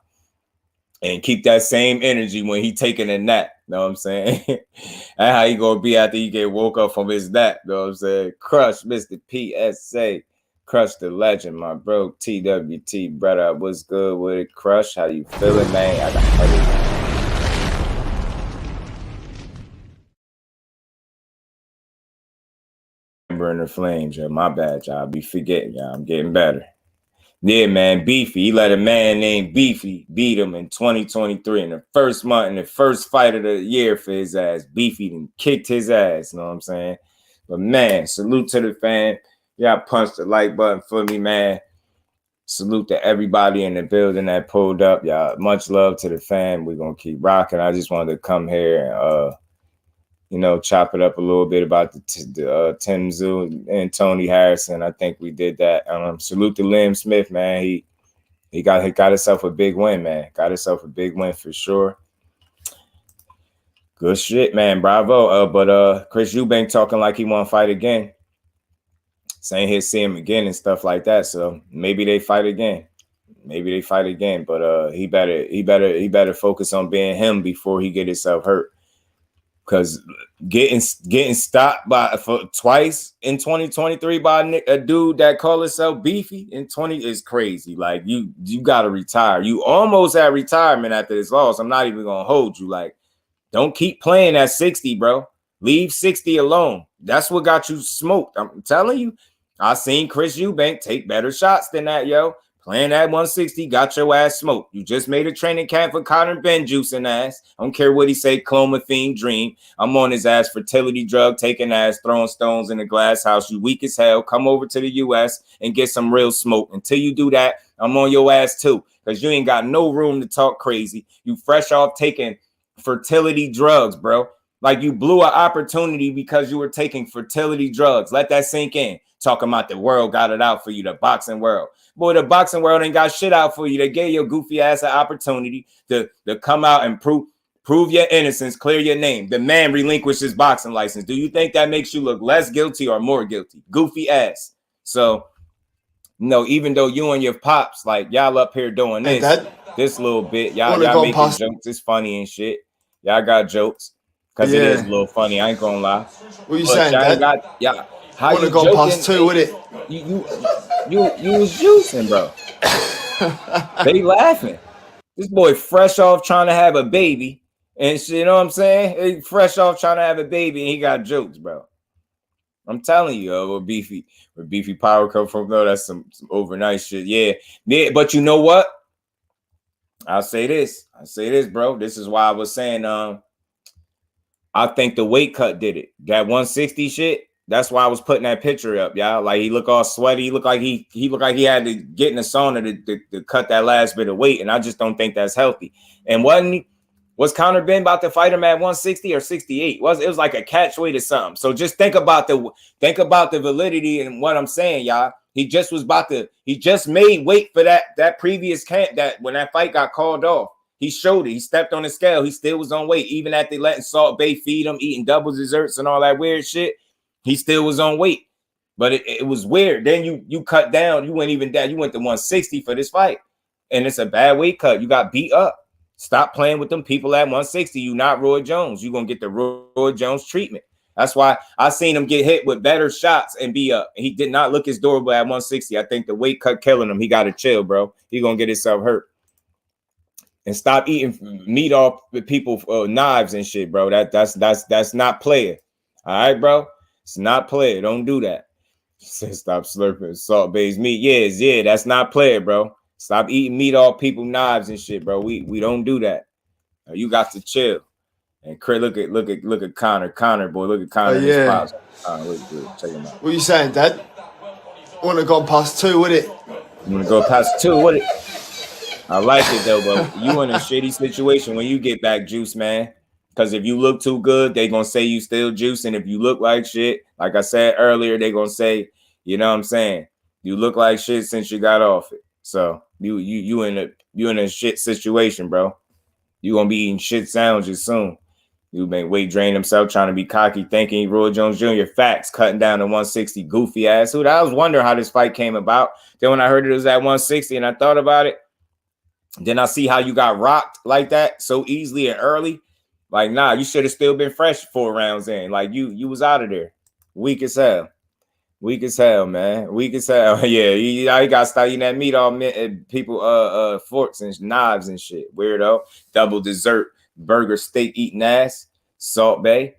[SPEAKER 2] And keep that same energy when he taking a nap. Know what I'm saying? That's how he gonna be after he get woke up from his nap. Know what I'm saying? Crush Mr. PSA. Crush the legend, my bro. TWT, brother. What's good with it? Crush, how you feeling, man? I got headache. In the flames, yeah. My bad, y'all. Be forgetting, y'all. I'm getting better. Yeah, man, Beefy. He let a man named Beefy beat him in 2023 in the first month, in the first fight of the year for his ass. Beefy and kicked his ass, you know what I'm saying? But, man, salute to the fan. Y'all punched the like button for me, man. Salute to everybody in the building that pulled up. Y'all, much love to the fan. We're going to keep rocking. I just wanted to come here and, you know, chop it up a little bit about the TSZYU and Tony Harrison. I think we did that. Salute to Liam Smith, man. He got himself a big win, man. Got himself a big win for sure. Good shit, man. Bravo. But Chris Eubank talking like he want to fight again. Saying he'll see him again and stuff like that. So maybe they fight again. But he better focus on being him before he get himself hurt. Because getting stopped twice in 2023 by a dude that call himself Beefy in 20 is crazy. Like you got to retire. You almost at retirement after this loss. I'm not even gonna hold you. Like, don't keep playing at 60, bro. Leave 60 alone. That's what got you smoked. I'm telling you. I seen Chris Eubank take better shots than that, yo. Playing at 160 got your ass smoked. You just made a training camp for Connor Ben juicing ass. I don't care what he say, clomiphene dream. I'm on his ass, fertility drug, taking ass, throwing stones in the glass house. You weak as hell. Come over to the U.S. and get some real smoke. Until you do that, I'm on your ass too, because you ain't got no room to talk crazy. You fresh off taking fertility drugs, bro. Like you blew an opportunity because you were taking fertility drugs. Let that sink in. Talking about the world got it out for you, the boxing world. Boy, the boxing world ain't got shit out for you. They gave your goofy ass an opportunity to come out and prove your innocence, clear your name. The man relinquished his boxing license. Do you think that makes you look less guilty or more guilty? Goofy ass. So, no, even though you and your pops, like, y'all up here doing this little bit, y'all making jokes. It's funny and shit. Y'all got jokes. Because it is a little funny. I ain't gonna lie.
[SPEAKER 3] What you saying, Dad?
[SPEAKER 2] How you
[SPEAKER 3] gone past 2 with it?
[SPEAKER 2] You was juicing, bro. They laughing. This boy fresh off trying to have a baby and shit, you know what I'm saying? He fresh off trying to have a baby and he got jokes, bro. I'm telling you, where beefy power come from, though, that's some overnight shit. Yeah, but you know what? I'll say this, bro. This is why I was saying, I think the weight cut did it. That 160 shit. That's why I was putting that picture up, y'all. Like he looked all sweaty. He looked like he had to get in the sauna to cut that last bit of weight, and I just don't think that's healthy. And wasn't Was Conor Ben about to fight him at 160 or 68? It was like a catch weight or something. So just think about the validity in what I'm saying, y'all. He just made weight for that previous camp, that when that fight got called off. He showed it. He stepped on the scale. He still was on weight. Even after letting Salt Bay feed him, eating double desserts and all that weird shit, he still was on weight. But it was weird. Then you cut down. You went even down. You went to 160 for this fight. And it's a bad weight cut. You got beat up. Stop playing with them people at 160. You not Roy Jones. You're going to get the Roy Jones treatment. That's why I seen him get hit with better shots and be up. He did not look as durable at 160. I think the weight cut killing him. He got to chill, bro. He going to get himself hurt. And stop eating meat off with people knives and shit, bro. That's not player. All right, bro? It's not player. Don't do that. Stop slurping Salt Bay's meat. Yeah, that's not player, bro. Stop eating meat off people knives and shit, bro. We don't do that. You got to chill. And look at Conor. Conor, boy, look at Conor.
[SPEAKER 3] Yeah.
[SPEAKER 2] Check him out.
[SPEAKER 3] What are you saying, Dad? Wouldn't have gone past 2, would it?
[SPEAKER 2] You want to go past 2? What? I like it though, but you in a shitty situation when you get back, Juice, man. Because if you look too good, they gonna say you still juice, and if you look like shit, like I said earlier, they gonna say, you know what I'm saying, you look like shit since you got off it. So you in a shit situation, bro. You gonna be eating shit sandwiches soon. You been weight draining himself, trying to be cocky, thinking Roy Jones Jr. Facts, cutting down to 160, goofy ass. Who? I was wondering how this fight came about. Then when I heard it was at 160, and I thought about it. Then I see how you got rocked like that so easily and early. Like, nah, you should have still been fresh 4 rounds in. Like, you was out of there. Weak as hell. Weak as hell, man. Weak as hell. Yeah, you got to start eating that meat all people, forks and knives and shit. Weirdo. Double dessert, burger, steak eating ass. Salt Bay.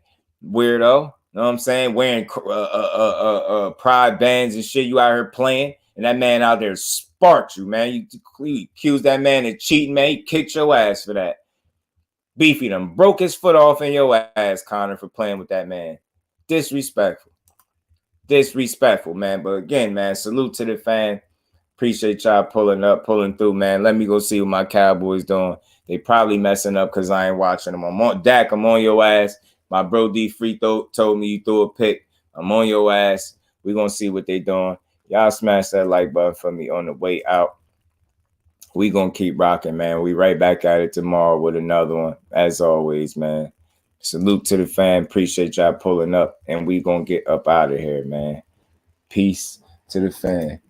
[SPEAKER 2] Weirdo. Know what I'm saying? Wearing pride bands and shit. You out here playing. And that man out there sparked you, man. You accused that man of cheating, man. He kicked your ass for that. Beefy done broke his foot off in your ass, Conor, for playing with that man. Disrespectful. Disrespectful, man. But again, man, salute to the fan. Appreciate y'all pulling through, man. Let me go see what my Cowboys doing. They probably messing up because I ain't watching them. I'm on Dak. I'm on your ass. My bro D Free told me you threw a pick. I'm on your ass. We gonna see what they doing. Y'all smash that like button for me on the way out. We gonna keep rocking, man. We right back at it tomorrow with another one. As always, man. Salute to the fan. Appreciate y'all pulling up. And we gonna get up out of here, man. Peace to the fan.